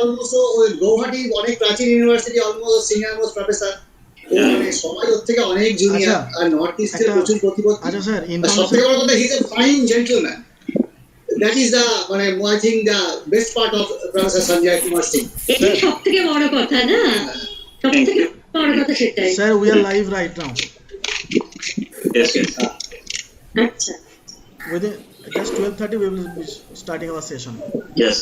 Almost ওই গৌহাটি অনেক প্রাচীন university, almost senior most professor, মানে সবাই ওর থেকে অনেক জুনিয়র, আর নর্থ ইস্টের প্রচুর প্রতিপত্তি। আচ্ছা স্যার, সবথেকে বড় কথা, he is a fine gentleman. That is the, মানে I think the best part of Professor Sanjay Kumar Singh. এই সবথেকে বড় কথা না, সবথেকে বড় কথা সেটাই। Sir, we are live right now. Yes, yes. আচ্ছা, Within just 12:30 we will be starting our session. Yes.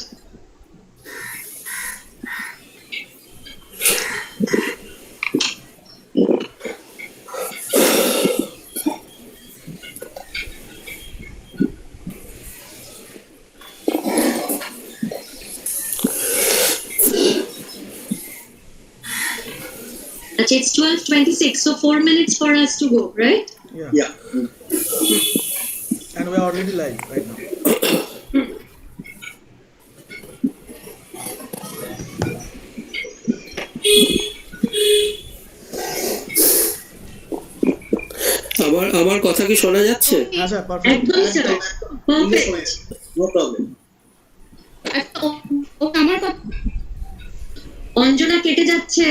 it's 12:26, so 4 minutes for us to go, right? Yeah. And we are already live right now. আমার কথা কি শোনা যাচ্ছে? হ্যাঁ sir, perfect. একদম sir, perfect, no problem. আমার কথা অঞ্জনা কেটে যাচ্ছে।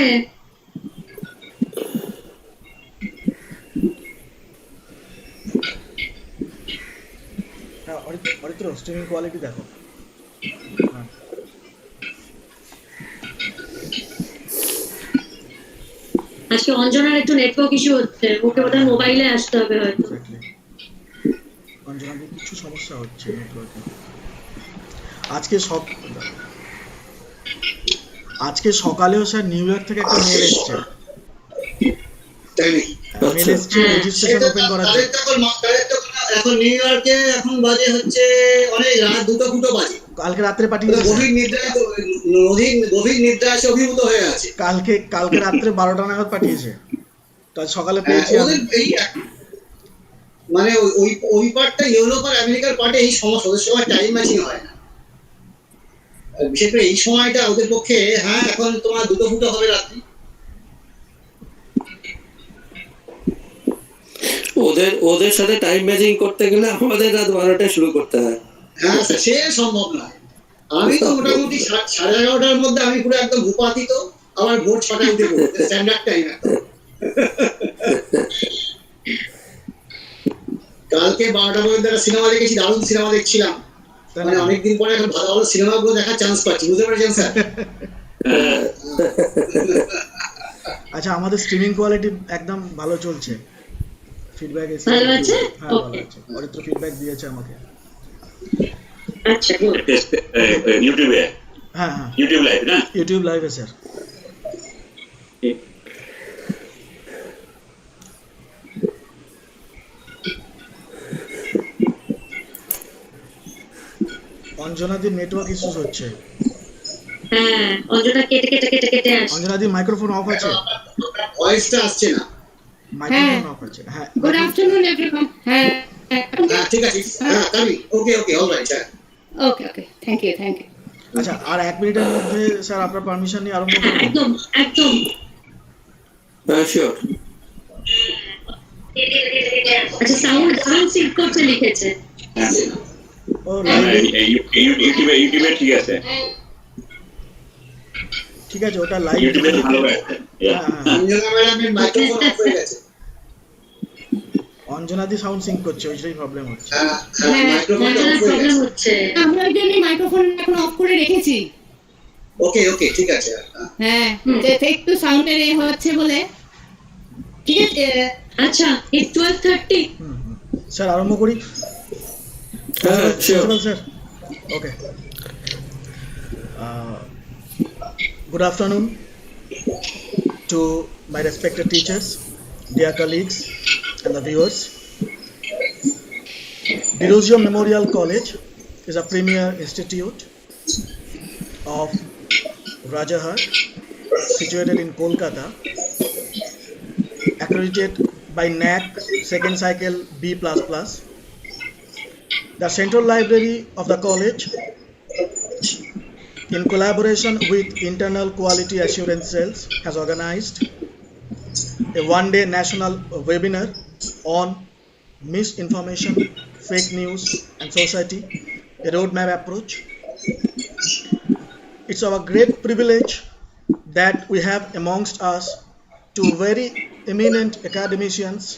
হ্যাঁ, অরিত্র স্ট্রিমিং কোয়ালিটি দেখো। আজকে অঞ্জনার একটু নেটওয়ার্ক ইস্যু হচ্ছে, ওকে বোধহয় মোবাইলে আসতে হবে হয়তো। অঞ্জনার কিছু সমস্যা হচ্ছে নেটওয়ার্কে। আজকে সকালেও স্যার নিউ ইয়র্ক থেকে একটা মেল এসেছে। মেল এসেছে রেজিস্ট্রেশন ওপেন করার জন্য। এখন নিউ ইয়র্কে এখন বাজে হচ্ছে অনেক রাত 2টা বাজে। কালকে রাত্রে পাঠিয়েছে। গভীর নিদ্রায় অভিভূত হয়ে আছে। কালকে রাত্রে 12টা নাগাদ পাঠিয়েছে, তো সকালে পেয়েছি। মানে ওই পার্টটা ইউরোপ আর আমেরিকার পার্টে এই সমস্যা, ওদের সময় টাইম ম্যাচিং হয় না, বিশেষ করে এই সময়টা ওদের পক্ষে। হ্যাঁ, এখন তোমার 2টা হবে রাত্রি। ওদের সাথে টাইম ম্যাচিং করতে গেলে আমাদের রাত 12টায় শুরু করতে হয়। হ্যাঁ, সে সম্ভব নয়। আমি তো মোটামুটি 11:30টার মধ্যে আমি পুরো একদম ভূপাতিত, আবার ভোর 6টায় উঠে পড়বো, স্ট্যান্ডার্ড টাইম একদম। কালকে 12টা পর্যন্ত একটা সিনেমা দেখেছি, দারুণ সিনেমা দেখছিলাম। মানে অনেকদিন পরে এখন ভালো ভালো সিনেমাগুলো দেখার চান্স পাচ্ছি, বুঝতে পারছেন স্যার? আচ্ছা, আমাদের স্ট্রিমিং কোয়ালিটি একদম ভালো চলছে। ফিডব্যাক এসেছে। ভালো আছে? হ্যাঁ, ভালো আছে। অরিত্র ফিডব্যাক দিয়েছে আমাকে। আচ্ছা, গুড। ইউটিউবে? হ্যাঁ, ইউটিউব লাইভ না? ইউটিউব লাইভে স্যার। অঞ্জনাদির নেটওয়ার্ক ইস্যুস হচ্ছে। হ্যাঁ, অঞ্জনা কেটে আসছে। অঞ্জনাদির মাইক্রোফোন অফ আছে, ভয়েসটা আসছে না। মাইক্রোফোন অফ আছে। হ্যাঁ, গুড আফটারনুন এভরিওয়ান। হ্যাঁ, ঠিক আছে। হ্যাঁ, কামি। Okay, alright sir. Okay, thank you. আচ্ছা, আর 1 মিনিটের মধ্যে স্যার আপনার পারমিশন নিয়ে আরম্ভ করব। একদম। হ্যাঁ, শিওর। আচ্ছা, সাউন্ড সিঙ্ক করতে লিখেছে। ও, ইউটিউবে ঠিক আছে। ঠিক আছে, ওটা লাইভ। ইউটিউবে ভালো আছে। অঞ্জনা ম্যাডামের মাইক্রোফোন অফ হয়ে গেছে। অঞ্জনাদি সাউন্ড সিঙ্ক করছে, ওইটাই প্রবলেম হচ্ছে। মাইক্রোফোনটা অফ হয়ে গেছে। আমরা ওই জন্য মাইক্রোফোন এখন অফ করে রেখেছি। ওকে, ঠিক আছে। হ্যাঁ, একটু সাউন্ডের হচ্ছে বলে। ঠিক আছে। আচ্ছা, it's 12:30. স্যার আরম্ভ করি। হ্যাঁ, sure sir. Okay. Good afternoon to my respected teachers, dear colleagues and the viewers. Derozio Memorial College is a premier institute of Rajahat situated in Kolkata, accredited by NAC second cycle B++. The Central Library of the college, in collaboration with Internal Quality Assurance Cells, has organized a one-day national webinar on misinformation, fake news and society, a roadmap approach. It's our great privilege that we have amongst us two very eminent academicians,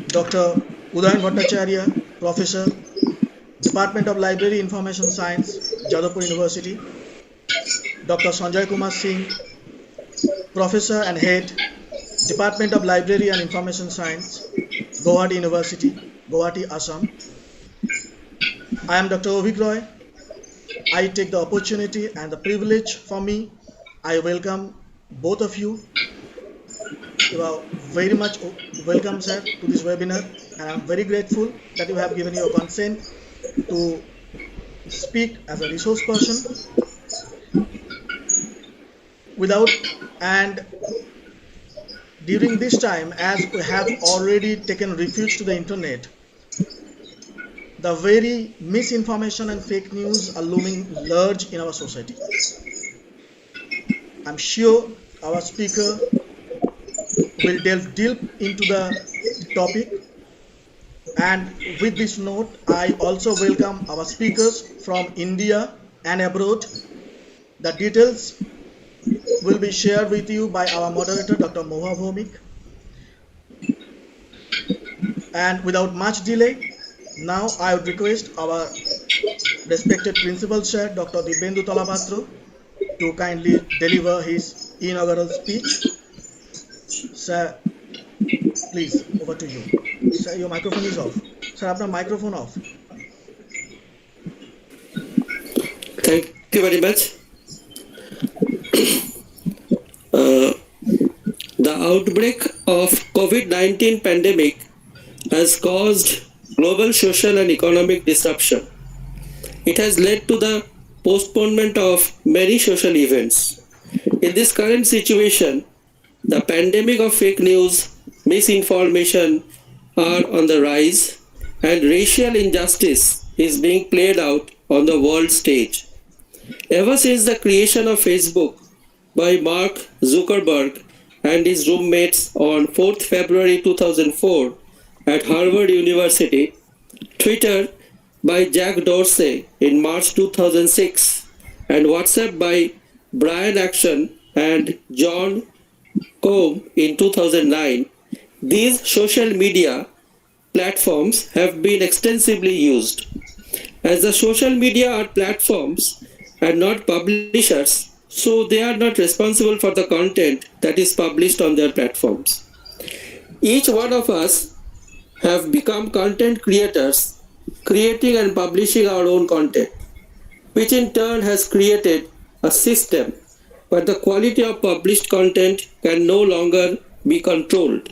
Dr. Udayan Bhattacharya, Professor, Department of Library Information Science, Jadavpur University, Dr. Sanjay Kumar Singh, Professor and Head, Department of Library and Information Science, Gauhati University, Gwahati, Assam. I am Dr. Avik. I take the opportunity and the privilege for me. I welcome both of you. You are very much welcome, sir, to this webinar, and I am very grateful that you have given your consent to speak as a resource person. During this time, as we have already taken refuge to the internet, the very misinformation and fake news are looming large in our society. I'm sure our speaker will delve deep into the topic, and with this note, I also welcome our speakers from India and abroad. The details will be shared with you by our moderator, Dr. Bhaumik. And without much delay, now I would request our respected principal chair, Dr. Dibyendu Talapatra, to kindly deliver his inaugural speech. Sir, please, over to you. Sir, your microphone is off. Sir, apna microphone off. Thank you very much. The outbreak of COVID-19 pandemic has caused global social and economic disruption. It has led to the postponement of many social events. In this current situation, the pandemic of fake news, misinformation are on the rise, and racial injustice is being played out on the world stage. Ever since the creation of Facebook by Mark Zuckerberg and his roommates on 4th February 2004 at Harvard University, Twitter by Jack Dorsey in March 2006, and WhatsApp by Brian Acton and John Combe in 2009, these social media platforms have been extensively used. As the social media are platforms and not publishers, so they are not responsible for the content that is published on their platforms. Each one of us have become content creators, creating and publishing our own content, which in turn has created a system where the quality of published content can no longer be controlled.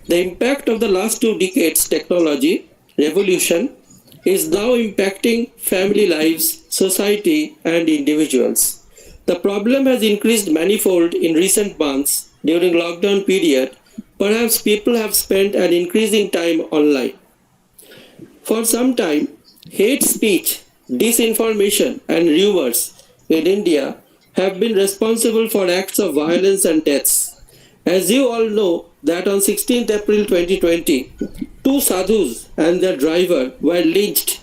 The impact of the last 2 decades technology revolution is now impacting family lives, society, and individuals. The problem has increased manifold in recent months. During lockdown period, perhaps people have spent an increasing time online. For some time, hate speech, disinformation, and rumors in India have been responsible for acts of violence and deaths. As you all know, that on 16th April 2020, 2 sadhus and their driver were lynched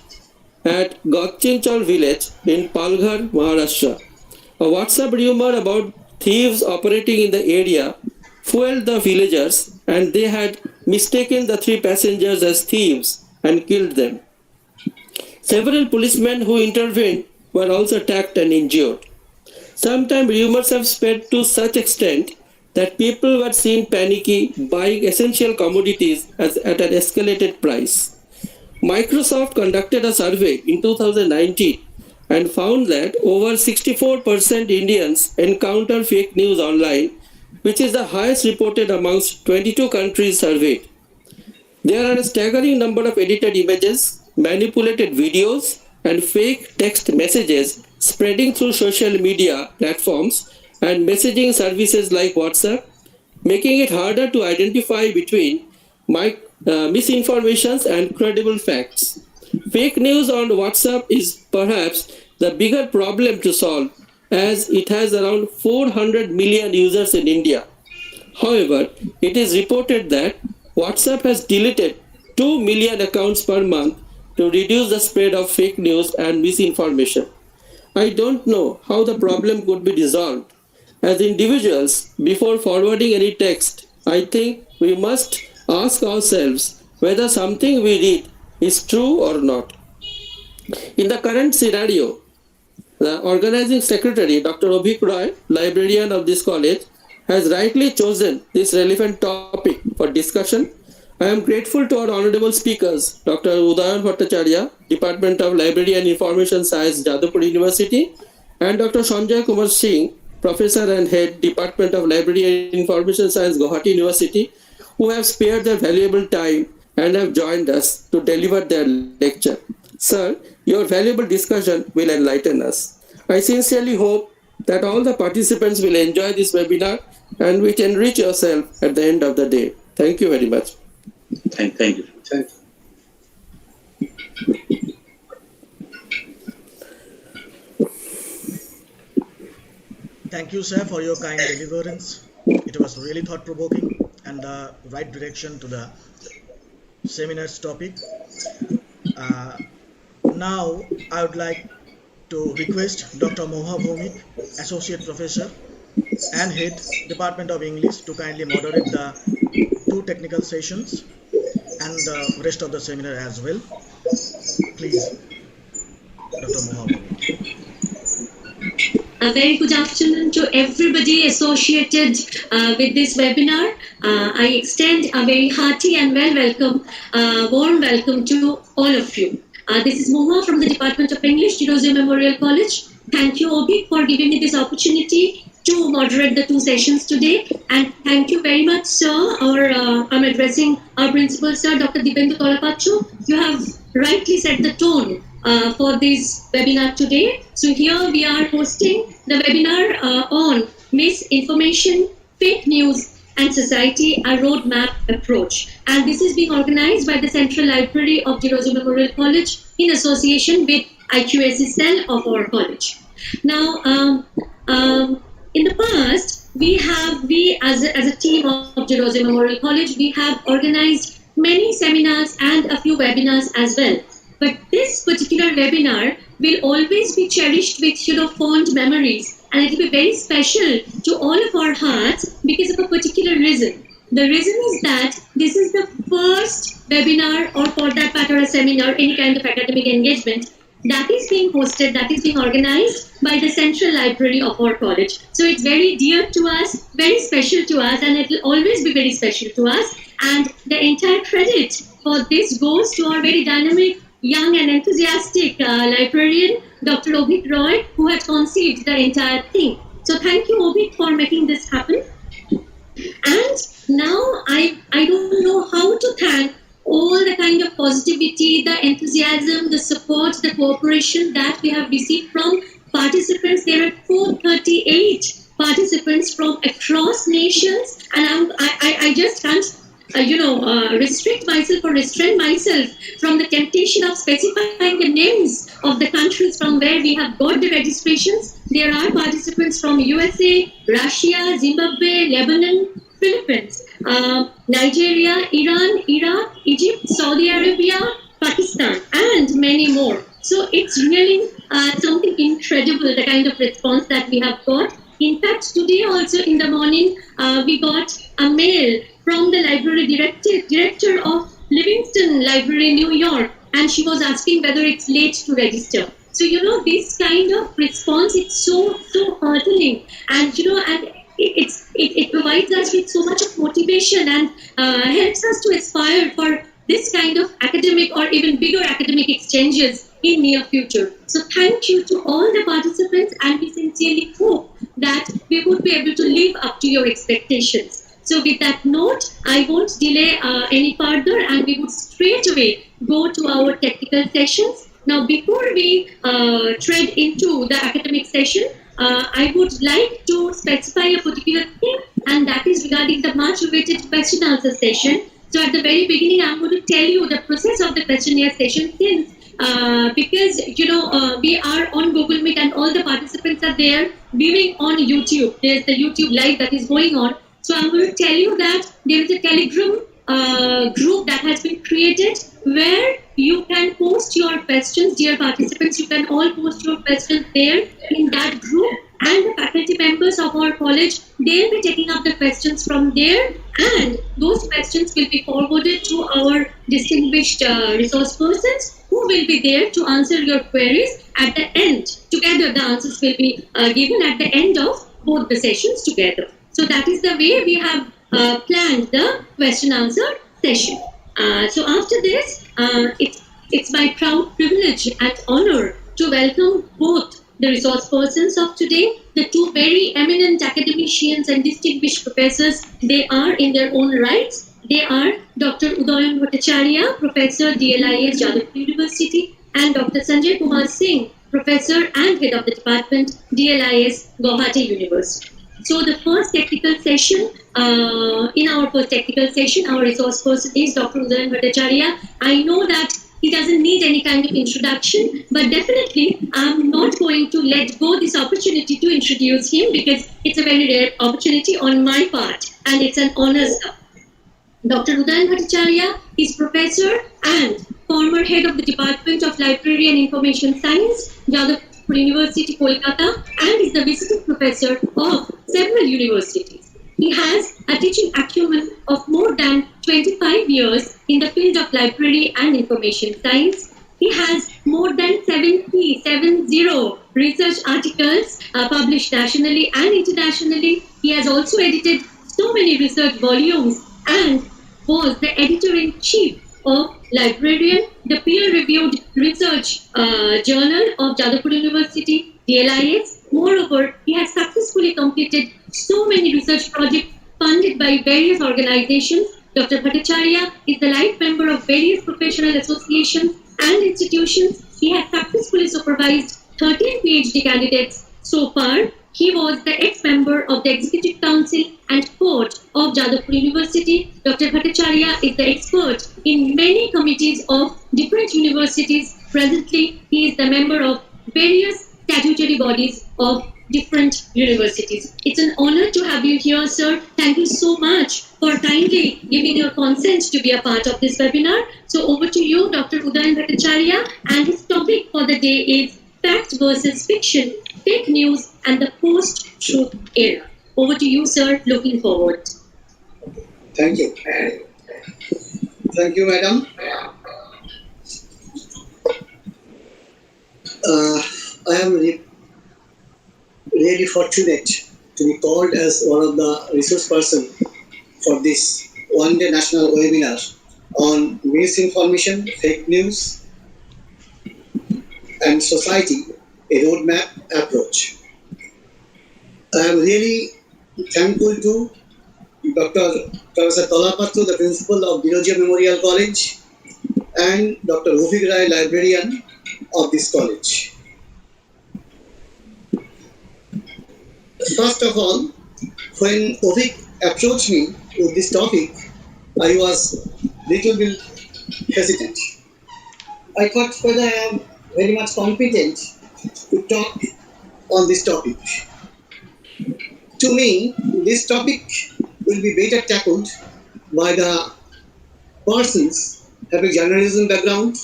at Gotchinchal village in Palghar, Maharashtra. A WhatsApp rumor about thieves operating in the area fueled the villagers, and they had mistaken the 3 passengers as thieves and killed them. Several policemen who intervened were also attacked and injured. Sometimes rumors have spread to such extent that people were seen panicky buying essential commodities at an escalated price. Microsoft conducted a survey in 2019 and found that over 64% Indians encounter fake news online, which is the highest reported amongst 22 countries surveyed. There are a staggering number of edited images, manipulated videos, and fake text messages spreading through social media platforms and messaging services like WhatsApp, making it harder to identify between misinformations and credible facts. Fake news on WhatsApp is perhaps the bigger problem to solve, as it has around 400 million users in India. However, it is reported that WhatsApp has deleted 2 million accounts per month to reduce the spread of fake news and misinformation. I don't know how the problem could be resolved. As individuals, before forwarding any text, I think we must ask ourselves whether something we read is true or not. In the current scenario, the organizing secretary, Dr. Avik Roy, librarian of this college, has rightly chosen this relevant topic for discussion. I am grateful to our honorable speakers, Dr. Udayan Bhattacharya, Department of Library and Information Science, Jadavpur University, and Dr. Sanjay Kumar Singh, Professor and Head, Department of Library and Information Science, Gauhati University, who have spared their valuable time and have joined us to deliver their lecture. Sir, your valuable discussion will enlighten us. I sincerely hope that all the participants will enjoy this webinar and will enrich yourself at the end of the day. Thank you very much. Thank you. Thank you. Thank you, sir, for your kind deliverance. It was really thought-provoking and the right direction to the seminar's topic. Now, I would like to request Dr. Bhaumik, Associate Professor and Head, Department of English, to kindly moderate the 2 technical sessions and the rest of the seminar as well. Please, Dr. Bhaumik. A very good afternoon to everybody associated with this webinar. I extend a very hearty and warm welcome to all of you. This is Mahuya from the Department of English, Derozio Memorial College. Thank you, Avik, for giving me this opportunity to moderate the 2 sessions today. And thank you very much, sir. I'm addressing our principal, sir, Dr. Dibyendu Talapatra. You have rightly set the tone for this webinar today. So here we are hosting the webinar on Misinformation, Fake News and Society, a Roadmap Approach. And this is being organized by the Central Library of Derozio Memorial College in association with IQAC cell of our college. Now, in the past, we as a team of Derozio Memorial College, we have organized many seminars and a few webinars as well. But this particular webinar will always be cherished with fond memories, and it will be very special to all of our hearts because of a particular reason. The reason is that this is the first webinar, or for that matter a seminar, any kind of academic engagement, that is being hosted, that is being organized by the Central Library of our college. So it's very dear to us, very special to us, and it will always be very special to us. And the entire credit for this goes to our very dynamic, young and enthusiastic librarian, Dr. Avik Roy, who had conceived the entire thing. So thank you, Avik, for making this happen. And now I don't know how to thank all the kind of positivity, the enthusiasm, the support, the cooperation that we have received from participants. There are 438 participants from across nations, and I just can't restrain myself from the temptation of specifying the names of the countries from where we have got the registrations. There are participants from USA, Russia, Zimbabwe, Lebanon, Philippines, Nigeria, Iran, Iraq, Egypt, Saudi Arabia, Pakistan, and many more. So it's really something incredible, the kind of response that we have got. In fact, today also in the morning, we got a mail from the library director of Livingston Library, New York, and she was asking whether it's late to register. So, this kind of response, it's so heartening, and, and it provides us with so much of motivation and helps us to aspire for this kind of academic or even bigger academic exchanges in near future. So thank you to all the participants, and we sincerely hope that we would be able to live up to your expectations. So with that note, I won't delay any further, and we would straight away go to our technical sessions. Now, before we tread into the academic session, I would like to specify a particular thing, and that is regarding the much awaited question answer session. So at the very beginning, I'm going to tell you the process of the questionnaire session, since because we are on Google Meet and all the participants are there viewing on YouTube. There's the YouTube live that is going on. So I'm going to tell you that there is a Telegram group that has been created where you can post your questions, dear participants. You can all post your questions there in that group, and the faculty members of our college, they'll be taking up the questions from there, and those questions will be forwarded to our distinguished resource persons who will be there to answer your queries at the end. Together, the answers will be given at the end of both the sessions together. So that is the way we have planned the question answer session. So after this, it's my proud privilege and honor to welcome both the resource persons of today, the two very eminent academicians and distinguished professors. They are in their own rights. They are Dr. Udayan Bhattacharya, Professor DLIS Jadavpur University, and Dr. Sanjay Kumar Singh, Professor and Head of the Department, DLIS Gauhati University. So the first technical session, in our first technical session, our resource person is Dr. Udayan Bhattacharya. I know that he doesn't need any kind of introduction, but definitely I'm not going to let go this opportunity to introduce him because it's a very rare opportunity on my part and it's an honor, sir. Dr. Udayan Bhattacharya is professor and former head of the Department of Library and Information Science, Jadavpur University, Kolkata, and is the visiting professor of several universities. He has a teaching acumen of more than 25 years in the field of library and information science. He has more than 70 research articles published nationally and internationally. He has also edited so many research volumes and was the editor-in-chief of Librarian, the peer-reviewed research journal of Jadavpur University, DLIS. Moreover, he has successfully completed so many research projects funded by various organizations. Dr. Bhattacharya is the life member of various professional associations and institutions. He has successfully supervised 13 PhD candidates so far. He was the ex-member of the Executive Council and Court of Jadavpur University. Dr. Bhattacharya is the expert in many committees of different universities. Presently, he is the member of various statutory bodies of different universities. It's an honor to have you here, sir. Thank you so much for kindly giving your consent to be a part of this webinar. So over to you, Dr. Udayan Bhattacharya, and his topic for the day is Fact versus Fiction, Fake News and the Post-Truth Era. Over to you, sir. Looking forward. Thank you. Thank you, madam. I am really fortunate to be called as one of the resource person for this one-day national webinar on misinformation, fake news, and society, a roadmap approach. I am really thankful to Dr. Professor Talapatra, the principal of Derozio Memorial College, and Dr. Avik, librarian of this college. First of all, when Avik approached me with this topic, I was little bit hesitant. I thought whether I am very much competent to talk on this topic. To me, this topic will be better tackled by the persons having journalism background,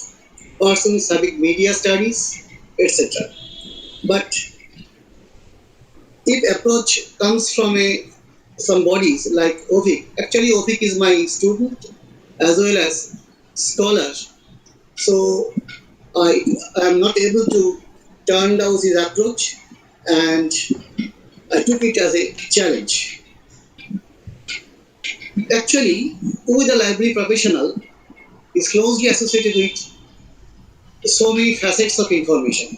persons having media studies, etc. But if approach comes from some bodies like Avik, actually Avik is my student as well as scholar, so I am not able to turn down his approach, and I took it as a challenge. Actually, who is a library professional is closely associated with so many facets of information.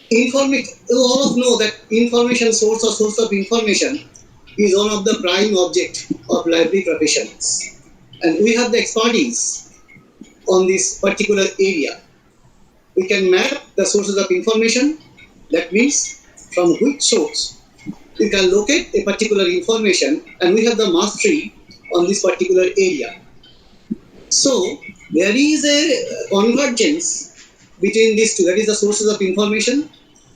You all of know that information source or source of information is one of the prime object of library professionals, and we have the expertise on this particular area. We can map the sources of information. That means from which source you can locate a particular information, and we have the mastery on this particular area. So there is a convergence between these two, that is the sources of information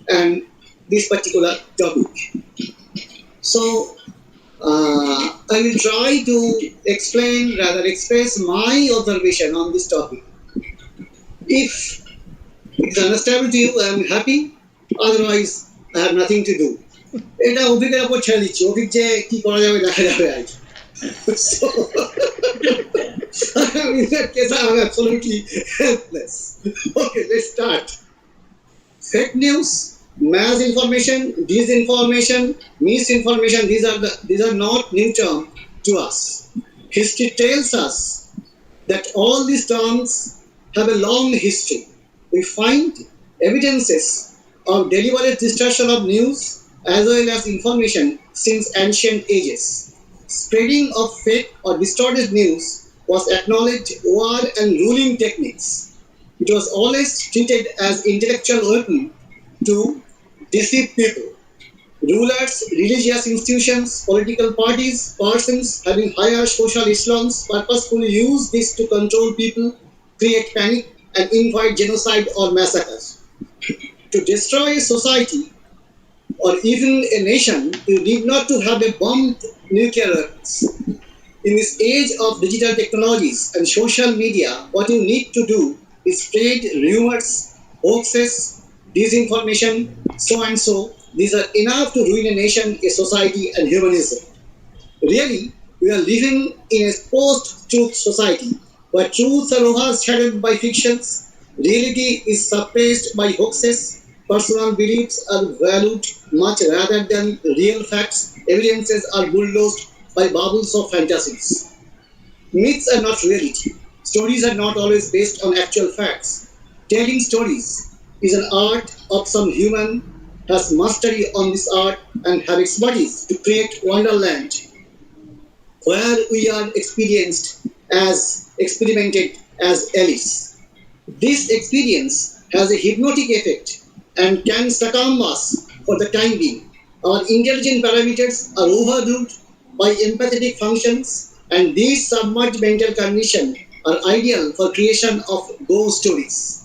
and this particular topic. So I will try to express my observation on this topic. If it's understandable to you, I am happy. Otherwise, I have nothing to do. এটা অভিজ্ঞের উপর ছেড়ে দিচ্ছি, অভিজ্ঞ যে কি করা যাবে দেখা যাবে আর কি। So, in that case, I am absolutely helpless. Okay, let's start. Fake news, mass information, disinformation, misinformation, these are not new terms to us. History tells us that all these terms have a long history. We find evidences of deliberate distortion of news as well as information since ancient ages. Spreading of fake or distorted news was acknowledged war and ruling techniques. It was always treated as intellectual weapon to deceive people. Rulers, religious institutions, political parties, persons having higher social echelons purposefully use this to control people, create panic, and invite genocide or massacres. To destroy a society or even a nation, you need not to have a bombed nuclear weapons. In this age of digital technologies and social media, what you need to do is spread rumors, hoaxes, disinformation, so and so. These are enough to ruin a nation, a society, and humanism. Really, we are living in a post-truth society where truths are overshadowed by fictions, reality is suppressed by hoaxes, personal beliefs are valued much rather than real facts, evidences are bulldozed by bubbles of fantasies. Myths are not reality. Stories are not always based on actual facts. Telling stories is an art of some human has mastery on this art and have expertise to create wonderland where we are experimented as Alice. This experience has a hypnotic effect and can succumb us for the time being. Our intelligent parameters are overruled by empathetic functions, and these submerged mental conditions are ideal for creation of ghost stories.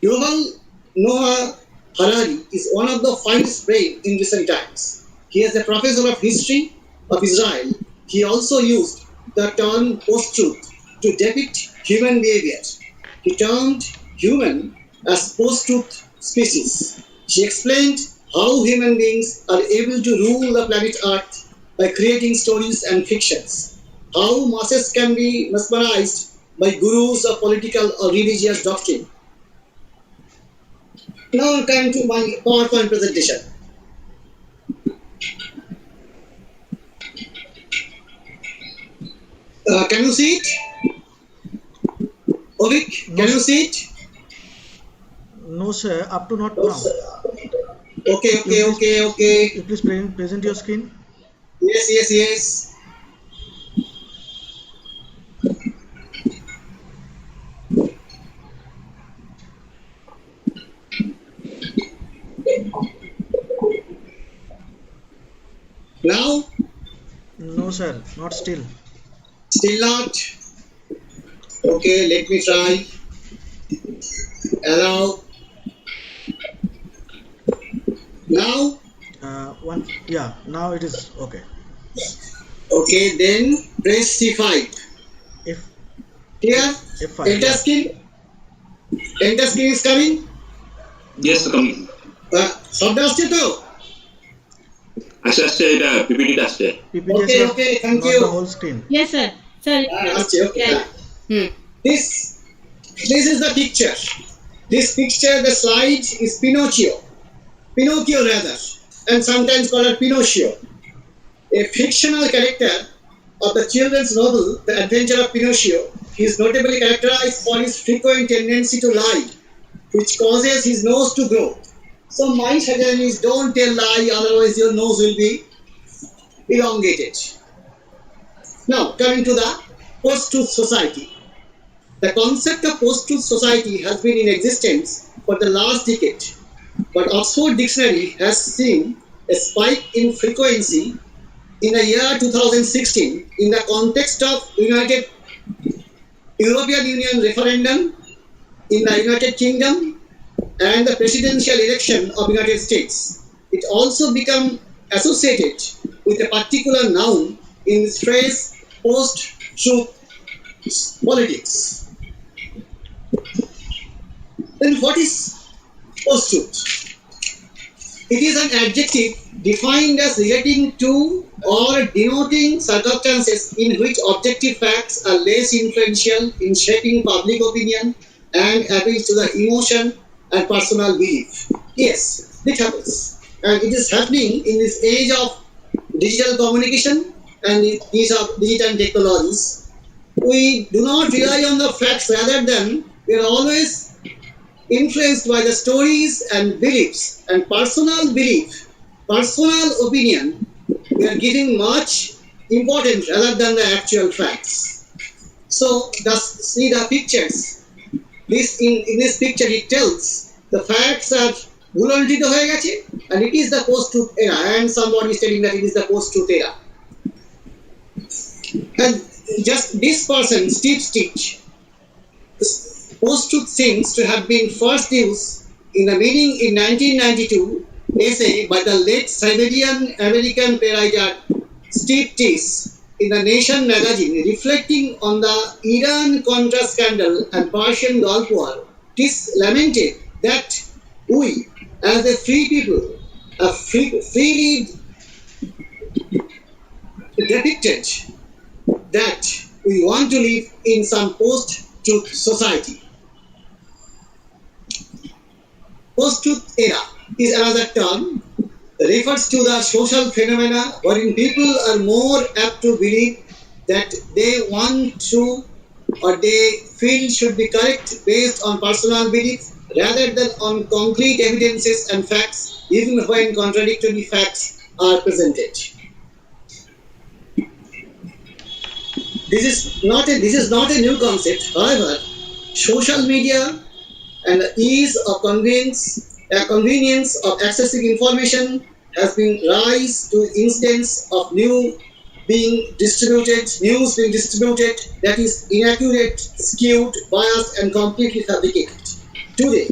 Yuval Noah Harari is one of the finest brains in recent times. He is a professor of history of Israel. He also used the term post-truth to depict human behavior. He termed human as post-truth species. She explained how human beings are able to rule the planet Earth by creating stories and fictions. How masses can be mesmerized by gurus of political or religious doctrine. Now I'm coming to my PowerPoint presentation. Can you see it? Avik, can you see it? No, sir. Up to not now. Okay. You please present your screen. Yes. Now? No, sir. Not still. Still not? Okay, let me try. Allow. Now? Now it is okay. Okay, then press C5. F. Here? F5. Enter screen. Enter screen is coming. Yes, coming. শব্দ আসছে তো? আসছে এটা PPT আসছে। PPT Okay, thank not you. the whole screen. Yes, sir. Sorry. Okay. Hmm. This is the picture. This picture, the slide is Pinocchio rather, and sometimes called Pinocchio, a fictional character of the children's novel, The Adventure of Pinocchio. He is notably characterized for his frequent tendency to lie, which causes his nose to grow. So my suggestion is don't tell lie, otherwise your nose will be elongated. Now, coming to the post-truth society. The concept of post-truth society has been in existence for the last decade, but Oxford Dictionary has seen a spike in frequency in the year 2016 in the context of European Union referendum in the United Kingdom and the presidential election of United States. It also became associated with a particular noun in this phrase post-truth politics. Then what is post-truth? It is an adjective defined as relating to or denoting circumstances in which objective facts are less influential in shaping public opinion and appeals to the emotion and personal belief. Yes, it happens. And it is happening in this age of digital communication and these are digital technologies. We do not rely on the facts, rather than we are always influenced by the stories and beliefs and personal belief, personal opinion. We are giving much importance rather than the actual facts. So just see the pictures. In this picture it tells the facts are ভুলণ্ঠিত হয়ে গেছে, and it is the post-truth era, and somebody is telling that it is the post-truth era. And just this person, Steve Stitch, post-truth seems to have been first used in the meaning in 1992 essay by the late Siberian American playwright Steve Stitch in the Nation magazine, reflecting on the Iran-Contra scandal and Persian Gulf War. Stitch lamented that we, as a free people, are freely depicted that we want to live in some post-truth society. Post-truth era is another term that refers to the social phenomena wherein people are more apt to believe that they want to or they feel should be correct based on personal belief rather than on concrete evidences and facts, even when contradictory facts are presented. This is not a new concept. However, social media and the ease of convenience of accessing information has been rise to instance of news being distributed that is inaccurate, skewed, biased, and completely fabricated. Today,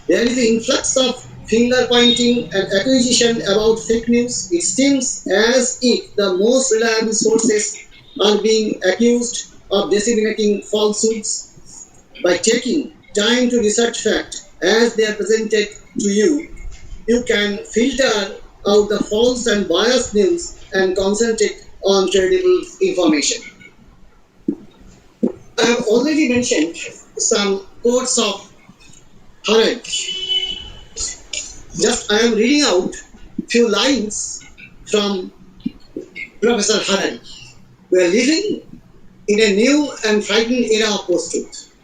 there is an influx of finger pointing and accusation about fake news. It seems as if the most reliable sources are being accused of disseminating falsehoods. By taking time to research facts as they are presented to you, you can filter out the false and biased news and concentrate on credible information. I have already mentioned some quotes of Harald. Just I am reading out few lines from Professor Harald. We are living in a new and frightening era of post-truth.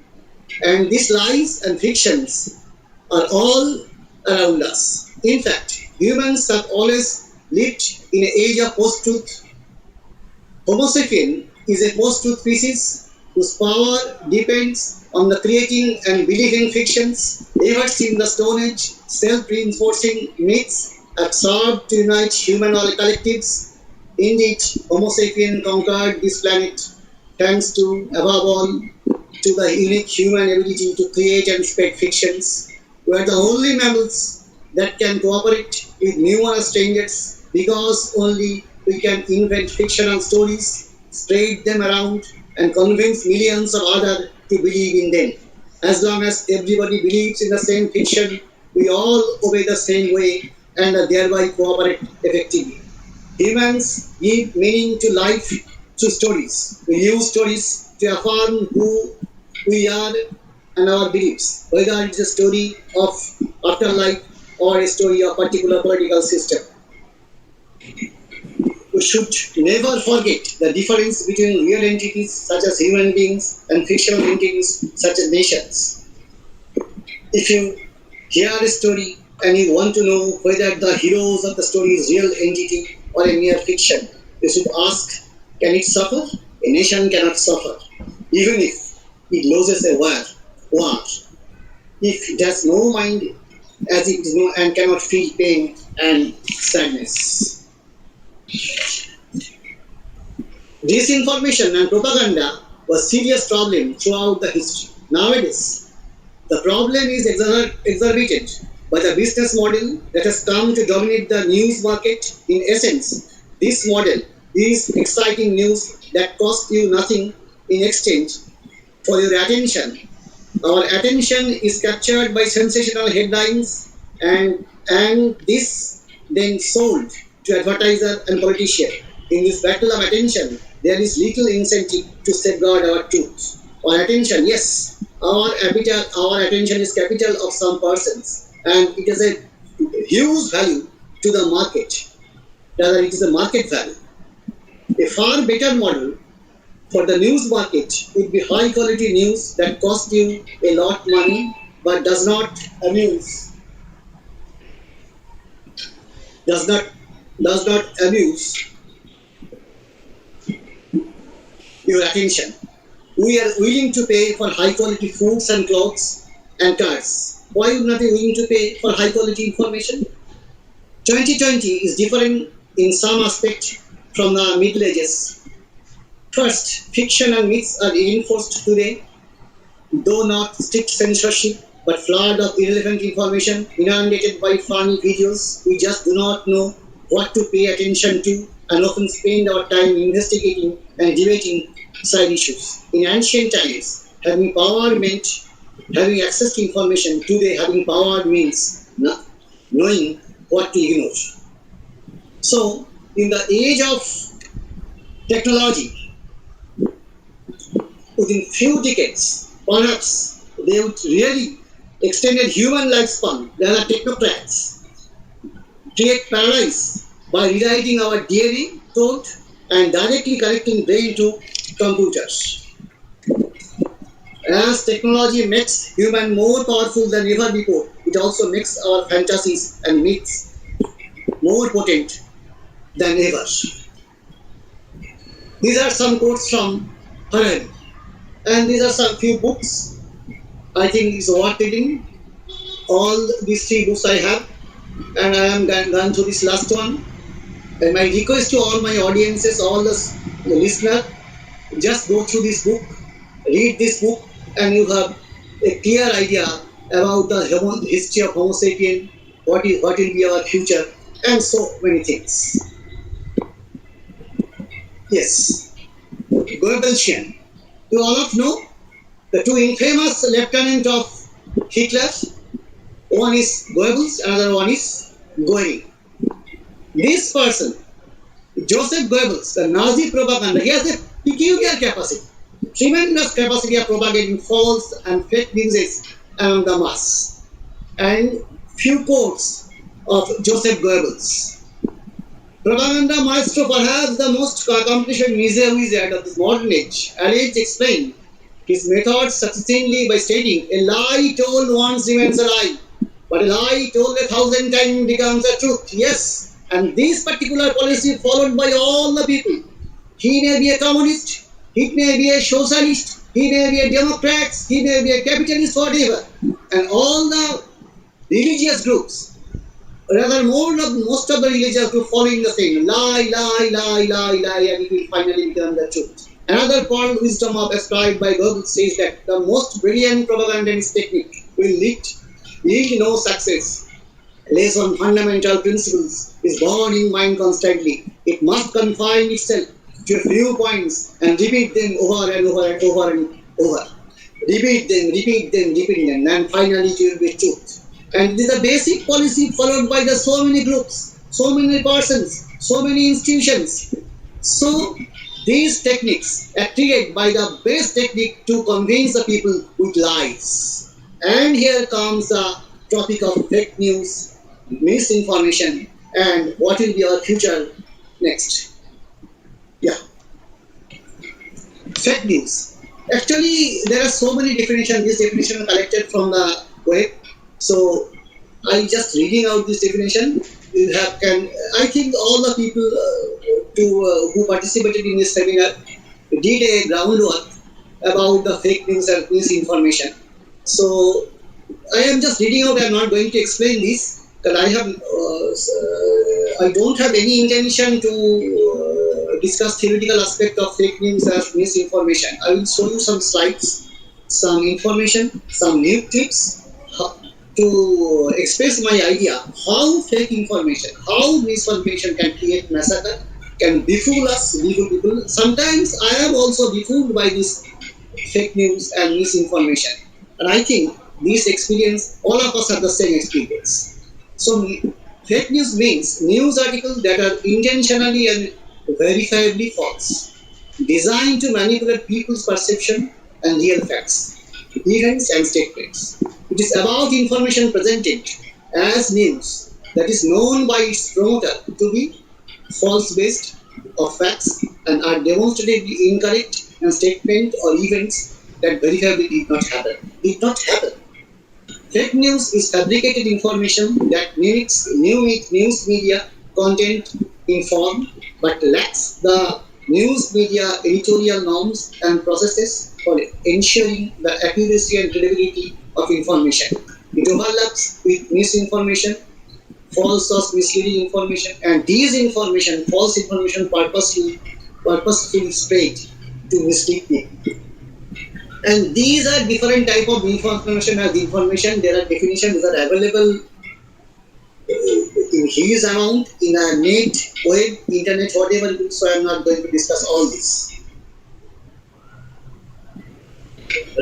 And these lies and fictions are all around us. In fact, humans have always lived in an age of post-truth. Homo sapien is a post-truth species whose power depends on the creating and believing fictions ever since the Stone Age, self-reinforcing myths have served to unite human collectives. Indeed, Homo sapien conquered this planet thanks to, above all, to the unique human ability to create and spread fictions. We are the only mammals that can cooperate with numerous strangers because only we can invent fictional stories, spread them around, and convince millions of others to believe in them. As long as everybody believes in the same fiction, we all obey the same way and thereby cooperate effectively. Humans give meaning to life through stories. We use stories to affirm who we are and our beliefs, whether it is a story of afterlife or a story of particular political system. We should never forget the difference between real entities such as human beings and fictional entities such as nations. If you hear a story and you want to know whether the heroes of the story is real entity or a mere fiction, you should ask, can it suffer? A nation cannot suffer, even if it loses a war. If it has no mind, as it is no and cannot feel pain and sadness. Disinformation and propaganda was a serious problem throughout the history. Nowadays, the problem is exacerbated by the business model that has come to dominate the news market. In essence, this model is exciting news that costs you nothing in exchange for your attention. Our attention is captured by sensational headlines and this then sold to advertiser and politician. In this battle of attention, there is little incentive to safeguard our truth. Our attention, yes, our attention is capital of some persons, and it is a huge value to the market. Rather, it is a market value. A far better model for the news market would be high quality news that costs you a lot money but does not abuse your attention. We are willing to pay for high quality foods and clothes and cars. Why would not be willing to pay for high quality information? 2020 is different in some aspect from the Middle Ages. First, fiction and myths are reinforced today, though not strict censorship, but flood of irrelevant information, inundated by funny videos. We just do not know what to pay attention to and often spend our time investigating and debating side issues. In ancient times, having power meant having access to information. Today, having power means not knowing what to ignore. So, in the age of technology, within few decades, perhaps they would really extended human lifespan. There are technocrats create paradise by rewriting our DNA code and directly connecting brain to computers. As technology makes human more powerful than ever before, it also makes our fantasies and myths more potent than ever. These are some quotes from Harari. And these are some few books I think is worth reading. All these 3 books I have, and I am gone through this last one. And my request to all my audiences, all the listeners, just go through this book, read this book, and you have a clear idea about the history of Homo sapien, what will be our future, and so many things. Yes, Goebbelsian. You all of know the 2 infamous lieutenants of Hitler. One is Goebbels, another one is Göring. This person, Joseph Goebbels, the Nazi propaganda, he has a peculiar capacity, tremendous capacity of propagating false and fake news among the mass. And few quotes of Joseph Goebbels. Propaganda maestro, perhaps the most accomplished wizard of this modern age, Alleged explained his methods succinctly by stating, a lie told once remains a lie, but a lie told 1,000 times becomes a truth. Yes, and this particular policy followed by all the people. He may be a communist, he may be a socialist, he may be a Democrat, he may be a capitalist, whatever. And all the religious groups, rather most of the religious groups following the same lie, and it will finally become the truth. Another point wisdom of ascribed by Goebbels says that the most brilliant propagandist technique will yield no success less on fundamental principles is born in mind constantly. It must confine itself to a few points and repeat them over and over and over and over. Repeat them, and finally it will be truth. And this is a basic policy followed by the so many groups, so many persons, so many institutions. So these techniques are created by the best technique to convince the people with lies. And here comes the topic of fake news, misinformation, and what will be our future next. Yeah. Fake news. Actually, there are so many definitions. This definition is collected from the web. So I just reading out this definition. I think all the people who participated in this seminar did a groundwork about the fake news and misinformation. So I am just reading out. I am not going to explain this because I don't have any intention to discuss theoretical aspect of fake news as misinformation. I will show you some slides, some information, some new tips to express my idea how fake information, how misinformation can create massacre, can befool us, befool people. Sometimes I am also befooled by this fake news and misinformation. And I think this experience, all of us have the same experience. So fake news means news articles that are intentionally and verifiably false, designed to manipulate people's perception and real facts, events and statements. It is about information presented as news that is known by its promoter to be false based of facts and are demonstratively incorrect and statement or events that verifiably did not happen. Did not happen. Fake news is fabricated information that mimics news media content in form but lacks the news media editorial norms and processes for ensuring the accuracy and credibility of information. It overlaps with misinformation, false or misleading information, and disinformation, false information purposefully spread to mislead people. And these are different type of information as information. There are definitions that are available in huge amount in a net, web, internet, whatever. So I am not going to discuss all this.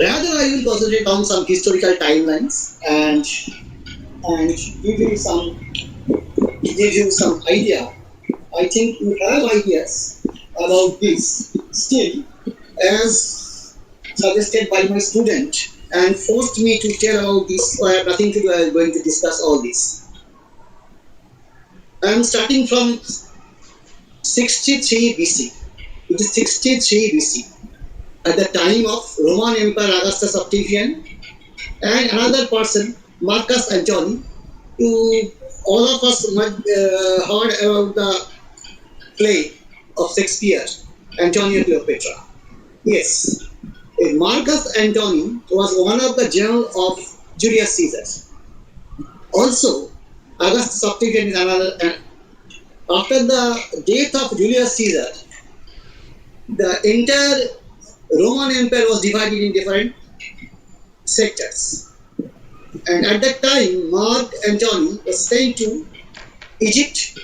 Rather, I will concentrate on some historical timelines and give you some idea. I think you have ideas about this still, as suggested by my student and forced me to tell about this. So I have nothing to do. I am going to discuss all this. I am starting from 63 BC. It is 63 BC. At the time of Roman Emperor Augustus Octavian and another person, Marcus Antony. All of us might heard about the play of Shakespeare, Antonio Cleopatra. Yes, Marcus Antony was one of the generals of Julius Caesar. Also, Augustus Octavian is another. After the death of Julius Caesar, the entire Roman Empire was divided in different sectors. And at that time, Mark Antony was sent to Egypt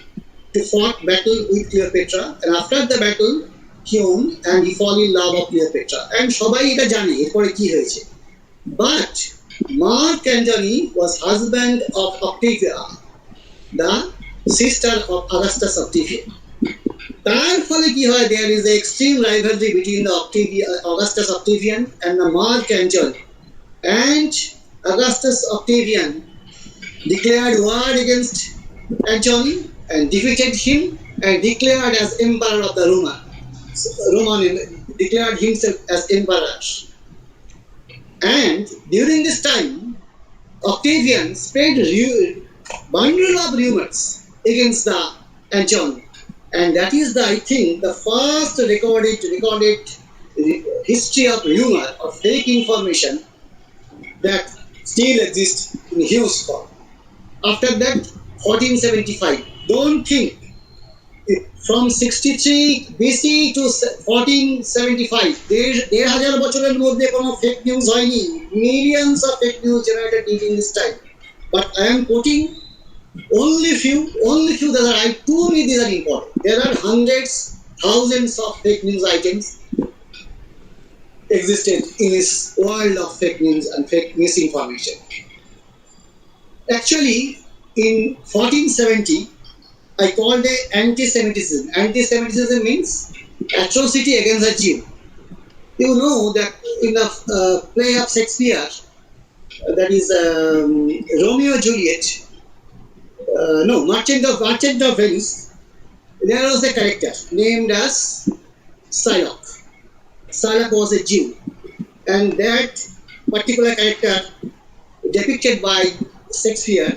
to fight battle with Cleopatra. And after the battle, he won and he fell in love with Cleopatra. And সবাই এটা জানে এরপরে কি হয়েছে। But Mark Antony was husband of Octavia, the sister of Augustus Octavian. তার ফলে কি হয়, there is an extreme rivalry between the Augustus Octavian and the Mark Antony. And Augustus Octavian declared war against Antony and defeated him and declared as emperor of the Roman declared himself as emperor. And during this time, Octavian spread bundle of rumors against the Antony. And that is the, I think, the first recorded history of rumor or fake information that still exists in huge form. After that, 1475. Don't think from 63 BC to 1475. দেড় হাজার বছরের মধ্যে কোনো fake news হয়নি. Millions of fake news generated during this time. But I am quoting only few that are, to me, these are important. There are hundreds, thousands of fake news items existed in this world of fake news and fake misinformation. Actually, in 1470, I called it anti-Semitism. Anti-Semitism means atrocity against the Jew. You know that in the play of Shakespeare, that is Romeo and Juliet, Merchant of Venice, there was a character named as Shylock. Shylock was a Jew, and that particular character depicted by Shakespeare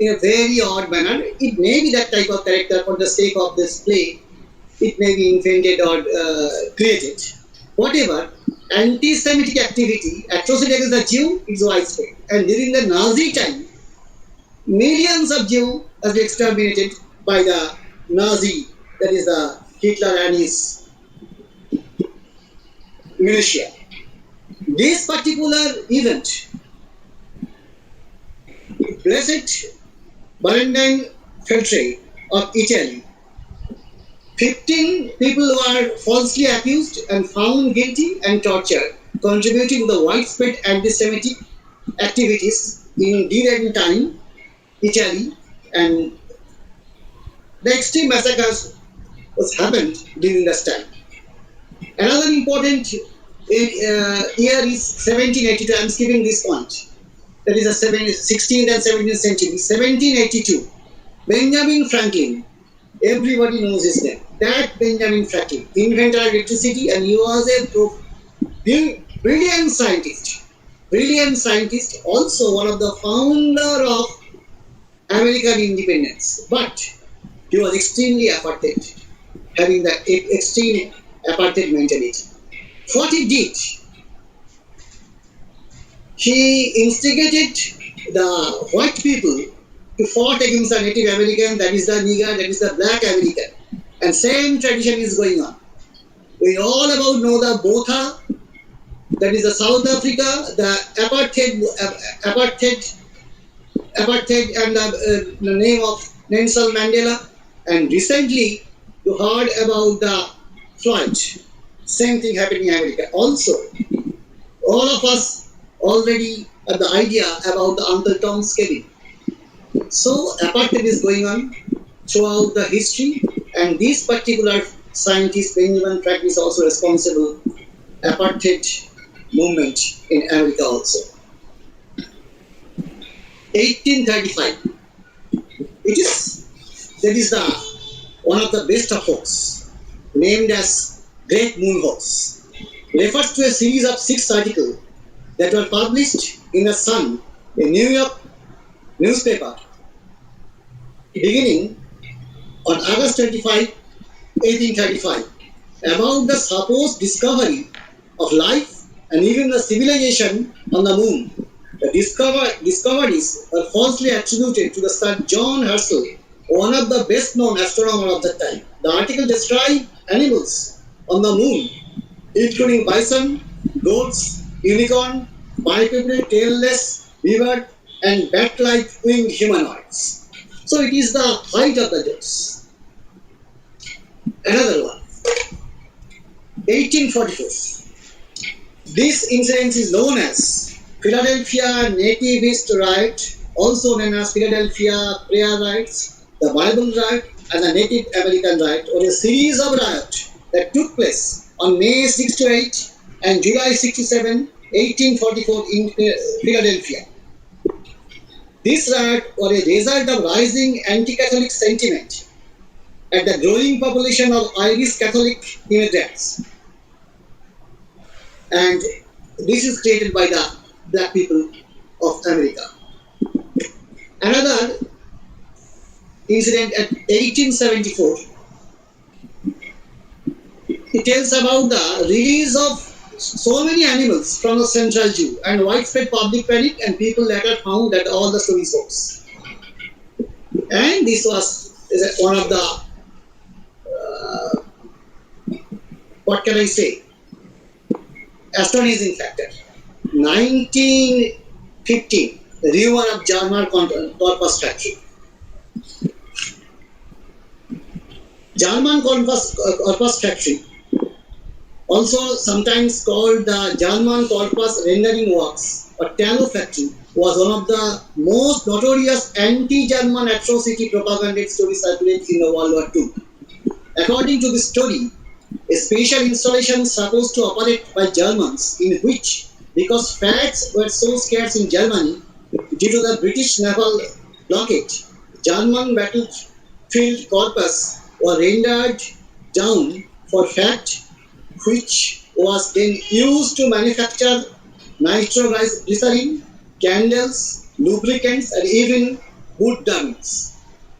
in a very odd manner. It may be that type of character for the sake of this play. It may be invented or created. Whatever, anti-Semitic activity, atrocity against the Jew is widespread. And during the Nazi time, millions of Jews have been exterminated by the Nazi, that is the Hitler and his militia. This particular event Blessed Valentine Feltri of Italy. 15 people were falsely accused and found guilty and tortured, contributing to the widespread anti-Semitic activities in Dibyendu, Italy, and the extreme massacres was happened during this time. Another important year is 1782. I am skipping this point. That is the 16th and 17th century. 1782. Benjamin Franklin. Everybody knows his name. That Benjamin Franklin, inventor of electricity, and he was a brilliant scientist. Brilliant scientist, also one of the founder of American independence. But he was extremely apartheid, having that extreme apartheid mentality. What he did, he instigated the white people to fought against the Native American, that is the Nigger, that is the Black American. And same tradition is going on. We all about know the Botha, that is the South Africa, the apartheid and the name of Nelson Mandela. And recently, you heard about the Floyd. Same thing happening in America. Also, all of us already have the idea about the Uncle Tom's Cabin. So, apartheid is going on throughout the history, and this particular scientist, Benjamin Franklin, is also responsible for apartheid movement in America also. 1835. That is the one of the best of hoax, named as Great Moon Hoax. Refers to a series of 6 articles that were published in the Sun, a New York newspaper, beginning on August 25, 1835, about the supposed discovery of life and even the civilization on the moon. The discoveries were falsely attributed to the Sir John Herschel, one of the best known astronomers of the time. The article described animals on the moon, including bison, goats, unicorn, bipedal, tailless, beaver, and bat-like winged humanoids. So it is the height of the jokes. Another one. 1844. This incident is known as Philadelphia Nativist Riot, also known as Philadelphia Prayer Riots, the Bible Riot, and the Native American Riot, or a series of riots that took place on May 6 to 8 and July 6 to 7, 1844 in Philadelphia. This riot was a result of rising anti-Catholic sentiment and the growing population of Irish Catholic immigrants. And this is created by the black people of America. Another incident at 1874, it tells about the release of so many animals from the Central Zoo and widespread public panic, and people later found that all the stories hoax. And this was one of the, what can I say, astonishing factor. 1915, the rumor of German corpus factory. German corpus factory, also sometimes called the German Corpus Rendering Works or Tallow Factory, was one of the most notorious anti-German atrocity propaganda stories circulated in the World War II. According to this story, a special installation supposed to operate by Germans, in which, because fats were so scarce in Germany due to the British naval blockade, German battlefield corpus were rendered down for fat, which was then used to manufacture nitroglycerin, candles, lubricants, and even wood dummies.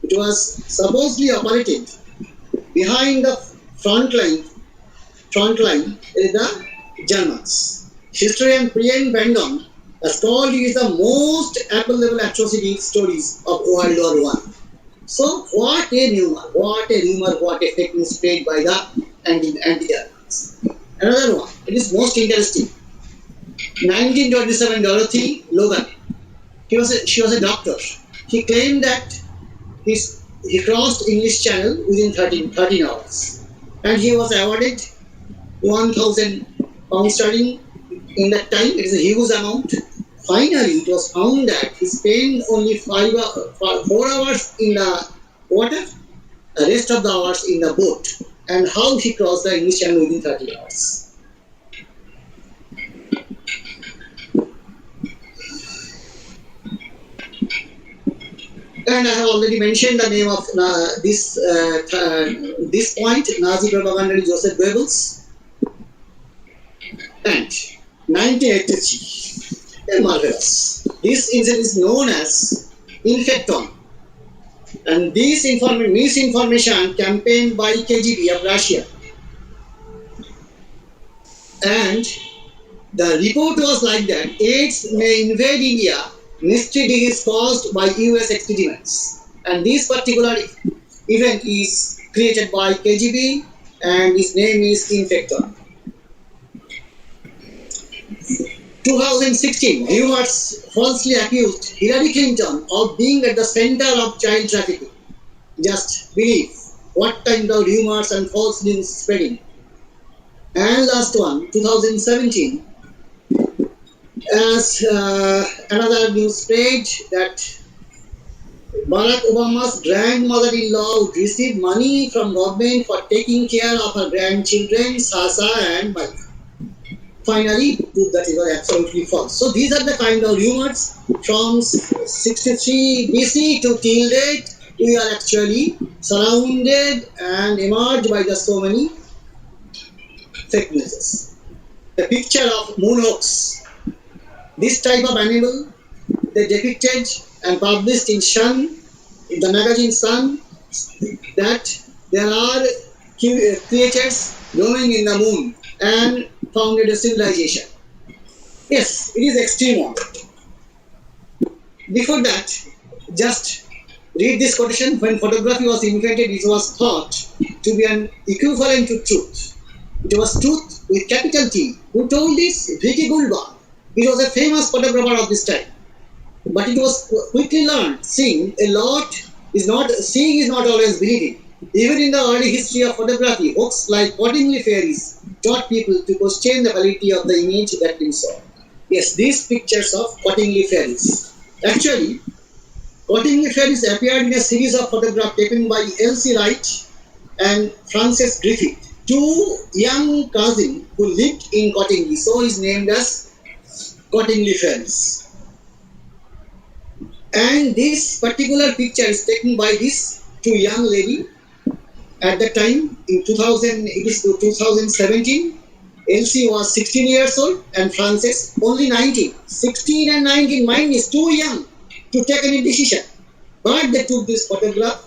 It was supposedly operated behind the front line is the Germans. Historian Brian Bandon has called it the most apple-level atrocity stories of World War I. So what a rumor, what a fake news spread by the anti-Germans. Another one, it is most interesting. 1927, Dorothy Logan, she was a doctor. He claimed that he crossed English Channel within 13 hours, and he was awarded 1,000 pounds sterling in that time. It is a huge amount. Finally, it was found that he spent only 4 hours in the water, the rest of the hours in the boat, and how he crossed the English Channel within 30 hours. And I have already mentioned the name of this point, Nazi propagandist Joseph Goebbels. And 1983, marvelous. This incident is known as Infector. And this misinformation campaign by KGB of Russia. And the report was like that: AIDS may invade India, mystery disease caused by US experiments. And this particular event is created by KGB, and his name is Infector. 2016, rumors falsely accused Hillary Clinton of being at the center of child trafficking. Just believe what kind of rumors and false news spreading. And last one, 2017, as another news spread that Barack Obama's grandmother-in-law would receive money from government for taking care of her grandchildren, Sasa and Mike. Finally, proved that it was absolutely false. So these are the kind of rumors from 63 BC to till date. We are actually surrounded and emerged by the so many fake news. The picture of Munoz, this type of animal, they depicted and published in Sun, in the magazine Sun, that there are creatures roaming in the moon and founded a civilization. Yes, it is extreme one. Before that, just read this quotation. When photography was invented, it was thought to be an equivalent to truth. It was truth with capital T. Who told this? Vicky Gulba. He was a famous photographer of this time. But it was quickly learned. Seeing is not always believing. Even in the early history of photography, books like Pottingley Fairies taught people to question the validity of the image that they saw. Yes, these pictures of Pottingley Fairies. Actually, Pottingley Fairies appeared in a series of photographs taken by Elsie Wright and Frances Griffith, two young cousins who lived in Pottingley. So is named as Pottingley Fairies. And this particular picture is taken by these two young ladies. At that time, in 2017, Elsie was 16 years old and Frances only 19. 16 and 19, mine is too young to take any decision. But they took this photograph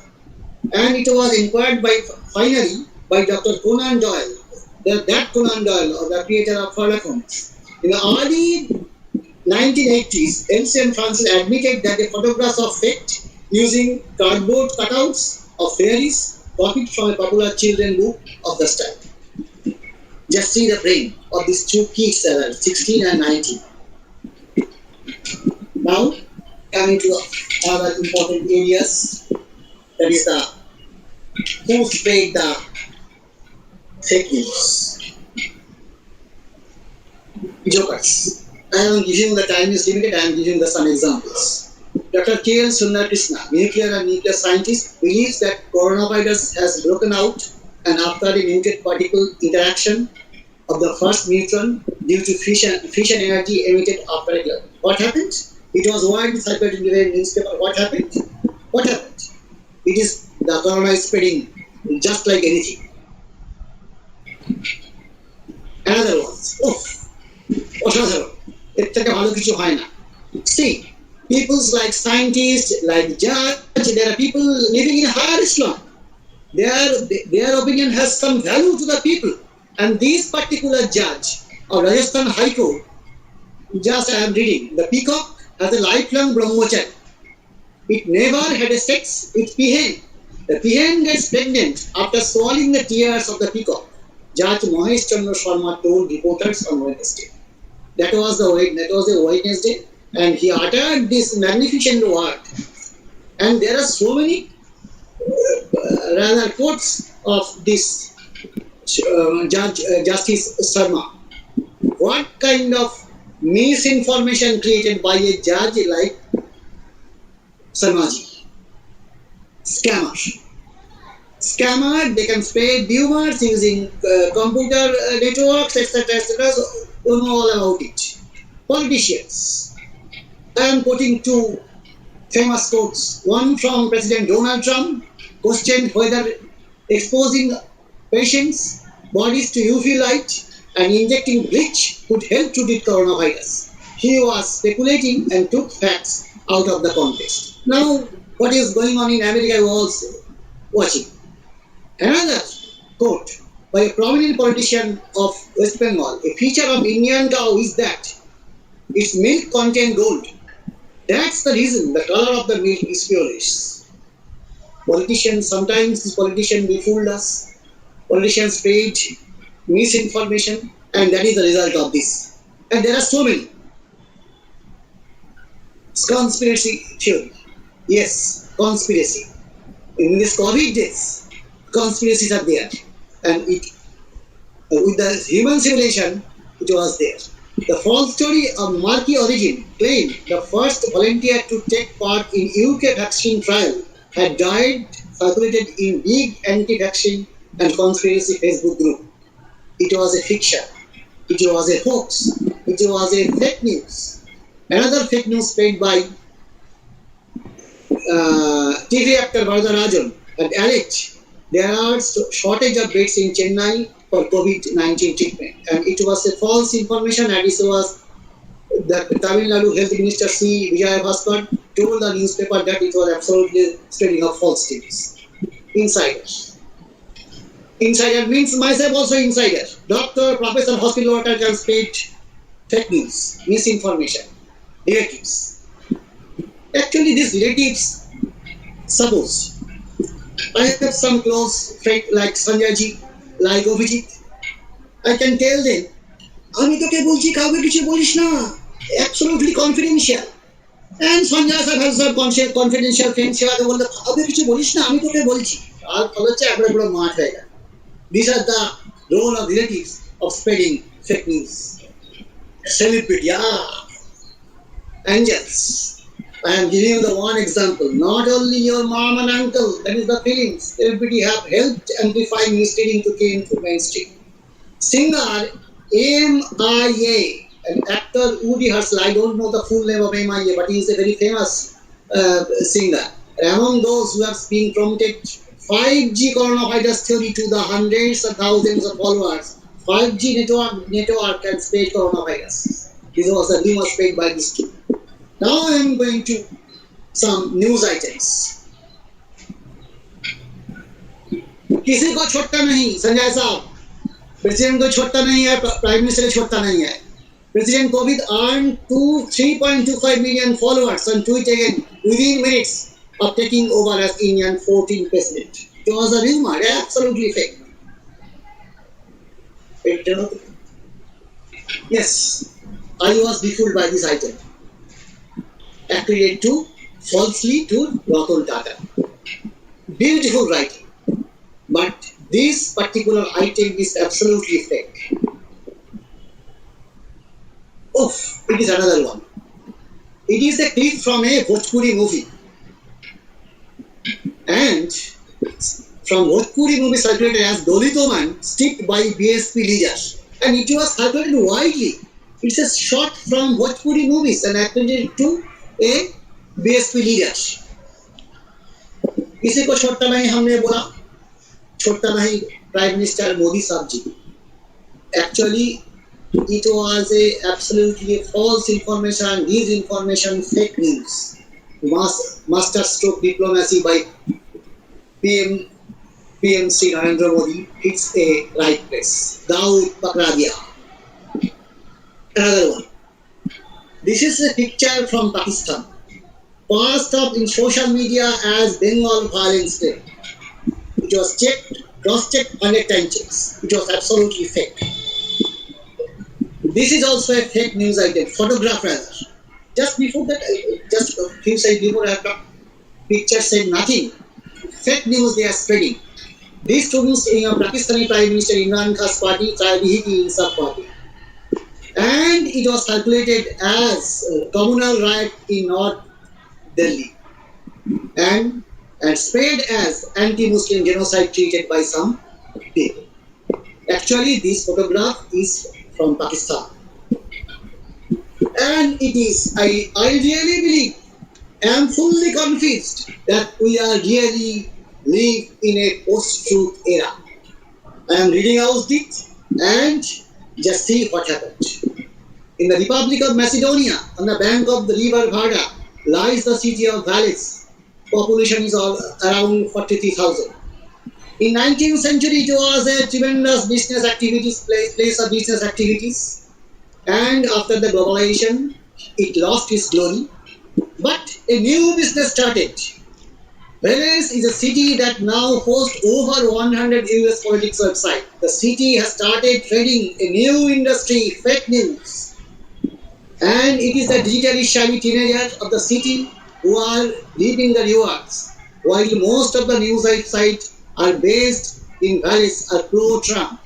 and it was inquired finally by Dr. Conan Doyle. That Conan Doyle, or the creator of Sherlock Holmes. In the early 1980s, Elsie and Frances admitted that the photographs are faked using cardboard cutouts of fairies copied from a popular children's book of the style. Just see the brain of these two kids, 16 and 19. Now, coming to other important areas, that is the who spread the fake news. Jokers. I am giving the time is limited, I am giving some examples. Dr. K.L. Sundar Krishna, nuclear scientist, believes that coronavirus has broken out and after the muted particle interaction of the first neutron due to fission energy emitted after a club. What happened? It was widely circulated in the newspaper. What happened? What happened? It is the corona is spreading just like anything. Another one. What another one? See, peoples like scientists, like judge, there are people living in higher Islam. Their opinion has some value to the people. And this particular judge of Rajasthan High Court, just I am reading, the peacock has a lifelong brahmacharya. It never had a sex with peahen. The peahen gets pregnant after swallowing the tears of the peacock. Judge Mahesh Chandra Sharma told reporters on Wednesday. That was the Wednesday. and he uttered this magnificent word. And there are so many rather quotes of this Justice Sharma. What kind of misinformation created by a judge like Sharmaji? Scammer, they can spread rumors using computer networks, etc., etc. So you know all about it. Politicians. I am quoting two famous quotes. One from President Donald Trump, questioned whether exposing patients' bodies to UV light and injecting bleach could help to treat coronavirus. He was speculating and took facts out of the context. Now, what is going on in America, I was watching. Another quote by a prominent politician of West Bengal: a feature of Indian cow is that its milk contains gold. That's the reason the color of the milk is purish. Politicians, sometimes these politicians befooled us. Politicians spread misinformation, and that is the result of this. And there are so many. Conspiracy theory. Yes, conspiracy. In this COVID days, conspiracies are there. And it, with the human civilization, it was there. The false story of murky origin claimed the first volunteer to take part in UK vaccine trial had died, circulated in big anti-vaccine and conspiracy Facebook group. It was a fiction. It was a hoax. It was a fake news. Another fake news spread by TV actor Bhattacharya had alleged there are shortage of beds in Chennai for COVID-19 treatment, and it was a false information, and it was the Tamil Nadu Health Minister C. Vijay Bhaskar told the newspaper that it was absolutely spreading of false things. Insiders. Insider means myself also insider. Doctor, professor, hospital worker can spread fake news, misinformation, relatives. Actually, these relatives, suppose I have some close friend like Sanjay ji, like Avik. I can tell them, আমি তোকে বলছি কাউকে কিছু বলিস না, absolutely confidential. And Sanjay sir has some confidential friends, সেটাকে বলতে কাউকে কিছু বলিস না, আমি তোকে বলছি। আর ফলে হচ্ছে একবারে পুরো মাঠ হয়ে যায়। These are the role of relatives of spreading fake news. Celebrity, angels. I am giving you the one example. Not only your mom and uncle, that is the feelings. Celebrity have helped amplify misleading to came to mainstream. Singer M.I.A. and actor Woody Herschel. I don't know the full name of M.I.A., but he is a very famous singer. And among those who have been promoted 5G coronavirus theory to the hundreds of thousands of followers, 5G network can spread coronavirus. This was a rumor spread by these two. Now I am going to some news items. किसी को छोड़ता नहीं संजय साहब, president को छोड़ता नहीं है, prime minister को छोड़ता नहीं है. President COVID earned 3.25 million followers on Twitter again within minutes of taking over as Indian 14th president. It was a rumor, absolutely fake. Yes, I was befooled by this item. Accredited to falsely to Ratan Tata. Beautiful writing, but this particular item is absolutely fake. Oh, it is another one. It is a clip from a Bhojpuri movie, and from Bhojpuri movie circulated as Dolito man stripped by BSP leaders, and it was circulated widely. It's a shot from Bhojpuri movies and accredited to a BSP leader. किसी को छोड़ता नहीं हमने बोला, छोड़ता नहीं prime minister Modi साहब जी. Actually, it was a absolutely false information, disinformation, fake news. Master stroke diplomacy by PM Sri Narendra Modi hits a right place. Daud Pakradia. Another one. This is a picture from Pakistan. Passed up in social media as Bengal violence state. It was checked, cross-checked 100 times. It was absolutely fake. This is also a fake news item, photograph rather. just before that, just a few seconds before I have talked, picture said nothing. Fake news they are spreading. These students in Pakistani Prime Minister Imran Khan's party, Tribihiki Insaf party. And it was circulated as Communal Right in North Delhi. And spread as anti-Muslim genocide treated by some people. Actually, this photograph is from Pakistan. And it is, I really believe, I am fully convinced that we are really live in a post-truth era. I am reading out it and just see what happened. In the Republic of Macedonia, on the bank of the river Varda, lies the city of Valais. Population is around 43,000. In 19th century, it was a tremendous business activities, place of business activities. And after the globalization, it lost its glory. But a new business started. Valais is a city that now hosts over 100 US politics websites. The city has started trading a new industry, fake news. And it is the digitally savvy teenagers of the city who are reaping the rewards, while most of the news sites are based in Valais are pro-Trump.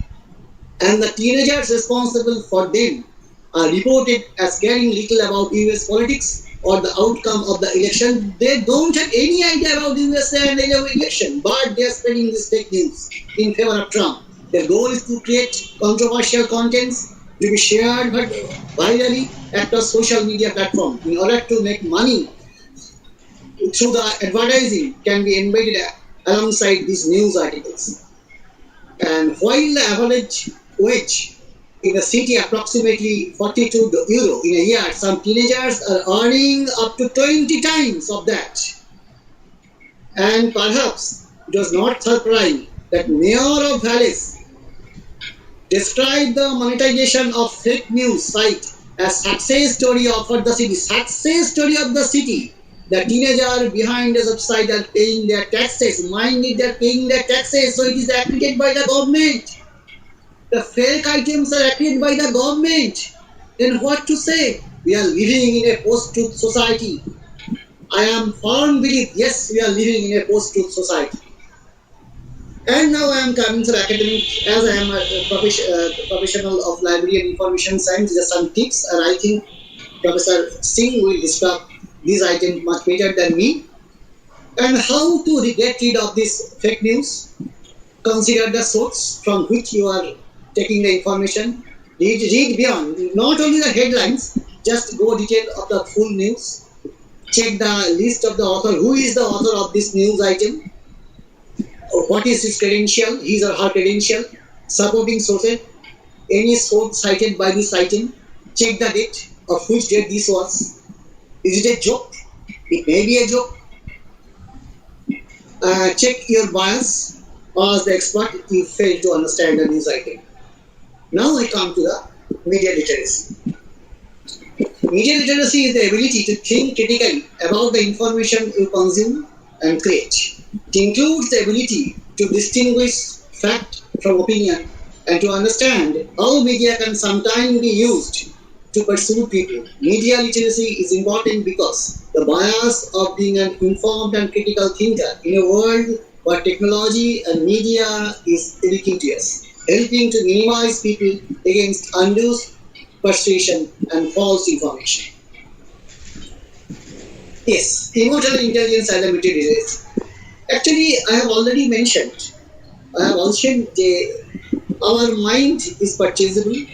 And the teenagers responsible for them are reported as caring little about US politics or the outcome of the election. They don't have any idea about the USA and the election, but they are spreading this fake news in favor of Trump. Their goal is to create controversial contents to be shared virally across social media platforms in order to make money through the advertising can be embedded alongside these news articles. And while the average wage in the city approximately 42 euro in a year, some teenagers are earning up to 20 times of that. And perhaps it was not surprising that Mayor of Valais described the monetization of fake news site as success story of the city. Success story of the city. The teenagers behind the website are paying their taxes. Mind it, they are paying their taxes, so it is accredited by the government. The fake items are accredited by the government. Then what to say? We are living in a post-truth society. I am firm belief, yes, we are living in a post-truth society. And now I am coming to academic, as I am a professional of library and information science, just some tips, and I think Professor Singh will describe these items much better than me. And how to get rid of this fake news? Consider the source from which you are taking the information. Read beyond, not only the headlines, just go detail of the full news. Check the list of the author, who is the author of this news item, what is his credential, his or her credential, supporting sources, any source cited by this item, check the date of which date this was. Is it a joke? It may be a joke. Check your bias, or as the expert, you fail to understand the news item. Now I come to the media literacy. Media literacy is the ability to think critically about the information you consume and create. It includes the ability to distinguish fact from opinion and to understand how media can sometimes be used to pursue people. Media literacy is important because the bias of being an informed and critical thinker in a world where technology and media is ubiquitous, helping to minimize people against undue persuasion and false information. Yes, emotional intelligence as a media literacy. Actually, I have already mentioned, our mind is purchasable.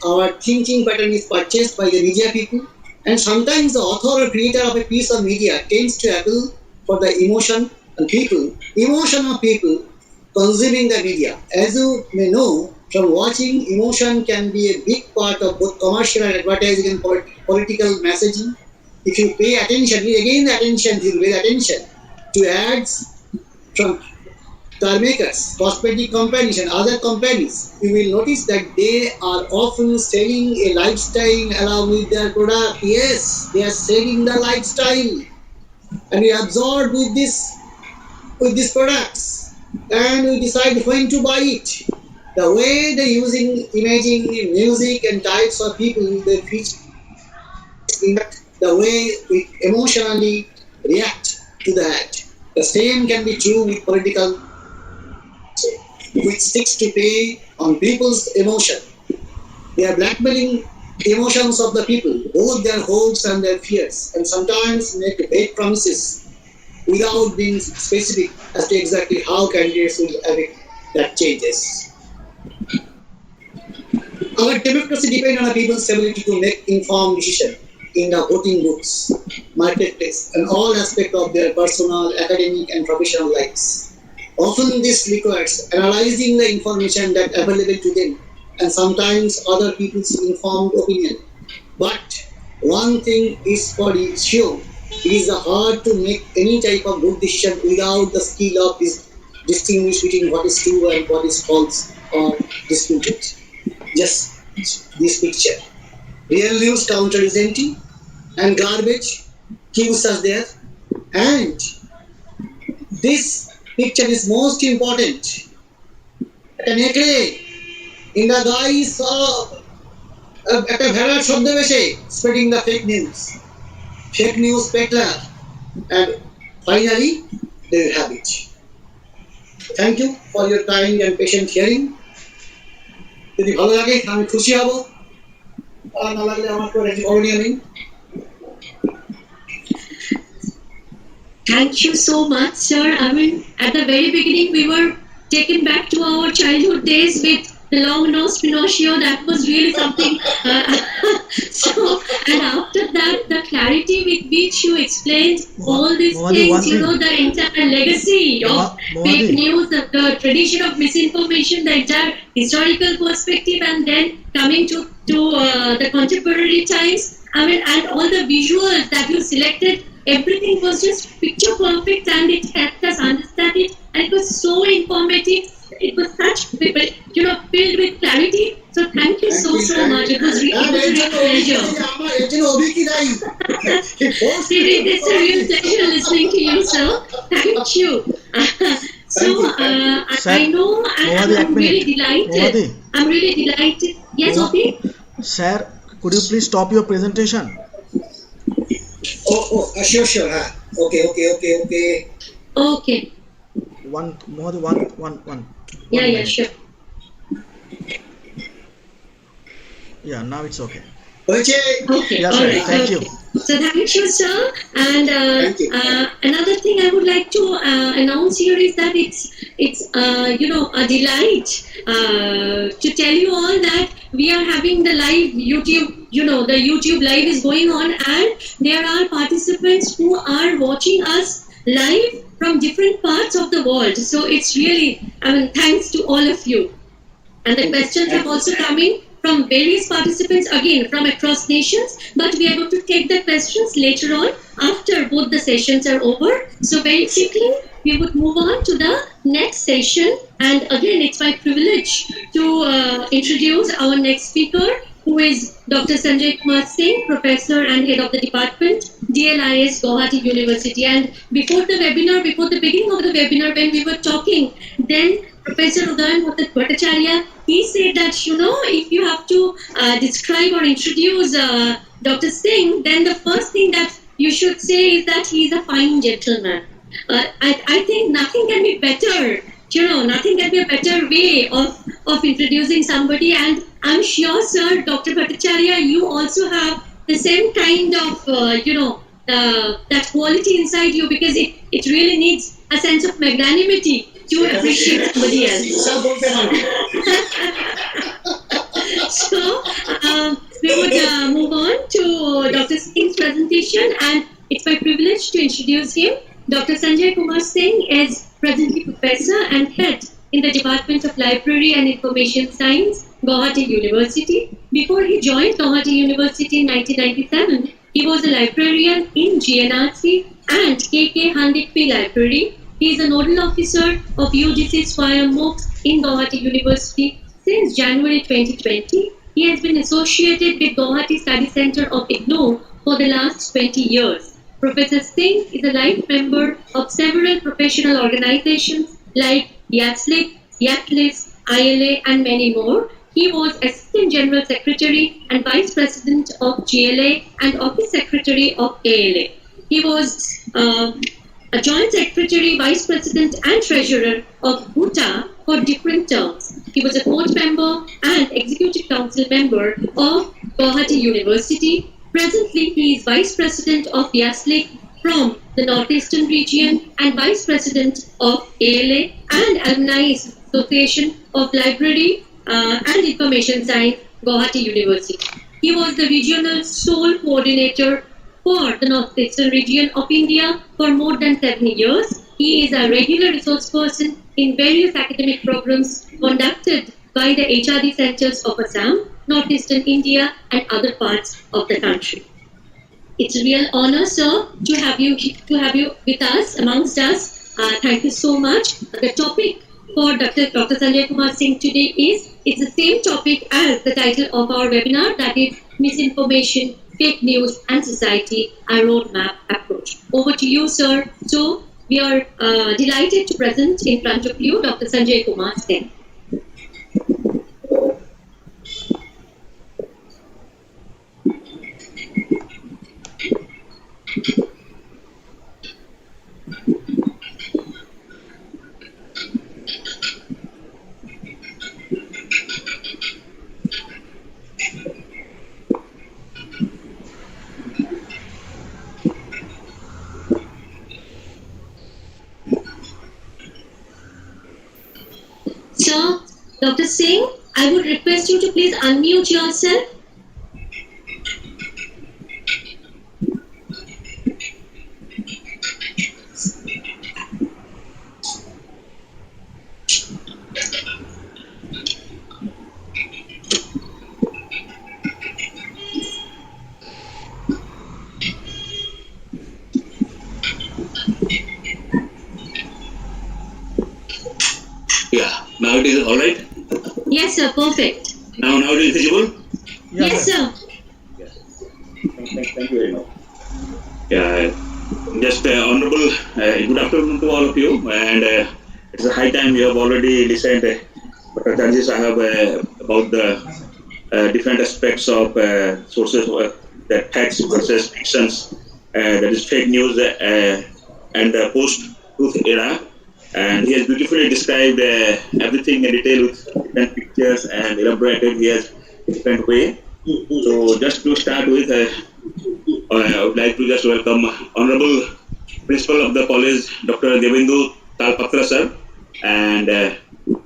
Our thinking pattern is purchased by the media people, and sometimes the author or creator of a piece of media tends to appeal for the emotion of people consuming the media. As you may know, from watching, emotion can be a big part of both commercial and advertising and political messaging. If you pay attention, to ads from car makers, cosmetic companies and other companies, you will notice that they are often selling a lifestyle along with their product. Yes, they are selling the lifestyle, and we absorb with these products, and we decide when to buy it. The way they're using imaging, music, and types of people they feature in the way we emotionally react to that. The same can be true with political, which sticks to play on people's emotion. They are blackmailing emotions of the people, both their hopes and their fears, and sometimes make vague promises without being specific as to exactly how candidates will evict that changes. Our democracy depends on the people's ability to make informed decisions in the voting booths, marketplace, and all aspects of their personal, academic, and professional lives. Often this requires analyzing the information that is available to them and sometimes other people's informed opinion. But one thing is for sure, it is hard to make any type of good decision without the skill of distinguish between what is true and what is false or disputed. Just this picture. Real news counter is empty and garbage queues are there. And this picture is most important. At in the guise of একটা ভেড়ার ছদ্মবেশে spreading the fake news peddler, and finally they will have it. Thank you for your kind and patient hearing. যদি ভালো লাগে আমি খুশি হব, আর না লাগলে আমার কোনো করণীয় নেই। Thank you so much, sir. I mean, at the very beginning, we were taken back to our childhood days with the long-nosed Pinocchio. That was really something. And after that, the clarity with which you explained all these things, the entire legacy of fake news, the tradition of misinformation, the entire historical perspective, and then coming to the contemporary times. I mean, and all the visuals that you selected. Everything was just picture perfect, and it helped us understand it, and it was so informative. It was such, filled with clarity. So thank you so much. It was really a pleasure. It's a real pleasure listening to you, sir. Thank you. I know, and I'm really delighted. I'm really delighted. Yes, Avik? Sir, could you please stop your presentation? Sure. Okay. Okay. One. Yeah, sure. Yeah, now it's okay. Okay, Yes, all sir. right. Thank you. So thank you, sir. And another thing I would like to announce here is that it's a delight to tell you all that we are having the live YouTube. The YouTube live is going on, and there are participants who are watching us live from different parts of the world. So it's really, thanks to all of you. And the questions have also come in from various participants, again from across nations, but we are going to take the questions later on after both the sessions are over. So very quickly we would move on to the next session, and again it's my privilege to introduce our next speaker, who is Dr. Sanjay Kumar Singh, Professor and Head of the Department, DLIS, Gauhati University. And before the beginning of the webinar, when we were talking, then Professor Udayan Bhattacharya, he said that, if you have to describe or introduce Dr. Singh, then the first thing that you should say is that he is a fine gentleman. I think nothing can be better, nothing can be a better way of introducing somebody. And I'm sure, sir, Dr. Bhattacharya, you also have the same kind of, that quality inside you, because it really needs a sense of magnanimity to appreciate somebody else. So, we would move on to Dr. Singh's presentation, and it's my privilege to introduce him. Dr. Sanjay Kumar Singh is presently Professor and Head in the Department of Library and Information Science, Gauhati University. Before he joined Gauhati University in 1997, he was a librarian in GNRC and KK Handikpi Library. He is a nodal officer of UGC Swayam MOOCs in Gauhati University since January 2020. He has been associated with Gauhati Study Center of IGNOU for the last 20 years. Professor Singh is a life member of several professional organizations like YASLIC, YATLIS, ILA, and many more. He was Assistant General Secretary and Vice President of GLA and Office Secretary of ALA. He was a Joint Secretary, Vice President and Treasurer of Bhuta for different terms. He was a board member and Executive Council member of Gauhati University. Presently, he is Vice President of YASLIC from the Northeastern region and Vice President of ALA and Alumni Association of Library and Information Science, Gauhati University. He was the regional sole coordinator for the Northeastern region of India for more than 7 years. He is a regular resource person in various academic programs conducted by the HRD centers of Assam, Northeastern India, and other parts of the country. It's a real honor, sir, to have you with us, amongst us. Thank you so much. The topic for Dr. Sanjay Kumar Singh today it's the same topic as the title of our webinar, that is Misinformation, Fake News and Society, a Roadmap Approach. Over to you, sir. So we are delighted to present in front of you Dr. Sanjay Kumar Singh. Sir, Dr. Singh, I would request you to please unmute yourself. Yeah, now it is all right. Yes, sir, perfect. Now it is visible. Yes, sir. Thank you very much. Yeah, just honorable good afternoon to all of you, and it's a high time you have already listened Bhattacharya Sahab about the different aspects of sources that facts versus fictions, that is fake news and the post-truth era. And he has beautifully described everything in detail with different pictures and elaborated he has different way. So just to start with, I would like to just welcome Honorable Principal of the College, Dr. Dibyendu Talapatra sir, and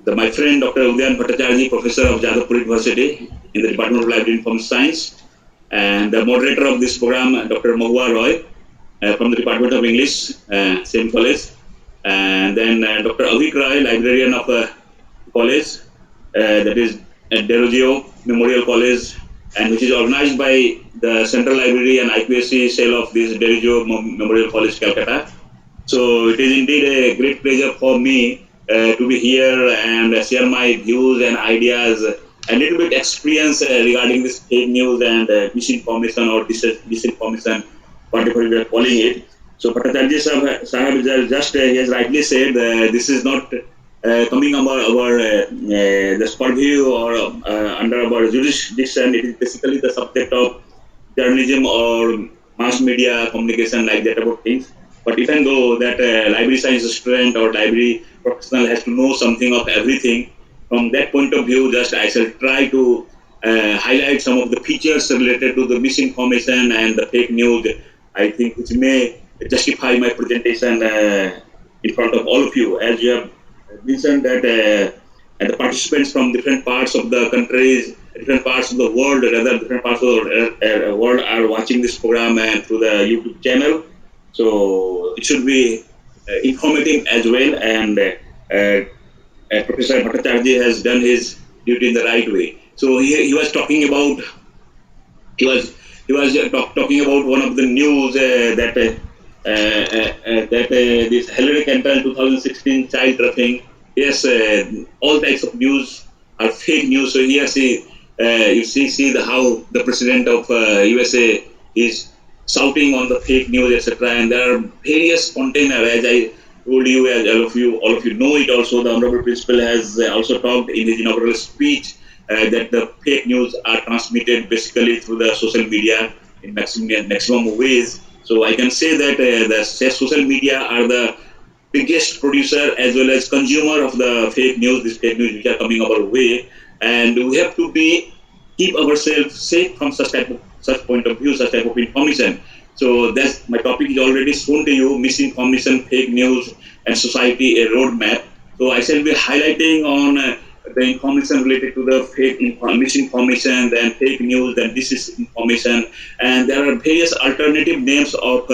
my friend Dr. Udayan Bhattacharya, Professor of Jadavpur University in the Department of Library Information Science, and the moderator of this program, Dr. Mahuya from the Department of English, same college. And then Dr. Avik, librarian of college, that is at Derozio Memorial College, and which is organized by the Central Library and IQAC cell of this Derozio Memorial College, Kolkata. So it is indeed a great pleasure for me to be here and share my views and ideas, a little bit experience regarding this fake news and misinformation or disinformation, whatever we are calling it. So Bhattacharya Sahab just he has rightly said this is not coming under our the purview or under our jurisdiction. It is basically the subject of journalism or mass media communication, like that about things. But even though that library science student or library professional has to know something of everything, from that point of view, just I shall try to highlight some of the features related to the misinformation and the fake news, I think, which may justify my presentation in front of all of you. As you have mentioned that and the participants from different parts of the countries, different parts of the world, rather different parts of the world are watching this program and through the YouTube channel. So it should be informative as well, and Professor Bhattacharya has done his duty in the right way. So he was talking about talking about one of the news that this Hillary Clinton 2016 child roughing. Yes, all types of news are fake news. So here you see how the president of USA is shouting on the fake news, etc. And there are various containers, as I told you, as all of you know it also. The Honorable Principal has also talked in his inaugural speech that the fake news are transmitted basically through the social media in maximum ways. So I can say that the social media are the biggest producer as well as consumer of the fake news, this fake news which are coming our way, and we have to be keep ourselves safe from such point of view, such type of information. So that's my topic is already shown to you: misinformation, fake news, and society a roadmap. So I shall be highlighting on the information related to the misinformation, then fake news, then disinformation, and there are various alternative names of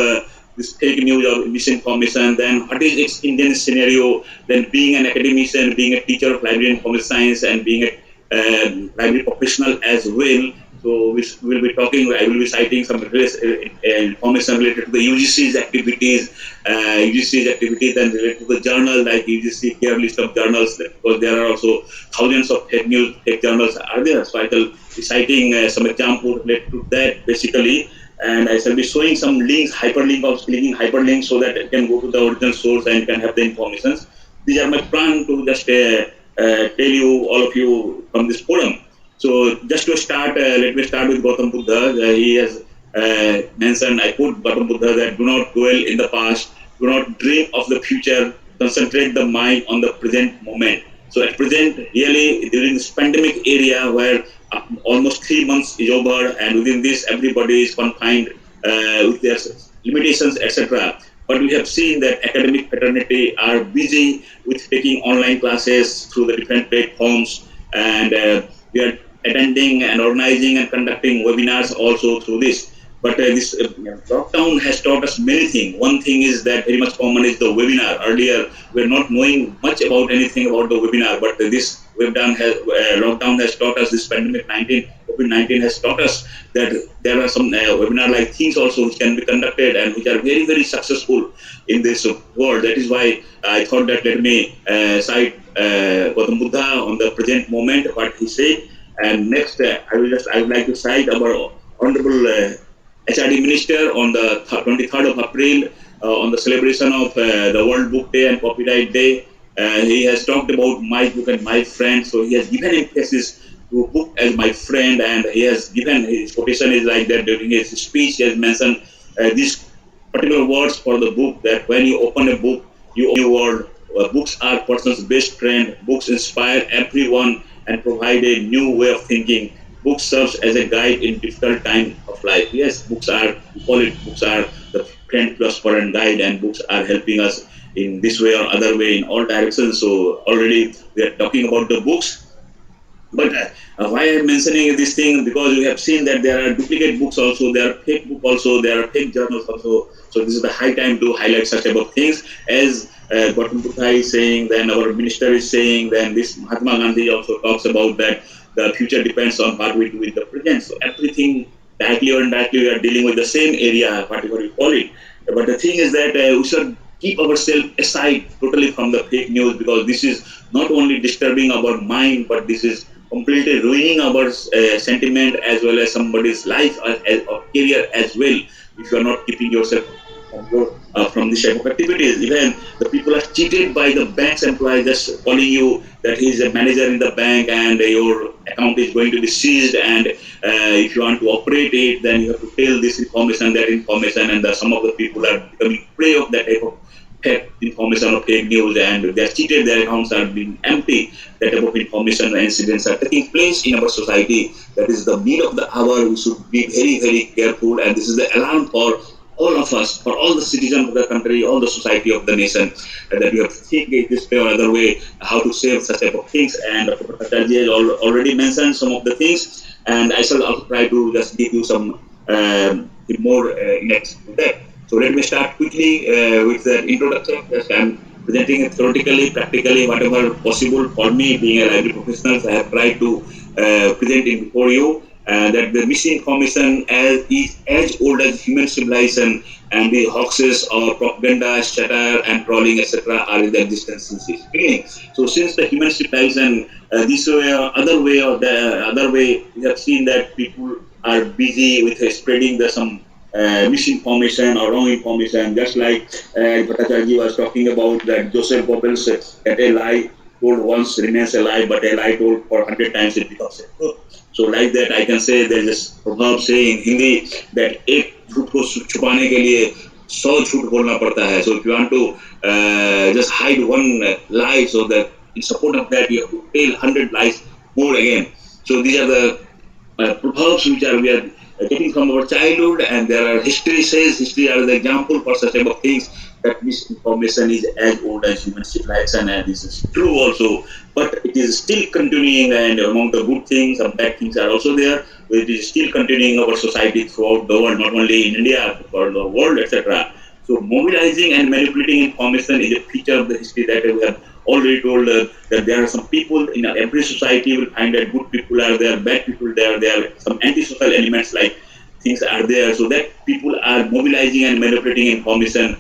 this fake news or misinformation. Then what is its Indian scenario? Then being an academician, being a teacher of library information science, and being a library professional as well. So we will be talking. I will be citing some information related to the UGC's activities, and related to the journal like UGC care list of journals, because there are also thousands of fake news, fake journals are there. So I will be citing some examples related to that basically, and I shall be showing some links, clicking hyperlinks so that it can go to the original source and can have the information. These are my plan to just tell you, all of you, from this forum. So just to start, let me start with Gautam Buddha. He has mentioned, I quote Gautam Buddha, that do not dwell in the past, do not dream of the future, concentrate the mind on the present moment. So at present, really, during this pandemic area where almost 3 months is over, and within this everybody is confined with their limitations, etc. But we have seen that academic fraternity are busy with taking online classes through the different platforms, and we are attending and organizing and conducting webinars also through this. But this lockdown has taught us many things. One thing is that very much common is the webinar. Earlier, we were not knowing much about anything about the webinar, but this lockdown has taught us, this COVID-19 has taught us that there are some webinar-like things also which can be conducted and which are very, very successful in this world. That is why I thought that let me cite Gautam Buddha on the present moment, what he said. And next, I would like to cite our Honorable HRD Minister on the 23rd of April on the celebration of the World Book Day and Copyright Day. He has talked about my book and my friend. So he has given emphasis to book as my friend, and he has given, his quotation is like that during his speech. He has mentioned these particular words for the book, that when you open a book, you open a world. Books are person's best friend. Books inspire everyone and provide a new way of thinking. Books serves as a guide in difficult time of life. Yes, books are, we call it, books are the friend, philosopher, and guide, and books are helping us in this way or other way in all directions. So already we are talking about the books. But why I'm mentioning this thing? Because we have seen that there are duplicate books also, there are fake books also, there are fake journals also. So this is the high time to highlight such type of things. As Gautam Buddha is saying, then our minister is saying, then this Mahatma Gandhi also talks about that the future depends on what we do with the present. So everything, directly or indirectly, we are dealing with the same area, whatever we call it. But the thing is that we should keep ourselves aside totally from the fake news, because this is not only disturbing our mind, but this is completely ruining our sentiment as well as somebody's life or career as well, if you are not keeping yourself from this type of activities. Even the people are cheated by the bank's employee, just calling you that he is a manager in the bank and your account is going to be seized, and if you want to operate it, then you have to tell this information, that information, and some of the people are becoming prey of that type of fake information or fake news, and they are cheated, their accounts are being empty. That type of information and incidents are taking place in our society. That is the need of the hour. We should be very, very careful, and this is the alarm for all of us, for all the citizens of the country, all the society of the nation, that we have to think this way or other way how to save such type of things. And Dr. Bhattacharya has already mentioned some of the things, and I shall also try to just give you some more next to that. So let me start quickly with the introduction. Just I'm presenting it theoretically, practically, whatever possible for me, being a library professional. I have tried to present it before you. That the misinformation is as old as human civilization, and the hoaxes or propaganda, satire, and trolling, etc., are in the existence since its beginning. So, since the human civilization, this way or other way, we have seen that people are busy with spreading some misinformation or wrong information. Just like Bhattacharya was talking about that Joseph Goebbels, that a lie told once remains a lie, but a lie told for 100 times it becomes a truth. So like that, I can say there is this proverb say in Hindi that एक झूठ को छुपाने के लिए 100 झूठ बोलना पड़ता है. So if you want to just hide one lie, so that in support of that you have to tell 100 lies more again. So these are the proverbs which we are getting from our childhood, and there are history are the example for such type of things, that misinformation is as old as human civilization, and this is true also, but it is still continuing, and among the good things, some bad things are also there. It is still continuing our society throughout the world, not only in India, but for the world, etc. So mobilizing and manipulating information is a feature of the history that we have already told, that there are some people in every society. You will find that good people are there, bad people there are some anti-social elements like things are there, so that people are mobilizing and manipulating information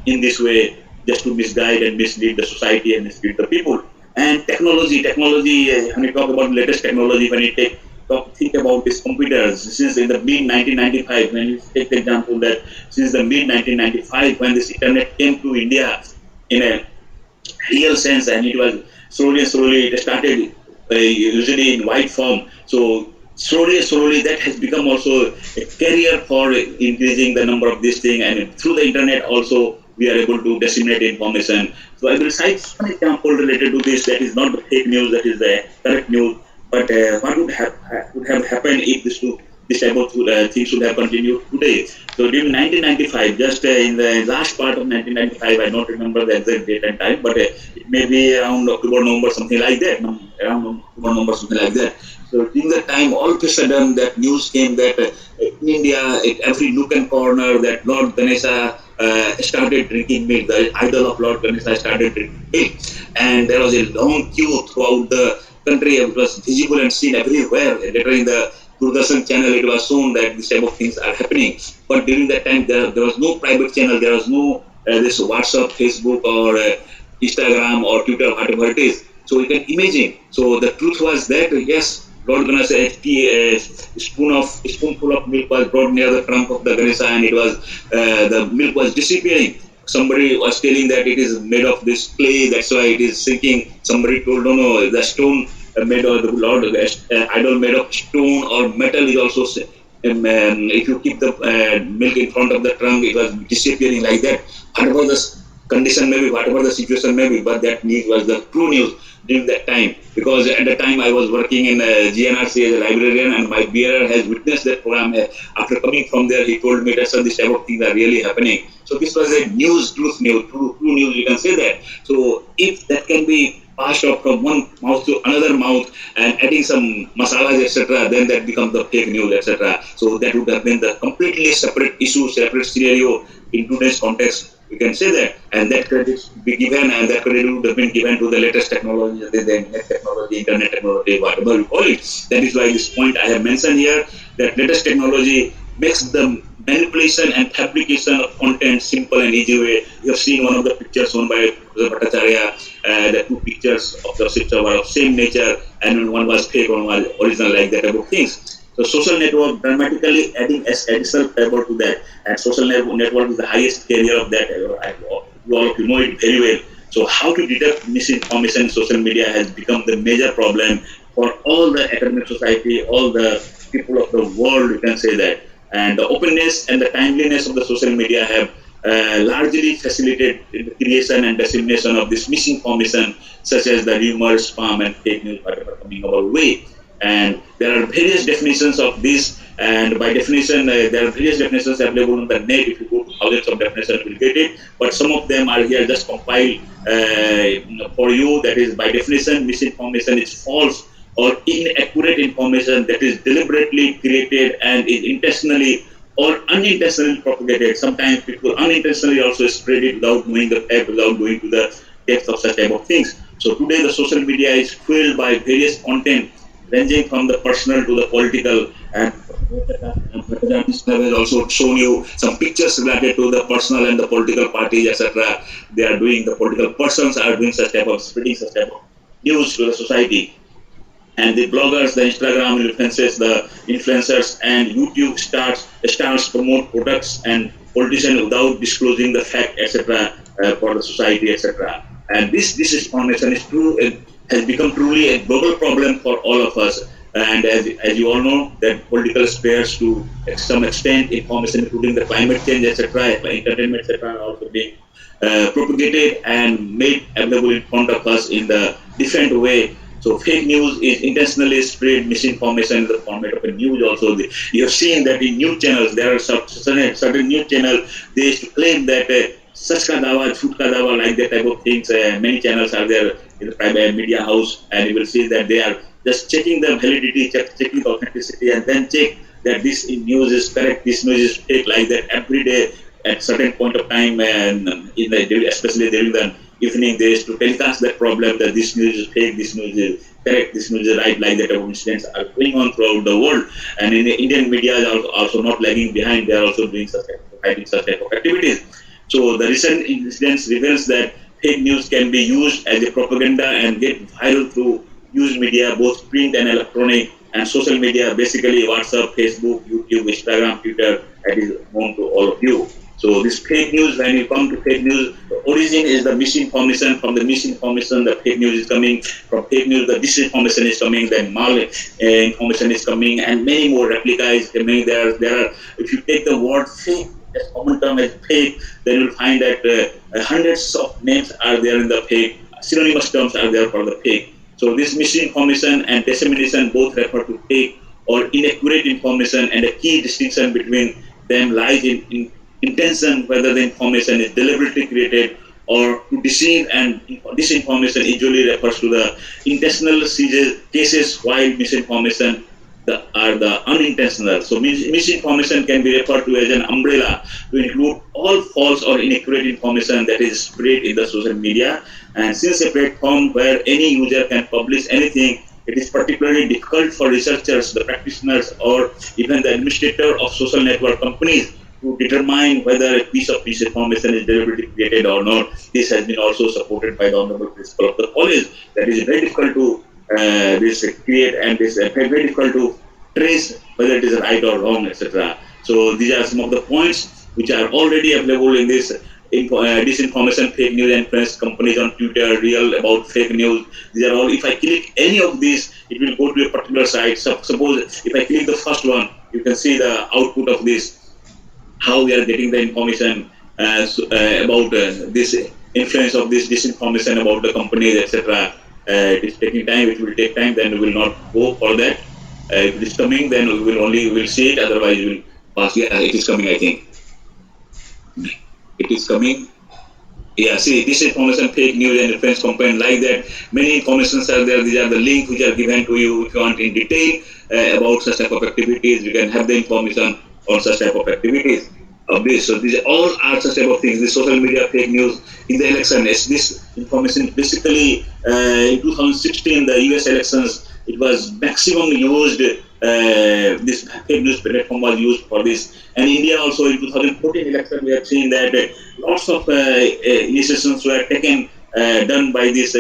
in this way, just to misguide and mislead the society and mislead the people. And technology, when you talk about latest technology, when you think about these computers, since in the mid 1995, when you take the example that since the mid 1995, when this internet came to India in a real sense, and it was slowly it started usually in white form. So slowly that has become also a carrier for increasing the number of this thing, and through the internet also we are able to disseminate information. So I will cite one example related to this, that is not the fake news, that is the correct news, but what would have happened if this type of things should have continued today. So during 1995, just in the last part of 1995, I don't remember the exact date and time, but it may be around October, November, something like that. So during that time, all of a sudden, that news came that in India, at every nook and corner, that Lord Ganesha started drinking milk. The idol of Lord Ganesha started drinking milk, and there was a long queue throughout the country. It was visible and seen everywhere. Later in the Doordarshan channel, it was shown that this type of things are happening. But during that time, there was no private channel, there was no this WhatsApp, Facebook, or Instagram, or Twitter, whatever it is. So you can imagine. So the truth was that, yes, Lord Ganesha, a spoonful of milk was brought near the trunk of the Ganesha, and it was the milk was disappearing. Somebody was telling that it is made of this clay, that's why it is sinking. Somebody told, no, the stone made of the Lord idol made of stone or metal is also. If you keep the milk in front of the trunk, it was disappearing like that. Whatever the condition may be, whatever the situation may be, but that news was the true news during that time. Because at the time I was working in GNRC as a librarian, and my bearer has witnessed that program. After coming from there, he told me that this type of things are really happening. So this was a true news, you can say that. So if that can be passed off from one mouth to another mouth and adding some masalas, etc., then that becomes the fake news, etc. So that would have been the completely separate issue, separate scenario in today's context. We can say that, and that credit be given, and that credit would have been given to the latest technology, the net technology, internet technology, whatever you call it. That is why this point I have mentioned here, that latest technology makes the manipulation and fabrication of content simple and easy way. You have seen one of the pictures shown by Bhattacharya, the two pictures of the ships were of same nature, and one was fake, one was original, like that about things. So social network dramatically adding additional flavor to that, and social network is the highest carrier of that. All of you know it very well. So how to detect misinformation in social media has become the major problem for all the academic society, all the people of the world, you can say that. And the openness and the timeliness of the social media have largely facilitated the creation and dissemination of this misinformation, such as the rumors, spam, and fake news, whatever coming our way. And there are various definitions of this, and by definition, there are various definitions available on the net. If you go to thousands of definitions, you will get it. But some of them are here just compiled for you. That is, by definition, misinformation is false or inaccurate information that is deliberately created and is intentionally or unintentionally propagated. Sometimes people unintentionally also spread it without knowing the fact, without going to the depth of such type of things. So today the social media is filled by various content ranging from the personal to the political, and has also shown you some pictures related to the personal and the political parties, etc. They are doing, the political persons are doing such type of spreading such type of news to the society. And the bloggers, the Instagram influencers, and YouTube starts promote products and politicians without disclosing the fact, etc., for the society, etc. And this disinformation is true. It has become truly a global problem for all of us. And as you all know, that political spheres to some extent, information including the climate change, etc., entertainment, etc., are also being propagated and made available in front of us in the different way. So fake news is intentionally spread misinformation in the format of a news also. You have seen that in news channels, there are certain news channels, they used to claim that such ka dawa, jhoot ka dawa, like that type of things. Many channels are there in the private media house, and you will see that they are just checking the validity, checking the authenticity, and then check that this news is correct, this news is fake, like that every day at certain point of time, and especially during the evening, they used to telecast that problem that this news is fake, this news is correct, this news is right, like that type of incidents are going on throughout the world. And in the Indian media are also not lagging behind, they are also doing such type of activities. So the recent incidents reveals that fake news can be used as a propaganda and get viral through news media, both print and electronic, and social media, basically WhatsApp, Facebook, YouTube, Instagram, Twitter, that is known to all of you. So this fake news, when you come to fake news, the origin is the misinformation. From the misinformation, the fake news is coming. From fake news, the disinformation is coming. Then information is coming, and many more replicas is coming. There are. If you take the word fake, as common term as fake, then you'll find that hundreds of names are there in the fake. Synonymous terms are there for the fake. So this misinformation and dissemination both refer to fake or inaccurate information, and a key distinction between them lies in intention, whether the information is deliberately created or to deceive, and disinformation usually refers to the intentional cases, while misinformation are the unintentional. So misinformation can be referred to as an umbrella to include all false or inaccurate information that is spread in the social media. And since a platform where any user can publish anything, it is particularly difficult for researchers, the practitioners, or even the administrator of social network companies to determine whether a piece of misinformation is deliberately created or not. This has been also supported by the honorable principal of the college. That is very difficult to create, and this very difficult to trace whether it is right or wrong, etc. So these are some of the points which are already available in this disinformation, fake news, and influence companies on Twitter, real about fake news. These are all. If I click any of these, it will go to a particular site. So suppose if I click the first one, you can see the output of this, how we are getting the information about this influence of this disinformation about the companies, etc. It is taking time. It will take time. Then we will not go for that. If it is coming, then we will see it. Otherwise, we will pass. Yeah, it is coming, I think. It is coming. Yeah, see, disinformation, fake news, and influence campaign, like that. Many informations are there. These are the links which are given to you. If you want in detail about such type of activities, you can have the information on such type of activities of this. So these all are such type of things. This social media fake news in the election. This information basically in 2016, the US elections, it was maximum used. This fake news platform was used for this. And India also in 2014 election, we have seen that lots of initiations were taken, done by this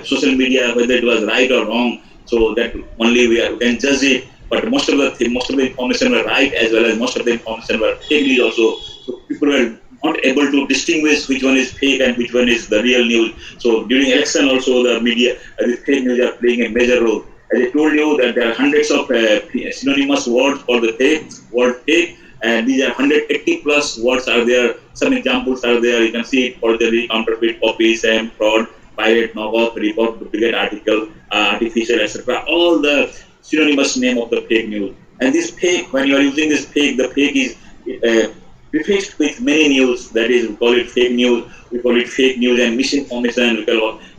social media, whether it was right or wrong. So that only we can judge it. But most of the information were right, as well as most of the information were fake news also. So people were not able to distinguish which one is fake and which one is the real news. So during election also, the media, the fake news are playing a major role. As I told you that there are hundreds of synonymous words for the word fake, and these are 180 plus words are there. Some examples are there. You can see it: forgery, counterfeit, copy, sham, fraud, pirate, knockoff, rip-off, duplicate article, artificial, etc. All the synonymous name of the fake news. And this fake, when you are using this fake, the fake is prefixed with many news. That is, we call it fake news. We call it fake news and misinformation.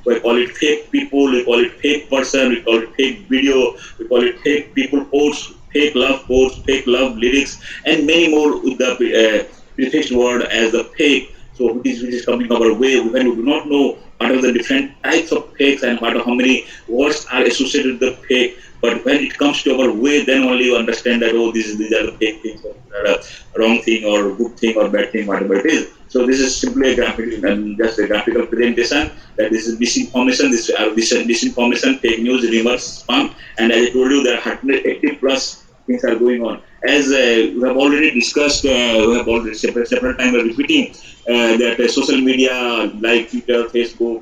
We call it fake people. We call it fake person. We call it fake video. We call it fake people posts, fake love lyrics, and many more with the prefixed word as the fake. So which is coming our way when we do not know what are the different types of fakes and how many words are associated with the fake. But when it comes to our way, then only you understand that, oh, these are the fake things, or a wrong thing, or good thing, or bad thing, whatever it is. So this is simply a graphical presentation that this is misinformation, disinformation, fake news, rumors, spam. And as I told you, there are 180 plus things are going on. As we have already discussed, we have already several times repeating that social media like Twitter, Facebook,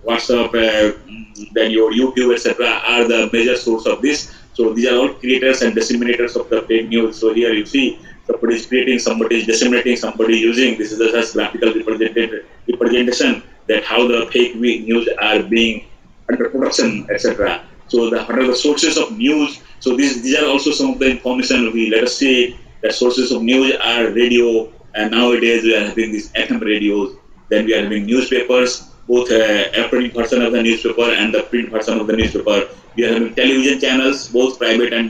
WhatsApp, then your YouTube, etc., are the major source of this. So these are all creators and disseminators of the fake news. So here you see somebody is creating, somebody is disseminating, somebody using. This is just graphical representation that how the fake news are being under production, etc. So what are the sources of news? So these are also some of the information. Let us say that sources of news are radio, and nowadays we are having these FM radios. Then we are having newspapers, both electronic version of the newspaper and the print version of the newspaper. We are having television channels, both private and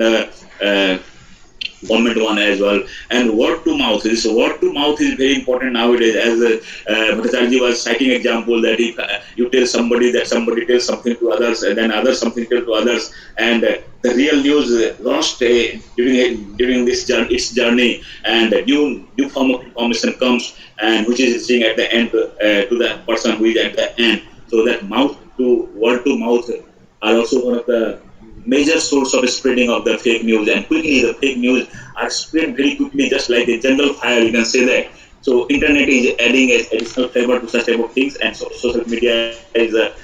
government one as well. And word to mouth. This word to mouth is very important nowadays. As Bhattacharya was citing example that if you tell somebody that somebody tells something to others, and then others something tell to others, and the real news lost during this its journey, and new form of information comes, and which is reaching at the end to the person who is at the end. So that mouth to word to mouth are also one of the major source of spreading of the fake news, and quickly the fake news are spread very quickly, just like a jungle fire, you can say that. So internet is adding additional flavor to such type of things, and social media is the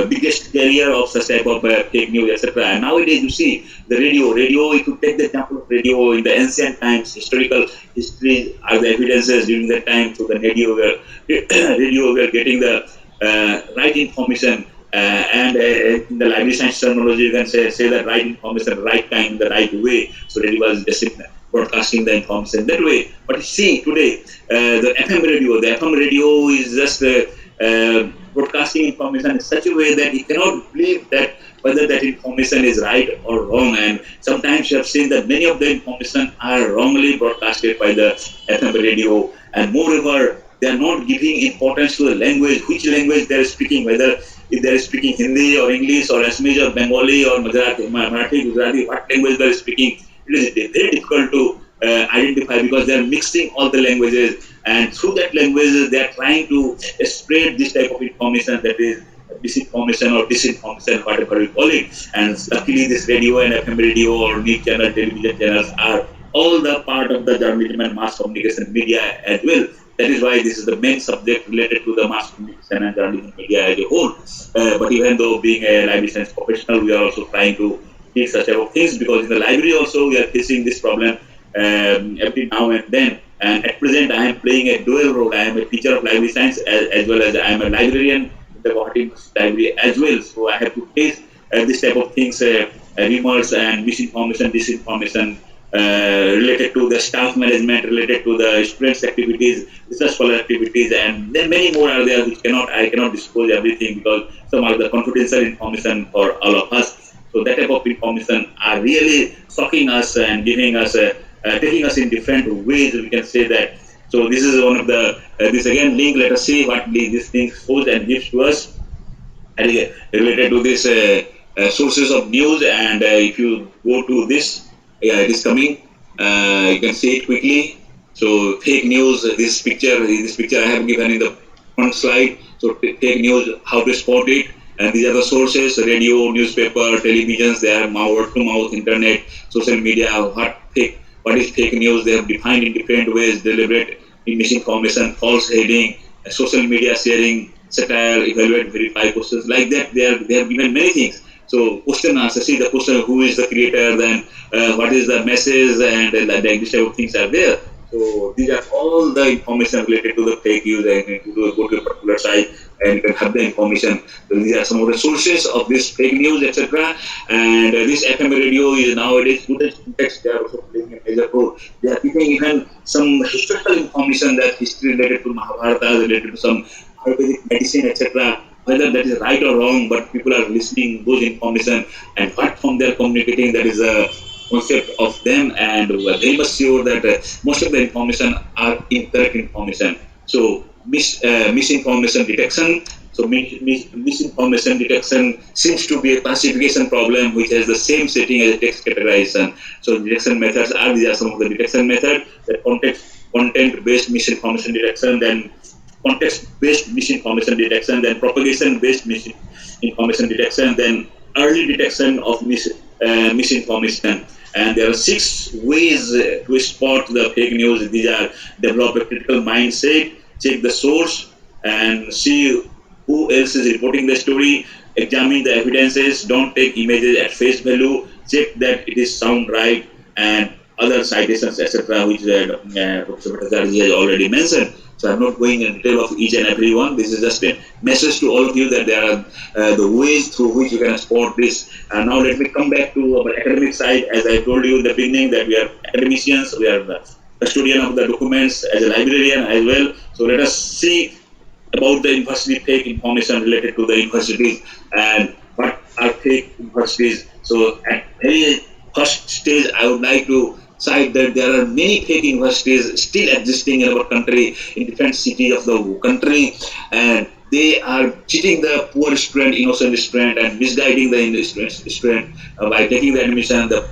biggest carrier of such type of fake news, etc. And nowadays you see the radio, if you take the example of radio in the ancient times, historical history are the evidences during that time. So the radio were getting the right information, and in the library science terminology, you can say that right information, right time, the right way. So that it was broadcasting the information that way. But you see today, the FM radio is just broadcasting information in such a way that you cannot believe that whether that information is right or wrong. And sometimes you have seen that many of the information are wrongly broadcasted by the FM radio, and moreover, they are not giving importance to the language, which language they are speaking, whether if they are speaking Hindi or English or Assamese or Bengali or Marathi, Gujarati, what language they are speaking. It is very difficult to identify because they are mixing all the languages, and through that language they are trying to spread this type of information, that is misinformation or disinformation, whatever we call it. And luckily this radio and FM radio or news channel, television channels are all the part of the journalism and mass communication media as well. That is why this is the main subject related to the mass communication and journalism media as a whole. But even though being a library science professional, we are also trying to teach such type of things, because in the library also we are facing this problem every now and then. And at present I am playing a dual role. I am a teacher of library science as well as I am a librarian in the Gwahati library as well. So I have to face this type of things, rumors and misinformation, disinformation, related to the staff management, related to the students' activities, research scholar activities, and then many more are there which I cannot disclose everything, because some are the confidential information for all of us. So that type of information are really shocking us and giving us, taking us in different ways, we can say that. So this is one of the, this again link, let us see what this thing shows and gives to us related to this sources of news. And if you go to this, it is coming. You can see it quickly. So fake news. This picture I have given in the front slide. So fake news, how to spot it, and these are the sources: radio, newspaper, televisions. They are word to mouth, internet, social media. What is fake news? They have defined in different ways: deliberate misinformation, false heading, social media sharing, satire, evaluate, verify, questions like that. They have given many things. So question answer, see the question, who is the creator, then what is the message, and these type of things are there. So these are all the information related to the fake news, and you go to a particular site and you can have the information. So these are some of the sources of this fake news, etc. And this FM radio is nowadays students' context, they are also playing a major role. They are giving even some historical information, that history related to Mahabharata, related to some Ayurvedic medicine, etc. Whether that is right or wrong, but people are listening those information, and what form they are communicating, that is a concept of them, and they must sure that most of the information are incorrect information. So misinformation detection. So misinformation detection seems to be a classification problem which has the same setting as a text categorization. So detection methods are, these are some of the detection methods: that content-based misinformation detection, then context-based misinformation detection, then propagation-based misinformation detection, then early detection of misinformation. And there are 6 ways to spot the fake news. These are: develop a critical mindset, check the source, and see who else is reporting the story, examine the evidences, don't take images at face value, check that it is sound right, and other citations, etc., which Professor Bhattacharya has already mentioned. So I'm not going in detail of each and every one. This is just a message to all of you that there are the ways through which you can spot this. And now let me come back to our academic side. As I told you in the beginning that we are academicians, we are the custodian of the documents as a librarian as well. So let us see about the university fake information related to the universities and what are fake universities. So at very first stage, I would like to cite that there are many fake universities still existing in our country, in different cities of the country, and they are cheating the poor student, innocent student, and misguiding the student by taking the admission. The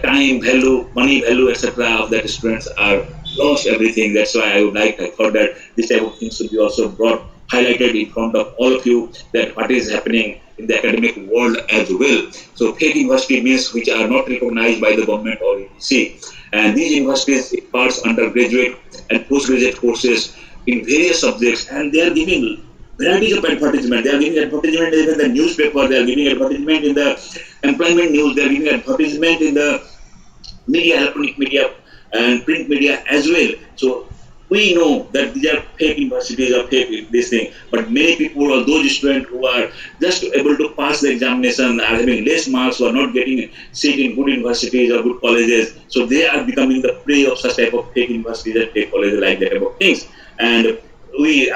time value, money value, etc. of that students are lost everything. That's why I thought that this type of things should be also brought, highlighted in front of all of you, that what is happening in the academic world as well. So fake university means which are not recognized by the government or UGC. And these universities imparts undergraduate and postgraduate courses in various subjects, and they are giving varieties of advertisement. They are giving advertisement in the newspaper, they are giving advertisement in the employment news, they are giving advertisement in the media, electronic media and print media as well. So we know that these are fake universities or fake this thing, but many people or those students who are just able to pass the examination are having less marks or not getting seat in good universities or good colleges. So they are becoming the prey of such type of fake universities and fake colleges, like that type of things. And we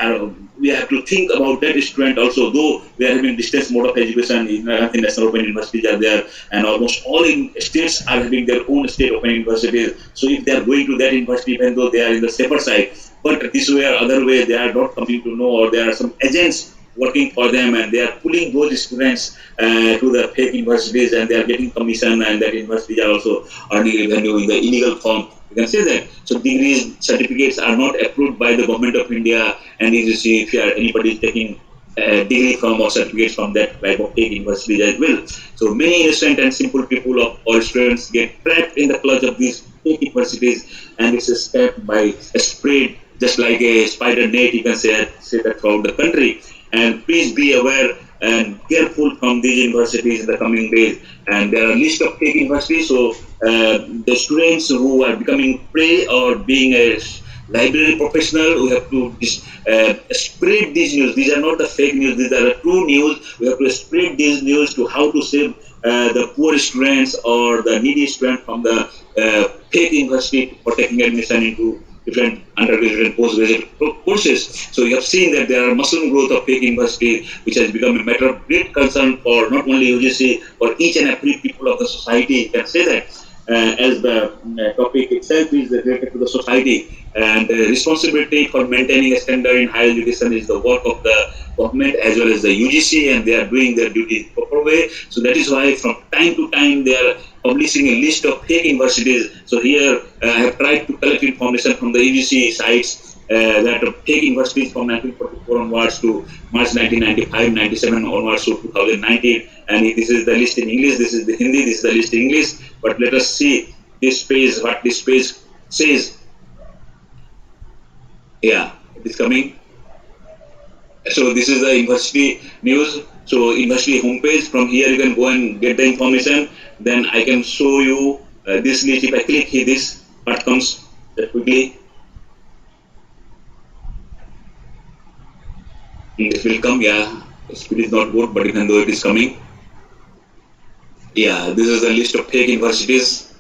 have to think about that student also, though we are having distance mode of education in national open universities are there, and almost all in states are having their own state open universities. So if they are going to that university, even though they are in the safer side, but this way or other way they are not coming to know, or there are some agents working for them and they are pulling those students to the fake universities, and they are getting commission, and that universities are also earning revenue in the illegal form. You can say that. So degrees, certificates are not approved by the government of India, and you see if anybody is taking degree from or certificates from that type of fake universities as well. So many innocent and simple people of all students get trapped in the clutch of these fake universities, and it's spread by a spread just like a spider net. You can say that throughout the country. And please be aware and careful from these universities in the coming days. And there are a list of fake universities. So the students who are becoming prey or being a library professional, we have to spread these news. These are not the fake news, these are the true news. We have to spread these news to how to save the poor students or the needy students from the fake university for taking admission into different undergraduate and postgraduate courses. So you have seen that there are mushroom growth of fake university, which has become a matter of great concern for not only UGC, for each and every people of the society. You can say that. As the topic itself is related to the society, and the responsibility for maintaining a standard in higher education is the work of the government as well as the UGC, and they are doing their duty in proper way. So that is why from time to time they are publishing a list of fake universities. So here I have tried to collect information from the UGC sites that fake universities from 1944 onwards to March 1995, 97 onwards to 2019. And this is the list in English, this is the Hindi, this is the list in English. But let us see this page, what this page says. Yeah, it is coming. So this is the university news. So university homepage. From here you can go and get the information. Then I can show you this list. If I click here, this what comes quickly. It will come. Yeah, speed is not good, but even though it is coming. Yeah, this is the list of fake universities.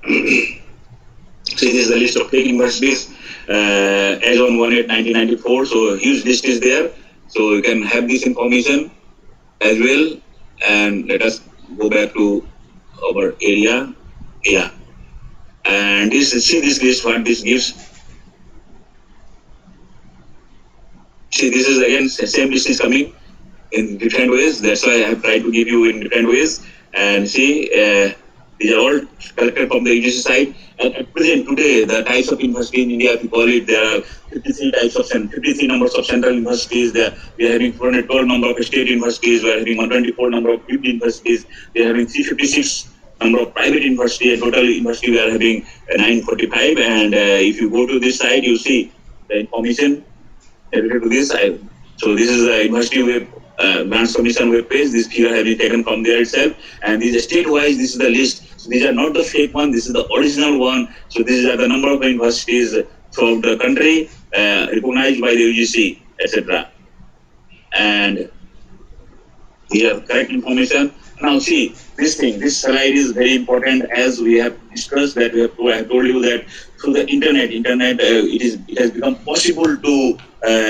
So this is the list of fake universities as on 1/8/1994. So a huge list is there. So you can have this information as well. And let us go back to our area. Yeah, and see this list, what this gives. See, this is again same list is coming in different ways. That's why I have tried to give you in different ways. And see, these are all collected from the UGC side. And at present, today, the types of university in India, if you call it, there are 53 types of 53 numbers of central universities. We are having 412 number of state universities. We are having 124 number of field universities. We are having 356 number of private university. Total university we are having 945, and if you go to this side, you see the information related to this. So this is the university web grants commission web page. This figure has been taken from there itself, and these are state-wise. This is the list. So these are not the fake one. This is the original one. So these are the number of universities throughout the country recognized by the UGC, etc. And here, correct information. Now see, this slide is very important, as we have discussed that I have told you that through the internet, it has become possible to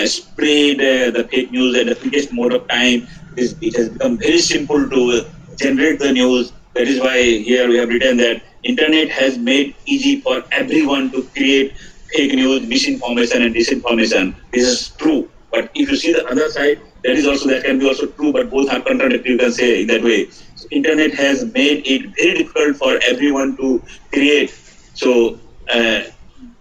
spread the fake news at the quickest mode of time. It has become very simple to generate the news. That is why here we have written that internet has made easy for everyone to create fake news, misinformation and disinformation. This is true. But if you see the other side, that can be also true, but both are contradictory, you can say in that way. So internet has made it very difficult for everyone to create. So make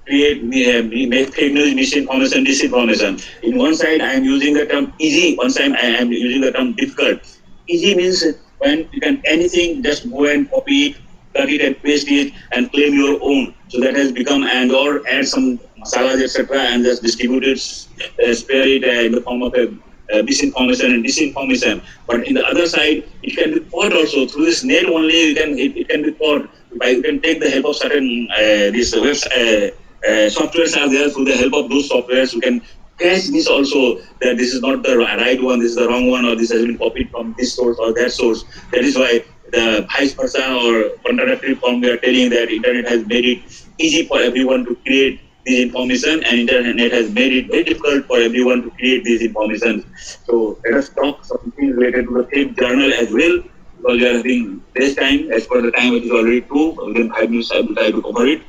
fake news, misinformation, disinformation. In one side, I am using the term easy. One side, I am using the term difficult. Easy means when you can anything, just go and copy it, cut it and paste it, and claim your own. So that has become, and or add some masalas, etc., and just distribute it, spare it in the form of a misinformation and disinformation. But in the other side, it can be caught also through this net only. It can be caught by, you can take the help of certain these softwares are there. Through the help of those softwares, you can catch this also, that this is not the right one, this is the wrong one, or this has been copied from this source or that source. That is why the vice versa or contradictory form we are telling that internet has made it easy for everyone to create this information, and internet has made it very difficult for everyone to create this information. So let us talk something related to the fake journal as well, because we are having less time. As per the time, it is already 2. Within 5 minutes, I will try to cover it.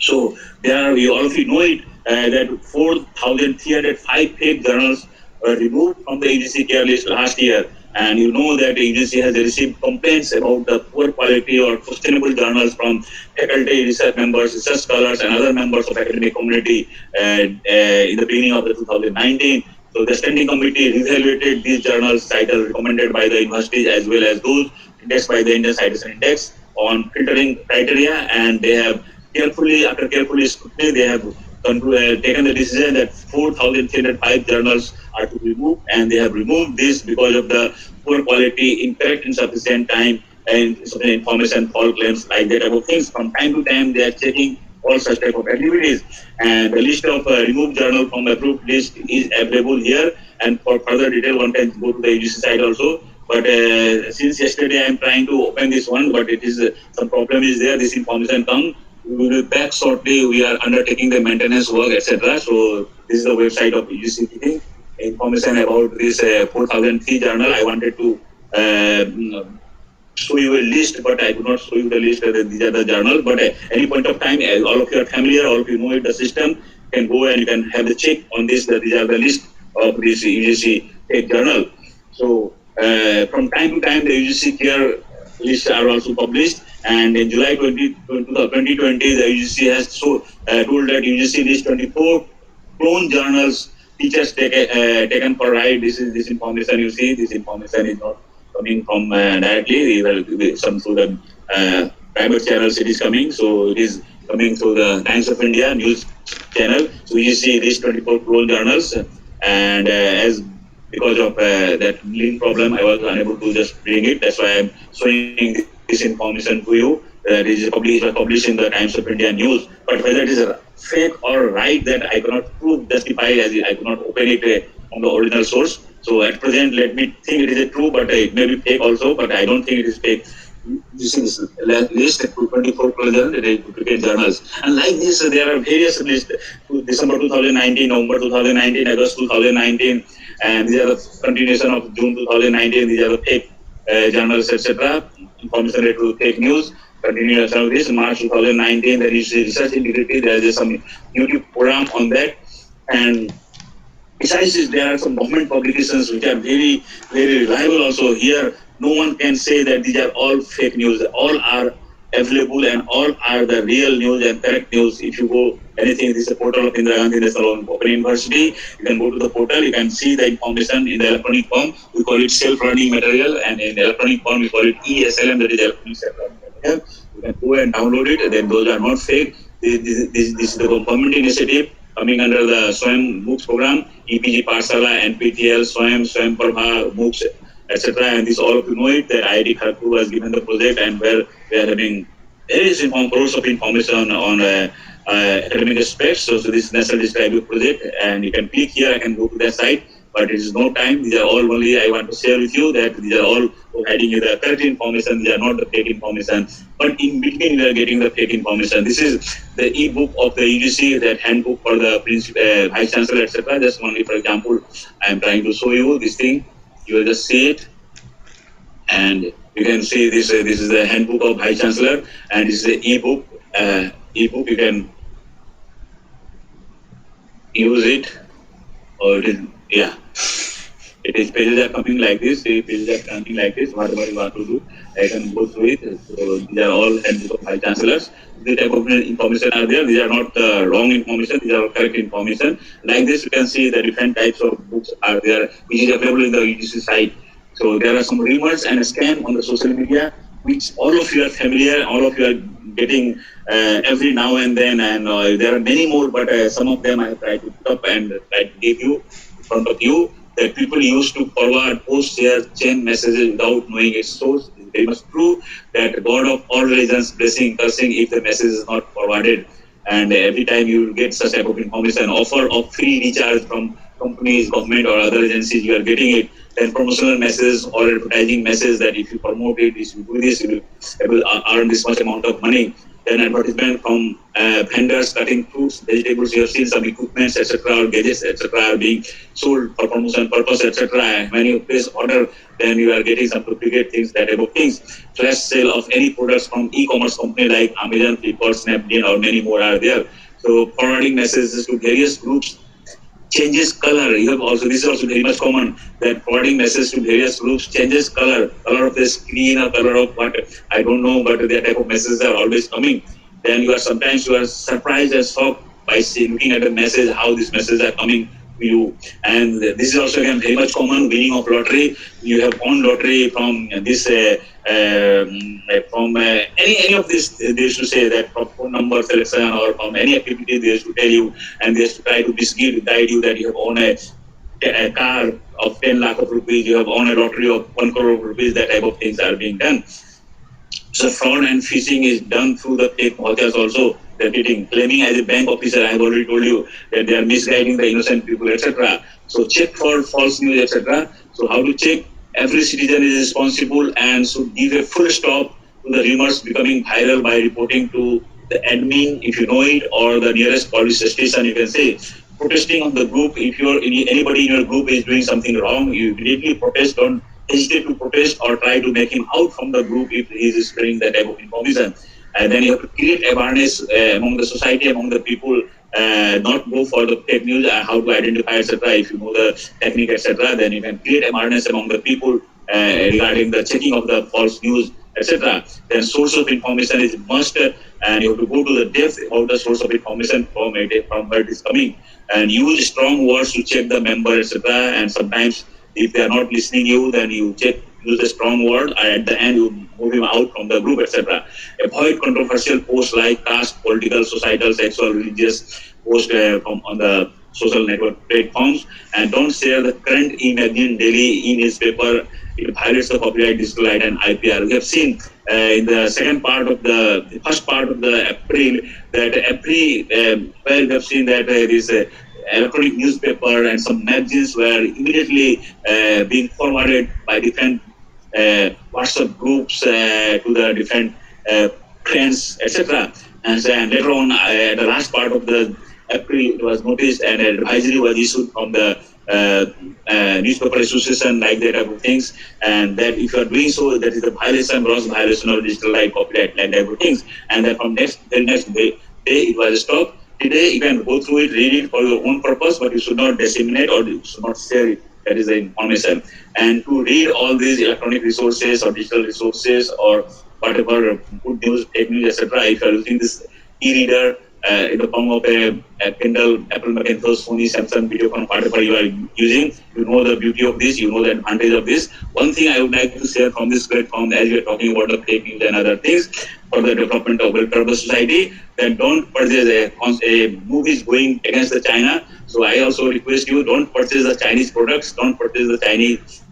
So there are, all of you know it, that 4,305 fake journals were removed from the UGC care list last year. And you know that the agency has received complaints about the poor quality or questionable journals from faculty, research members, research scholars, and other members of academic community in the beginning of the 2019. So the standing committee evaluated these journals title recommended by the universities as well as those indexed by the Indian Citation Index on filtering criteria, and they have after carefully scrutiny, they have taken the decision that 4,305 journals are to be removed, and they have removed this because of the poor quality, incorrect, insufficient time, and insufficient information, false claims, like that type of things. From time to time, they are checking all such type of activities, and the list of removed journal from approved list is available here. And for further detail, one can go to the UGC site also. But since yesterday, I am trying to open this one, but it is some problem is there. This information come. We will be back shortly. We are undertaking the maintenance work, etc. So this is the website of UGC. Information about this 4003 journal. I wanted to show you a list, but I could not show you the list. These are the journals. But at any point of time, all of you are familiar, all of you know it, the system. You can go and you can have the check on this. These are the list of this UGC journal. So from time to time, the UGC care lists are also published. And in July 2020, the UGC has told that UGC list 24 clone journals teachers taken for ride. This information you see. This information is not coming from directly. Some through the private channels it is coming. So it is coming through the Times of India news channel. So UGC list 24 clone journals, and as because of that link problem, I was unable to just bring it. That's why I'm showing this information to you. It is published in the Times of India news. But whether it is fake or right, that I cannot justify, as I cannot open it from the original source. So at present, let me think it is true, but it may be fake also. But I don't think it is fake. This is list 24 duplicate journals, and like this, there are various lists. December 2019, November 2019, August 2019, and these are the continuation of June 2019. These are the fake journals, etc. Information related to fake news. Continuation of this March 2019. There is research integrity. There is some YouTube program on that, and besides this, there are some government publications which are very, very reliable also. Here, no one can say that these are all fake news. All are available and all are the real news and correct news. If you go anything, this is the portal of Indira Gandhi National Open University. You can go to the portal. You can see the information in the electronic form. We call it self-learning material, and in the electronic form we call it ESLM, that is electronic self-learning material. have. You can go and download it. Then those are not fake. This is the government initiative coming under the Swayam MOOCs program, EPG Parsala, NPTL, Swayam Prabha, MOOCs, etc. And this all of you know it, that IIT Kharagpur was given the project, and where we are having crores of information on academic aspects. So this National Digital Library project, and you can click here, I can go to that site, but it is no time. These are all only I want to share with you that these are all providing you the correct information. These are not the fake information, but in between we are getting the fake information. This is the e-book of the UGC, that handbook for the Vice Chancellor, etc. Just only for example, I am trying to show you this thing. You will just see it, and you can see this. This is the handbook of Vice Chancellor, and this is the e-book. E-book, you can use it, or it is, yeah. It is pages are coming like this. Pages are coming like this. Whatever you want to do, I can go through it. So these are all handbook of Vice Chancellors. This type of information are there. These are not wrong information. These are correct information. Like this, you can see the different types of books are there, which is available in the UGC site. So there are some rumors and scam on the social media, which all of you are familiar. All of you are getting every now and then, and there are many more, but some of them I have tried to put up and try to give you in front of you, that people used to forward, post, share, chain messages without knowing its source. It's very much true that God of all religions blessing, cursing if the message is not forwarded. And every time you get such type of information, offer of free recharge from companies, government, or other agencies, you are getting it. Then promotional messages or advertising message that if you promote it, if you do this, you will earn this much amount of money. Then advertisement from vendors cutting fruits, vegetables. You have seen some equipments, etc., or gadgets, etc., are being sold for promotion purpose, etc. When you place order, then you are getting some duplicate things, that type of things. Flash sale of any products from e-commerce company like Amazon, Flipkart, Snapdeal, or many more are there. So forwarding messages to various groups, changes color. You have also, this is also very much common, that forwarding message to various groups changes color of the screen or color of what, I don't know, but that type of messages are always coming. Then you are surprised and shocked by looking at the message, how these messages are coming to you. And this is also again very much common, winning of lottery. You have won lottery from this from any of this. They used to say that from phone number selection or from any activity, they used to tell you, and they used to try to guide you that you have won a car of 10 lakh of rupees, you have won a lottery of 1 crore of rupees. That type of things are being done. So fraud and phishing is done through the fake Mahuas also. Repeating, claiming as a bank officer, I have already told you that they are misguiding the innocent people, etc. So check for false news, etc. So how to check? Every citizen is responsible and should give a full stop to the rumors becoming viral by reporting to the admin, if you know it, or the nearest police station. You can say protesting on the group. If anybody in your group is doing something wrong, you immediately protest. Don't hesitate to protest or try to make him out from the group if he is spreading that type of information. And then you have to create awareness among the society, among the people, not go for the fake news, how to identify, etc. If you know the technique, etc., then you can create awareness among the people regarding the checking of the false news, etc. Then source of information is must, and you have to go to the depth about the source of information from where it is coming, and use strong words to check the member, etc. And sometimes if they are not listening you, then you use a strong word, and at the end you move him out from the group, etc. Avoid controversial posts like caste, political, societal, sexual, religious posts on the social network platforms, and don't share the current e-magazine daily e-newspaper. It violates the copyright, digital right, and IPR. We have seen in the first part of the April, that where we have seen that there is a electronic newspaper and some magazines were immediately being forwarded by different WhatsApp groups to the different friends, etc. And later on, at the last part of the April, it was noticed and an advisory was issued from the newspaper association, like that type of things, and that if you are doing so, that is a gross violation of digital right, copyright, like type of things. And then from next day, it was stopped. Today, you can go through it, read it for your own purpose, but you should not disseminate or you should not share it. That is the information. And to read all these electronic resources or digital resources or whatever, good news, fake news, etc., if you are using this e-reader, in the form of a Kindle, Apple Macintosh, Sony, Samsung, Videocon, whatever you are using. You know the beauty of this, you know the advantage of this. One thing I would like to share from this platform, as we are talking about the fake news and other things, for the development of well-purpose society, then don't purchase a movies going against the China. So I also request you, don't purchase the Chinese products, don't purchase the Chinese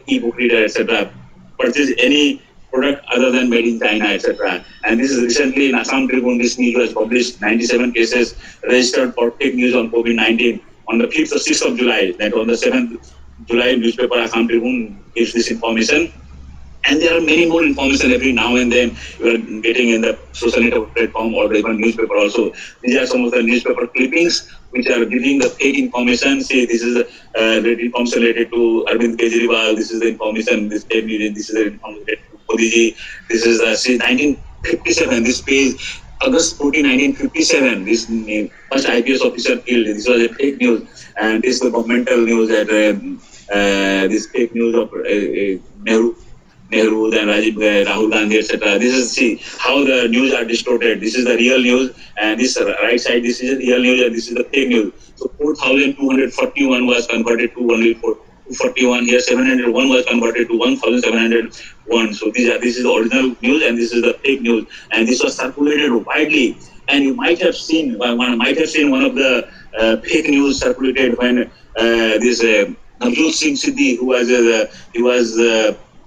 e-book reader, etc. Purchase any product other than made in China, etc. And this is recently in Assam Tribune, this news was published, 97 cases registered for fake news on COVID-19 on the 5th or 6th of July. That on the 7th July, newspaper Assam Tribune gives this information. And there are many more information every now and then you are getting in the social network platform or even newspaper also. These are some of the newspaper clippings which are giving the fake information. See, this is information related to Arvind Kejriwal. This is the information, this fake news. This is the information related to Modi ji. This is 1957. This page, August 14, 1957. This first IPS officer killed. This was a fake news, and this is the governmental news that this fake news of Nehru, then Rahul Gandhi, etc. This is, see how the news are distorted. This is the real news, and this right side, this is the real news, and this is the fake news. So 4,241 was converted to only 441. Here 701 was converted to 1,701. So this is the original news, and this is the fake news, and this was circulated widely. And you might have seen one of the fake news circulated when this Navjot Singh Sidhi, who was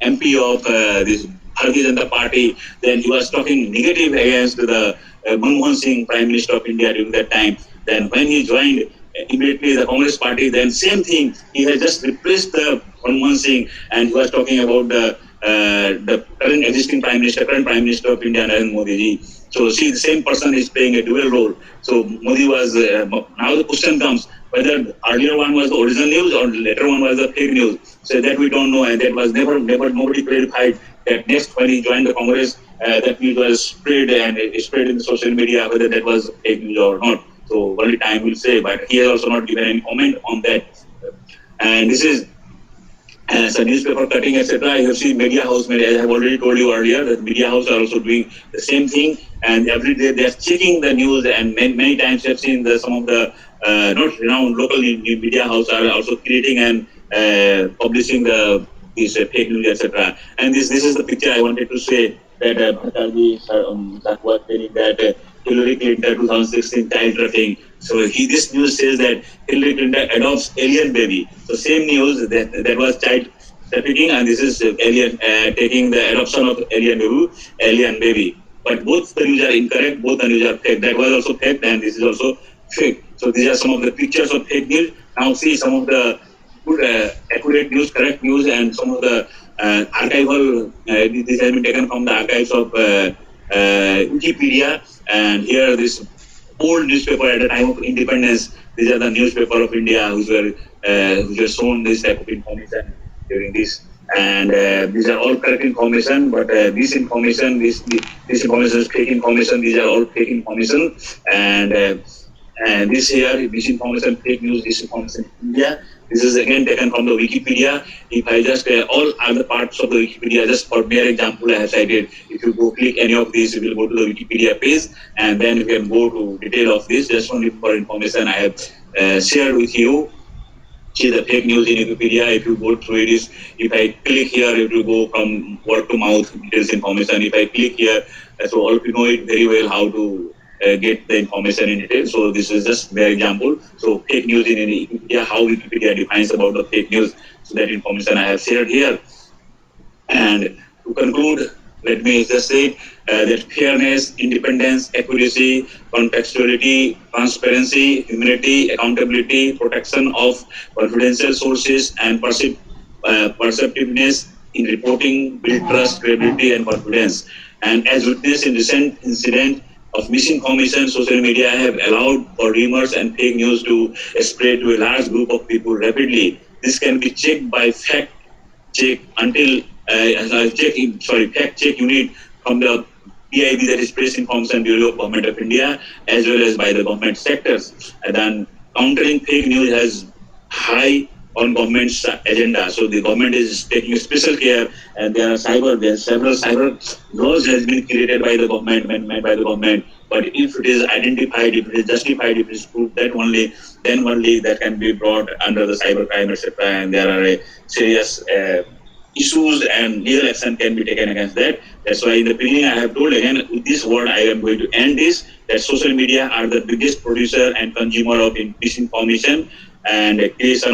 MP of this Bharatiya Janata Party, then he was talking negative against the Manmohan Singh, Prime Minister of India during that time. Then when he joined immediately the Congress Party, then same thing, he had just replaced the Manmohan Singh, and he was talking about the current Prime Minister of India, Narendra Modi ji. So see, the same person is playing a dual role. So Modi was, now the question comes, whether the earlier one was the original news or the later one was the fake news. So that we don't know, and that was never nobody clarified that next when he joined the Congress, that news was spread and it spread in the social media, whether that was fake news or not. So only time will say, but he has also not given any comment on that. And this is as a newspaper cutting, etc. You see media house, as I have already told you earlier, that media house are also doing the same thing, and every day they are checking the news, and many times you have seen some of the not renowned local media house are also creating and publishing these fake news, etc. And this is the picture I wanted to say, that Bhattacharya was telling that Hillary Clinton 2016 child trafficking. So this news says that Hillary Clinton adopts alien baby. So same news that was child trafficking, and this is alien taking the adoption of alien baby. But both the news are incorrect, both the news are fake. That was also fake, and this is also fake. So these are some of the pictures of fake news. Now see some of the good, accurate news, correct news, and some of the archival. This has been taken from the archives of Wikipedia. And here this old newspaper at the time of independence. These are the newspaper of India which were shown this type of information during this. And these are all correct information, but this information is fake information. These are all fake information, and this here, misinformation, fake news, disinformation in India. This is again taken from the Wikipedia. If I just all other parts of the Wikipedia, just for mere example, I have cited. If you go click any of these, you will go to the Wikipedia page, and then you can go to detail of this. Just only for information, I have shared with you. See the fake news in Wikipedia. If you go through it, if I click here, it will go from word to mouth details information. If I click here, so all of you know it very well how to get the information in detail. So this is just mere example. So fake news in Wikipedia, how Wikipedia defines about the fake news. So that information I have shared here. And to conclude, let me just say that fairness, independence, accuracy, contextuality, transparency, humility, accountability, protection of confidential sources, and perceptiveness in reporting build trust, credibility, and confidence. And as witnessed in recent incident of misinformation, social media have allowed for rumors and fake news to spread to a large group of people rapidly. This can be checked by fact check unit from the PIB, that is Press Information Bureau of Government of India, as well as by the government sectors. And then countering fake news has high on government's agenda. So the government is taking special care, and there are several cyber laws has been created by the government, made by the government, But if it is identified, if it is justified, if it is proved, that only then only that can be brought under the cybercrime, etc. And there are serious issues and legal action can be taken against that. That's why in the beginning I have told again with this word I am going to end this, that social media are the biggest producer and consumer of misinformation and creation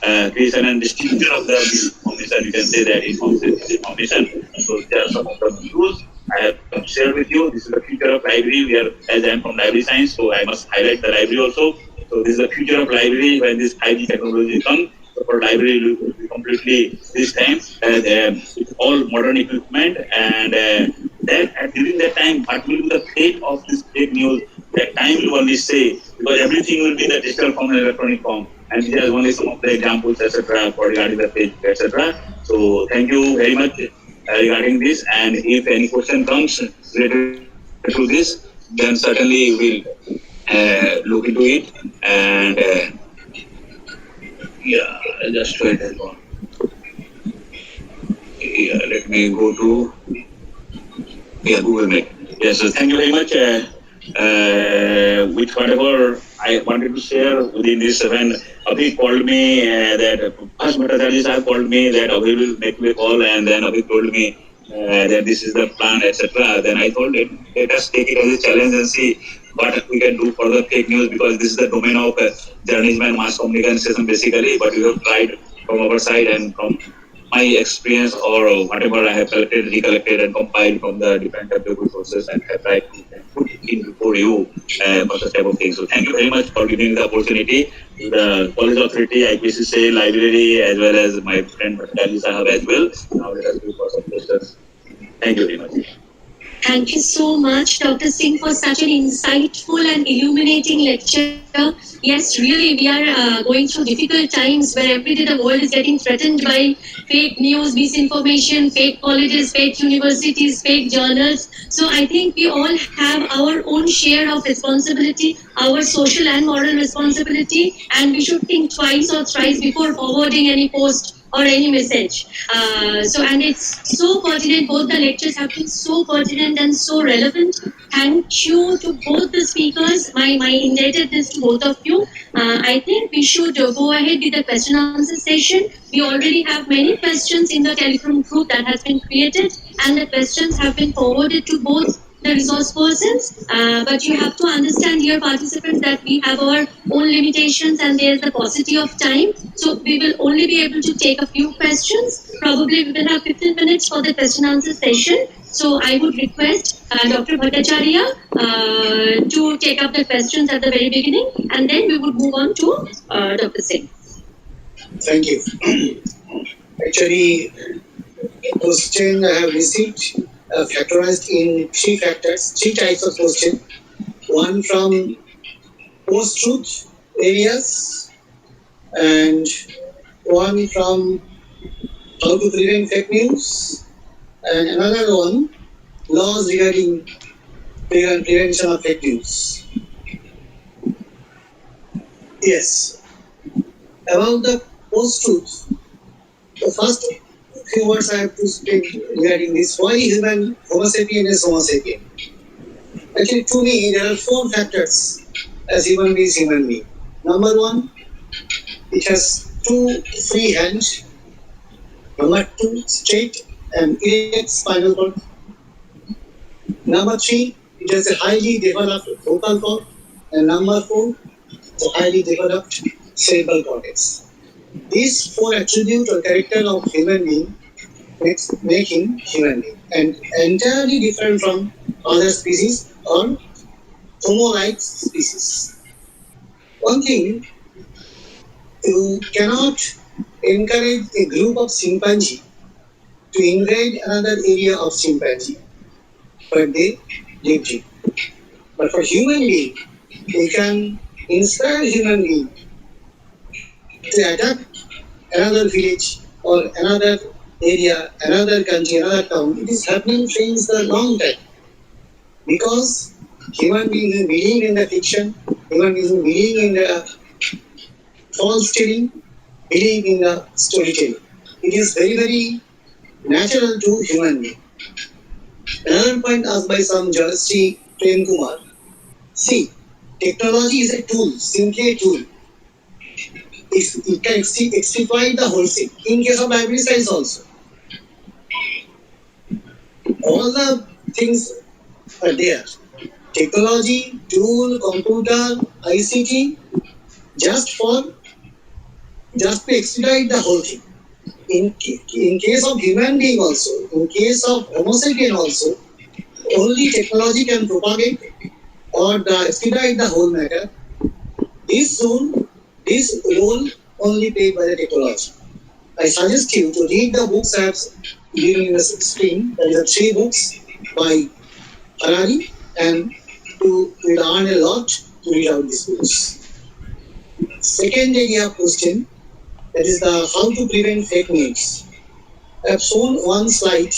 and distribution of the misinformation. You can say that information. So there are some of the views I have shared with you. This is the future of library. We are, as I am from library science, so I must highlight the library also. So this is the future of library when this 5G technology comes. So for library will be completely this time with all modern equipment and then during that time what will be the fate of this fake news, that time will only say, because everything will be in the digital form and electronic form, and these are only some of the examples, etc. for regarding the page, etc. So thank you very much regarding this, and if any question comes related to this, then certainly we'll look into it. And yeah, just wait a second. Yeah, let me go to Google Meet. Yes, so thank you very much. With whatever I wanted to share within this, when Avik called me that first Bhattacharya have called me that Avik will make me a call, and then Avik told me that this is the plan, etc. Then I told him, let us take it as a challenge and see what we can do for the fake news, because this is the domain of journalism and mass communication basically. But we have tried from our side and from my experience or whatever I have collected, recollected and compiled from the different available sources, and have tried to put in before you for such type of things. So thank you very much for giving the opportunity to the College Authority, IQAC, Library, as well as my friend Bhattacharya Sahab as well. Now let us do for some questions. Thank you very much. Thank you so much, Dr. Singh, for such an insightful and illuminating lecture. Yes, really, we are going through difficult times where every day the world is getting threatened by fake news, misinformation, fake colleges, fake universities, fake journals. So I think we all have our own share of responsibility, our social and moral responsibility, and we should think twice or thrice before forwarding any post or any message. And it's so pertinent. Both the lectures have been so pertinent and so relevant. Thank you to both the speakers. My indebtedness to both of you. I think we should go ahead with the question and answer session. We already have many questions in the Telegram group that has been created, and the questions have been forwarded to both the resource persons, but you have to understand, dear participants, that we have our own limitations and there's the paucity of time. So we will only be able to take a few questions. Probably we will have 15 minutes for the question answer session. So I would request Dr. Bhattacharya to take up the questions at the very beginning, and then we would move on to Dr. Singh. Thank you. Actually, question I have received factorized in three types of question. One from post-truth areas, and one from how to prevent fake news, and another one, laws regarding prevention of fake news. Yes. About the post-truth, the first few words I have to speak regarding this. Why human Homo sapien is Homo sapien? Actually, to me, there are four factors as human being. Number one, it has two free hands. Number two, straight and erect spinal cord. Number three, it has a highly developed vocal cord. And number four, the highly developed cerebral cortex. These four attributes or character of human being make him human being, and entirely different from other species or Homo-like species. One thing, you cannot encourage a group of chimpanzee to invade another area of chimpanzee, but they lived in. But for human being, you can inspire human being to attack another village or another area, another country, another town. It is happening since a long time. Because human beings who believe in the fiction, human beings who believe in the false telling, believe in the storytelling. It is very, very natural to human being. Another point asked by some journalists Prem Kumar. See, technology is a tool, simply a tool. It can extricate the whole thing. In case of library science also, all the things are there. Technology, tool, computer, ICT, just to expedite the whole thing. In case of human being also, in case of Homo sapien also, only technology can propagate or expedite the whole matter. This role only played by the technology. I suggest you to read the books I have given in the screen. There are 3 books by Harari, and you will learn a lot to read out these books. Second area question, that is the how to prevent fake news. I have shown one slide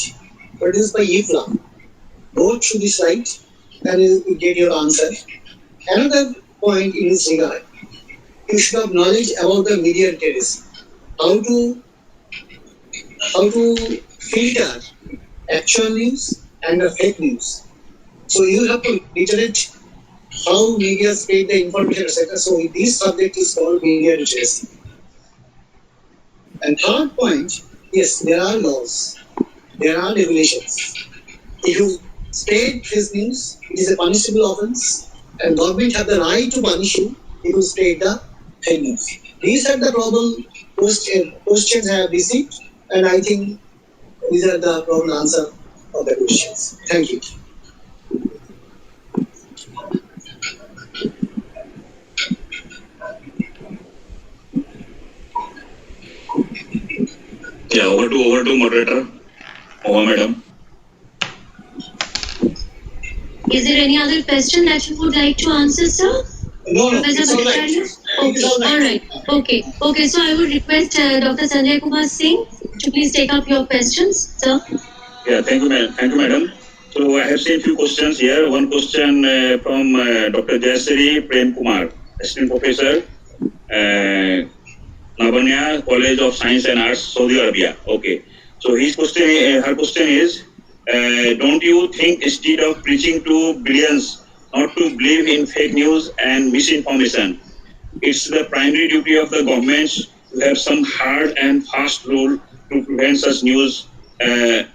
produced by IFLA. Go through the slide and you will get your answer. Another point in this regard, you should have knowledge about the media literacy. How to filter actual news and the fake news. So you have to literate how media spread the information, etc. So this subject is called media literacy. And third point, yes, there are laws, there are regulations. If you spread fake news, it is a punishable offense, and government have the right to punish you if you spread the fake news. These are the problem questions I have received, and I think these are the problem answer of the questions. Thank you. Yeah, over to moderator. Over, madam. Is there any other question that you would like to answer, sir? No, Professor it's all right. Bhattacharya? It's all right. All right. Okay. So I would request Dr. Sanjay Kumar Singh to please take up your questions, sir. Yeah, thank you, madam. So I have seen few questions here. One question from Dr. Jayasri Prem Kumar, assistant professor, Navanya College of Science and Arts, Saudi Arabia. Okay. So her question is, don't you think instead of preaching to billions not to believe in fake news and misinformation, it's the primary duty of the governments to have some hard and fast rule to prevent such news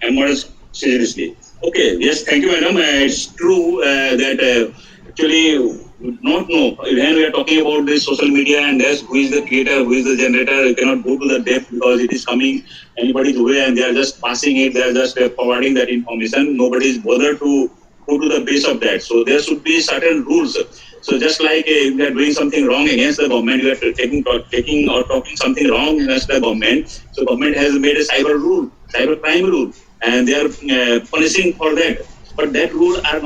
emerge seriously? Okay, yes, thank you, madam. It's true that actually we not know when we are talking about this social media and who is the creator, who is the generator. You cannot go to the depth because it is coming anybody's way and they are just passing it. They are just forwarding that information. Nobody is bothered to go to the base of that. So there should be certain rules. So just like if you are doing something wrong against the government, you are taking or talking something wrong against the government. So government has made a cyber crime rule, and they are punishing for that. But that rule are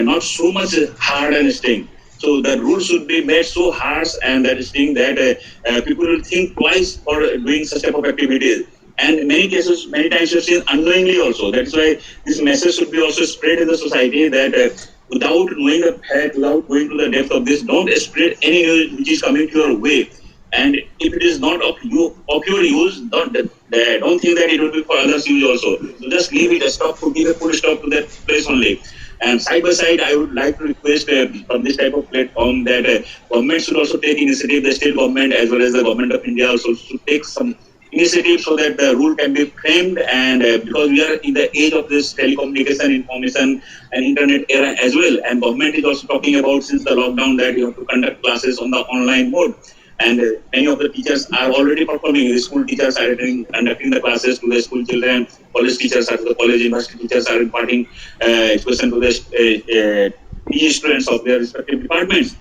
not so much hard and sting. So the rule should be made so harsh and that sting that people will think twice for doing such type of activities. And in many cases, many times you've seen unknowingly also. That's why this message should be also spread in the society that without knowing the fact, without going to the depth of this, don't spread any news which is coming to your way. And if it is not of your use, don't think that it will be for others' use also. So just leave it, give a full stop to that place only. And side by side, I would like to request from this type of platform that government should also take initiative, the state government as well as the government of India also should take some initiative so that the rule can be framed. And because we are in the age of this telecommunication, information and internet era as well, and government is also talking about since the lockdown that you have to conduct classes on the online mode. And many of the teachers are already performing. The school teachers are conducting the classes to the school children. College teachers are to the college, university teachers are imparting education to the PG students of their respective departments.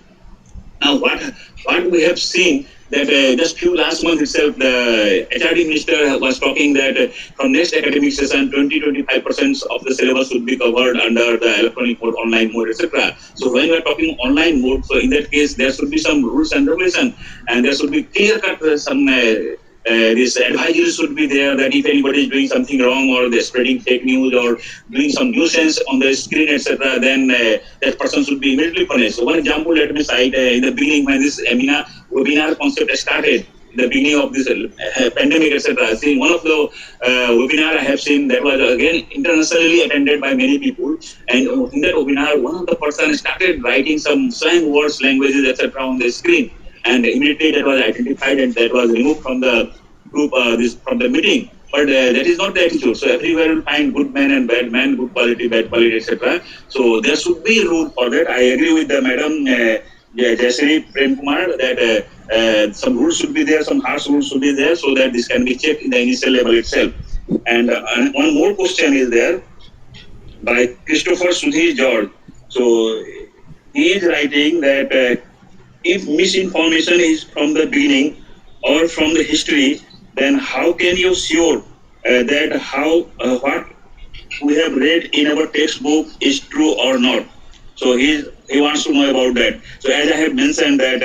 Now, what we have seen that just few last month itself, the HRD minister was talking that from next academic session, 20-25% of the syllabus would be covered under the electronic mode, online mode, etc. So when we are talking online mode, so in that case, there should be some rules and regulation, and there should be clear-cut some this advisory should be there that if anybody is doing something wrong or they're spreading fake news or doing some nuisance on the screen, etc., then that person should be immediately punished. So one example, let me cite in the beginning when this webinar concept started, the beginning of this pandemic, etc. See, one of the webinar I have seen that was again internationally attended by many people, and in that webinar, one of the person started writing some slang words, languages, etc. on the screen, and immediately that was identified and that was removed from the group, from the meeting. But that is not the attitude. So everywhere you find good men and bad men, good quality, bad quality, etc. So there should be a rule for that. I agree with the madam Jayashree Prem Kumar that some rules should be there, some harsh rules should be there, so that this can be checked in the initial level itself. And one more question is there by Christopher Sudhi George. So he is writing that if misinformation is from the beginning or from the history, then how can you sure that what we have read in our textbook is true or not? So he wants to know about that. So as I have mentioned that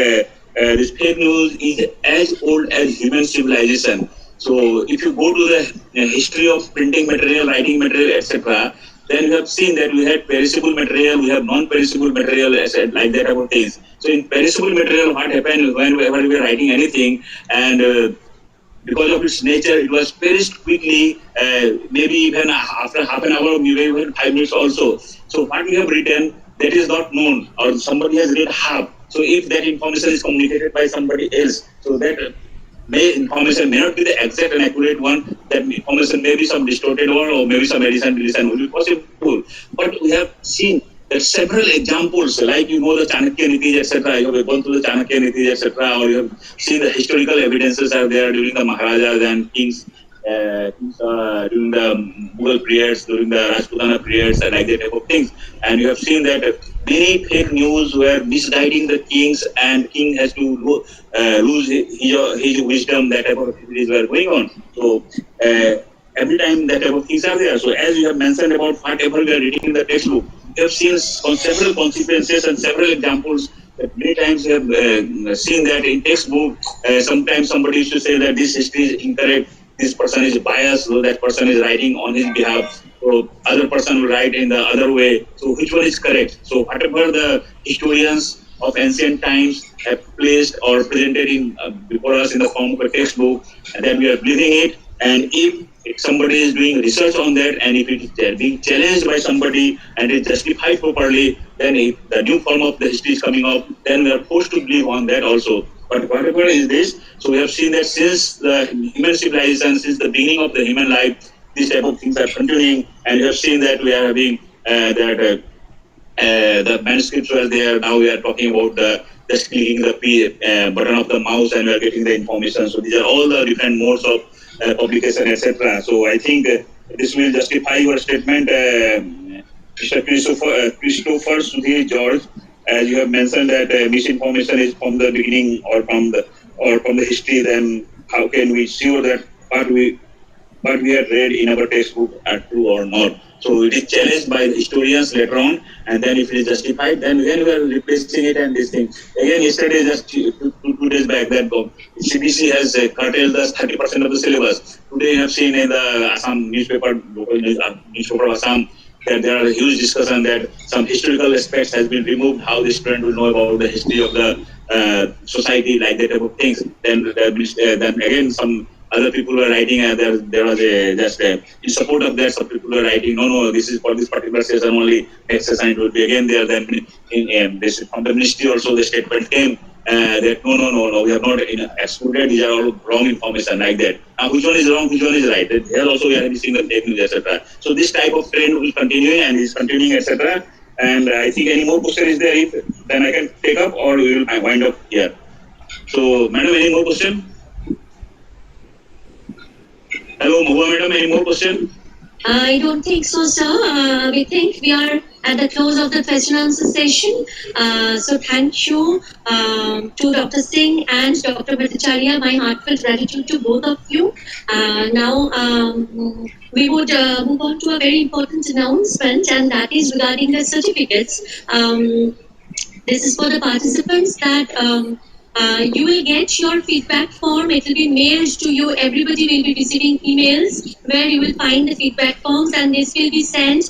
this fake news is as old as human civilization. So if you go to the history of printing material, writing material, etc., then you have seen that we had perishable material, we have non-perishable material, like that type of things. So in perishable material, what happened whenever we were writing anything, and because of its nature, it was perished quickly, maybe even after half an hour, maybe even 5 minutes also. So what we have written, that is not known, or somebody has read half. So if that information is communicated by somebody else, so that information may not be the exact and accurate one, that information may be some distorted one, or maybe some addition will be possible. But we have seen that several examples, like the Chanakya Nitis, etc. You have gone through the Chanakya Nitis, etc. Or you have seen the historical evidences are there during the Maharajas and kings, during the Mughal periods, during the Rajputana periods, and like that type of things. And you have seen that many fake news were misguiding the kings, and king has to lose his wisdom. That type of activities were going on. So every time that type of things are there. So as you have mentioned about whatever we are reading in the textbook, we have seen several consequences and several examples. That many times we have seen that in textbook, sometimes somebody used to say that this history is incorrect, this person is biased, so that person is writing on his behalf, so other person will write in the other way. So which one is correct? So whatever the historians of ancient times have placed or presented in before us in the form of a textbook, and then we are reading it, and if somebody is doing research on that, and if it is being challenged by somebody and is justified properly, then if the new form of the history is coming up, then we are forced to believe on that also. But whatever is this, so we have seen that since the human civilization, since the beginning of the human life, these type of things are continuing, and we have seen that we are having the manuscripts were there. Now we are talking about just clicking the button of the mouse and we are getting the information. So these are all the different modes of publication, etc. So I think this will justify your statement, Mr. Christopher Sudhi George, as you have mentioned that misinformation is from the beginning or from the history. Then how can we sure that what we have read in our textbook are true or not? So it is challenged by the historians later on, and then if it is justified, then we are replacing it and this thing. Again, yesterday, just 2 days back, that CBC has curtailed the 30% of the syllabus. Today, you have seen in the Assam newspaper, local newspaper of Assam, that there are a huge discussion that some historical aspects has been removed, how the student will know about the history of the society, like that type of things. Then again, some other people were writing, there was in support of that, some people were writing, no, this is for this particular session only, next session it will be again there. Then from the ministry also the statement came that no, we have not excluded, these are all wrong information, like that. Now which one is wrong, which one is right? Here also we are missing the fake news, etc. So this type of trend will continue and is continuing, etc. And I think any more question is there, if then I can take up, or we will wind up here. So madam, any more question? Hello, Mahuya madam, any more question? I don't think so, sir. We think we are at the close of the question and answer session. So thank you to Dr. Singh and Dr. Bhattacharya. My heartfelt gratitude to both of you. Now we would move on to a very important announcement, and that is regarding the certificates. This is for the participants that you will get your feedback form. It will be mailed to you. Everybody will be receiving emails where you will find the feedback forms, and this will be sent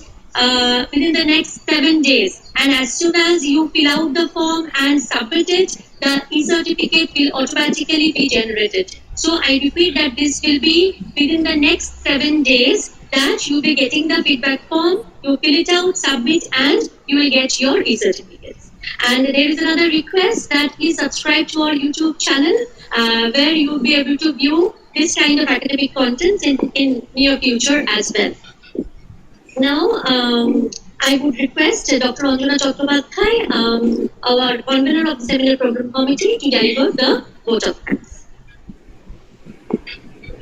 within the next 7 days. And as soon as you fill out the form and submit it, the e-certificate will automatically be generated. So I repeat that this will be within the next 7 days that you'll be getting the feedback form, you fill it out, submit, and you will get your e-certificates. And there is another request that please subscribe to our YouTube channel where you will be able to view this kind of academic content in near future as well. Now, I would request Dr. Anjana Chakrabarty, our convener of the Seminar Program Committee, to deliver the vote of thanks.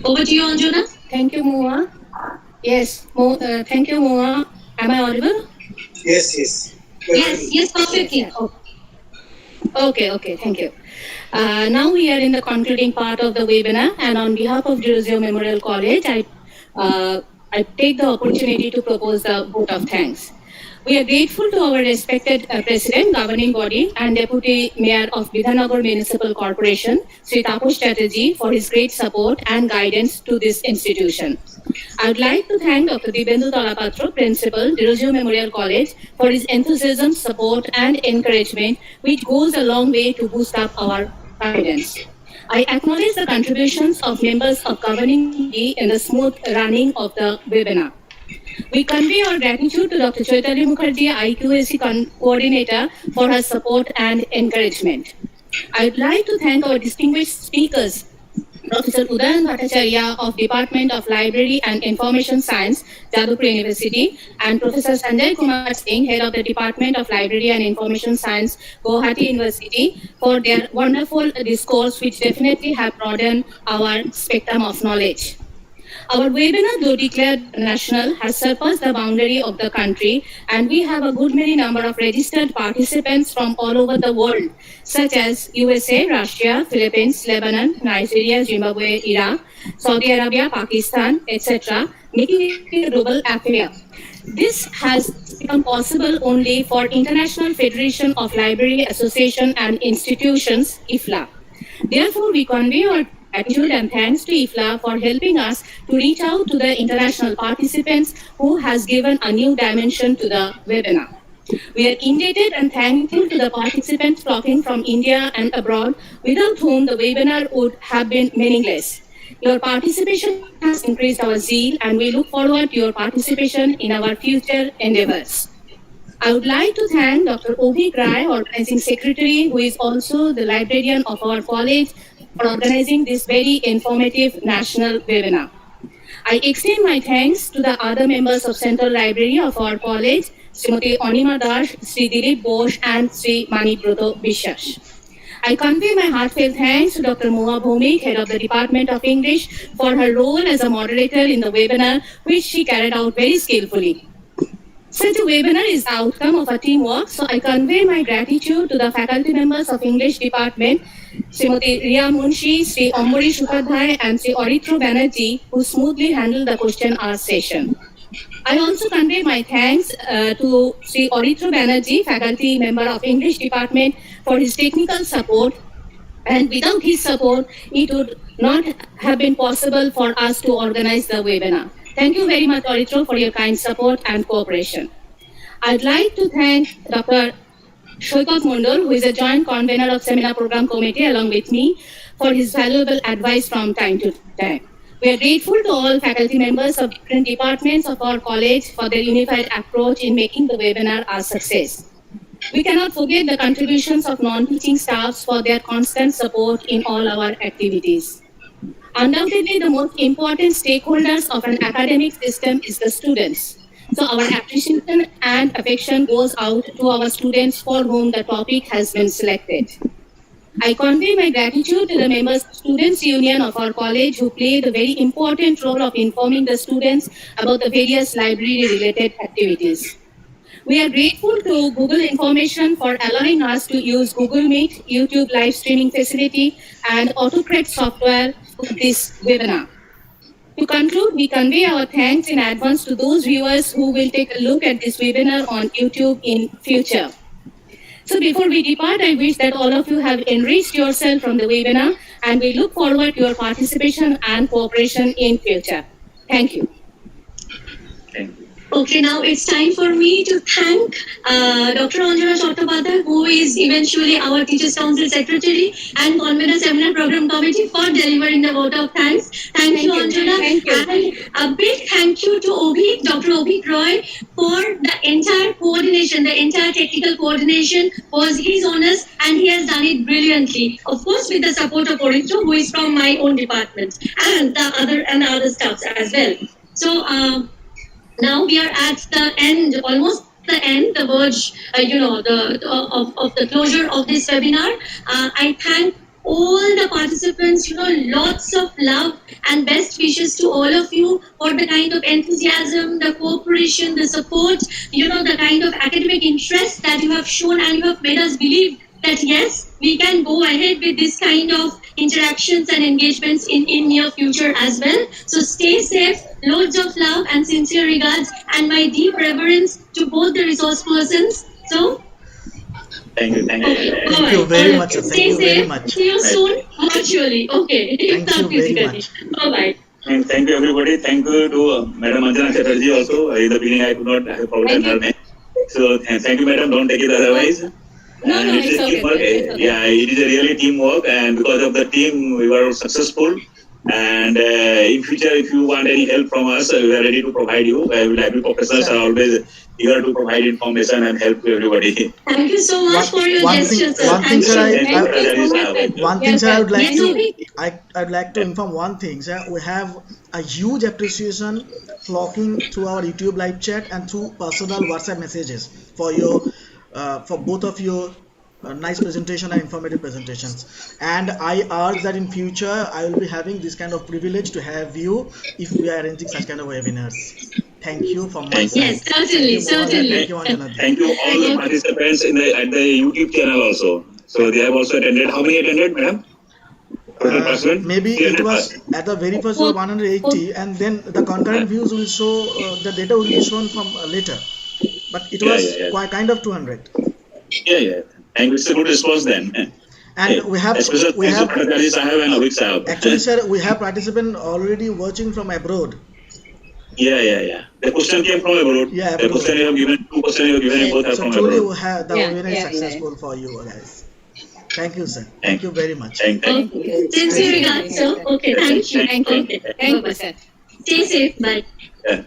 Over to you, Anjana. Thank you, Moa. Yes, thank you, Moa. Am I audible? Yes. Yes, perfectly. Okay, thank you. Now we are in the concluding part of the webinar, and on behalf of Derozio Memorial College, I take the opportunity to propose the vote of thanks. We are grateful to our respected President, Governing Body, and Deputy Mayor of Bidhanagar Municipal Corporation, Sri Taposh Chatterjee, for his great support and guidance to this institution. I would like to thank Dr. Dibyendu Talapatra, Principal, Derozio Memorial College, for his enthusiasm, support, and encouragement, which goes a long way to boost up our confidence. I acknowledge the contributions of members of Governing Body in the smooth running of the webinar. We convey our gratitude to Dr. Chaitanya Mukherjee, IQAC coordinator, for her support and encouragement. I would like to thank our distinguished speakers, Professor Udayan Bhattacharya of Department of Library and Information Science, Jadavpur University, and Professor Sanjay Kumar Singh, Head of the Department of Library and Information Science, Gauhati University, for their wonderful discourse, which definitely have broadened our spectrum of knowledge. Our webinar, though declared national, has surpassed the boundary of the country, and we have a good many number of registered participants from all over the world, such as USA, Russia, Philippines, Lebanon, Nigeria, Zimbabwe, Iraq, Saudi Arabia, Pakistan, etc., making it a global affair. This has become possible only for International Federation of Library Association and Institutions, IFLA. Therefore, we convey our gratitude and thanks to IFLA for helping us to reach out to the international participants who has given a new dimension to the webinar. We are indebted and thankful to the participants flocking from India and abroad, without whom the webinar would have been meaningless. Your participation has increased our zeal, and we look forward to your participation in our future endeavors. I would like to thank Dr. Avik, Organizing Secretary, who is also the librarian of our college, for organizing this very informative national webinar. I extend my thanks to the other members of Central Library of our college, Srimati Anima Das, Sri Dilip Bosch, and Sri Manibroto Bishas. I convey my heartfelt thanks to Dr. Bhaumik, Head of the Department of English, for her role as a moderator in the webinar, which she carried out very skillfully. Such a webinar is the outcome of a teamwork, so I convey my gratitude to the faculty members of English Department, Srimati Riya Munshi, Sri Ambarish Upadhyay, and Sri Aritro Banerjee, who smoothly handled the question hour session. I also convey my thanks to Sri Aritro Banerjee, faculty member of English Department, for his technical support, and without his support, it would not have been possible for us to organize the webinar. Thank you very much, Aritro, for your kind support and cooperation. I'd like to thank Dr. Shoykot Mondol, who is a joint convener of Seminar Program Committee along with me, for his valuable advice from time to time. We are grateful to all faculty members of different departments of our college for their unified approach in making the webinar a success. We cannot forget the contributions of non-teaching staffs for their constant support in all our activities. Undoubtedly, the most important stakeholders of an academic system is the students. So our appreciation and affection goes out to our students for whom the topic has been selected. I convey my gratitude to the members of Students' Union of our college, who play the very important role of informing the students about the various library-related activities. We are grateful to Google Information for allowing us to use Google Meet, YouTube live streaming facility, and AutoCred software for this webinar. To conclude, we convey our thanks in advance to those viewers who will take a look at this webinar on YouTube in future. So before we depart, I wish that all of you have enriched yourself from the webinar, and we look forward to your participation and cooperation in future. Thank you. Okay. Okay, now it's time for me to thank Dr. Anjana Chattopadhyay, who is eventually our Teachers Council Secretary and convener Seminar Program Committee, for delivering the vote of thanks. Thank you, Anjana. Thank you. And a big thank you to Avik, Dr. Avik Roy, for the entire coordination, the entire technical coordination was his honors, and he has done it brilliantly. Of course, with the support of Orintho, who is from my own department, and the other staffs as well. So now we are at the end, almost the end, the verge, of the closure of this webinar. I thank all the participants, lots of love and best wishes to all of you for the kind of enthusiasm, the cooperation, the support, the kind of academic interest that you have shown, and you have made us believe that yes, we can go ahead with this kind of interactions and engagements in near future as well. So stay safe, loads of love and sincere regards, and my deep reverence to both the resource persons. So Thank you. Thank you very much, sir. Thank stay you very safe. much. See you soon virtually. Okay. Thank you very much. Bye-bye. And thank you, everybody. Thank you to Madam Anjana Chatterjee also. In the beginning, I could not have provided her name. So thank you, Madam. Don't take it otherwise. No, And it's a okay. teamwork. It's okay. Yeah, it is a really teamwork, and because of the team, we were successful. And in future, if you want any help from us, we are ready to provide you. Library professors are always eager to provide information and help everybody. Thank you so much for your gestures, sir. One thing, Thank sir, you. Thank you so much, sir. One thing, Yes, sir, I would like Yes, to Avik. I'd like to inform one thing, sir. We have a huge appreciation flocking through our YouTube live chat and through personal WhatsApp messages for your for both of your nice presentation and informative presentations. And I urge that in future I will be having this kind of privilege to have you if we are arranging such kind of webinars. Thank you from my Thank you. side. Yes, certainly, certainly. Thank you, Anjana. Thank you all the participants at the YouTube channel also. So they have also attended. How many attended, madam? Total participants? Maybe it 300 was plus. at the very first was 180, and then the concurrent views will show, the data will be shown from later, but it was quite kind of 200. Yeah. And it's a good response then. And we have Bhattacharya Sahab and Avik Sahab. actually, sir, we have participants already watching from abroad. Yeah. The question came from abroad. Yeah, The question you have given, 2 question you have given, both are So from truly abroad. we have the Yeah, webinar is yeah, successful for you guys. Thank you, sir. Thank Thank you very much. Thank you. Okay. Sincere regards, sir. Okay, thank you. Thank you. Okay. Thank you, sir. Stay safe. Bye. Yeah.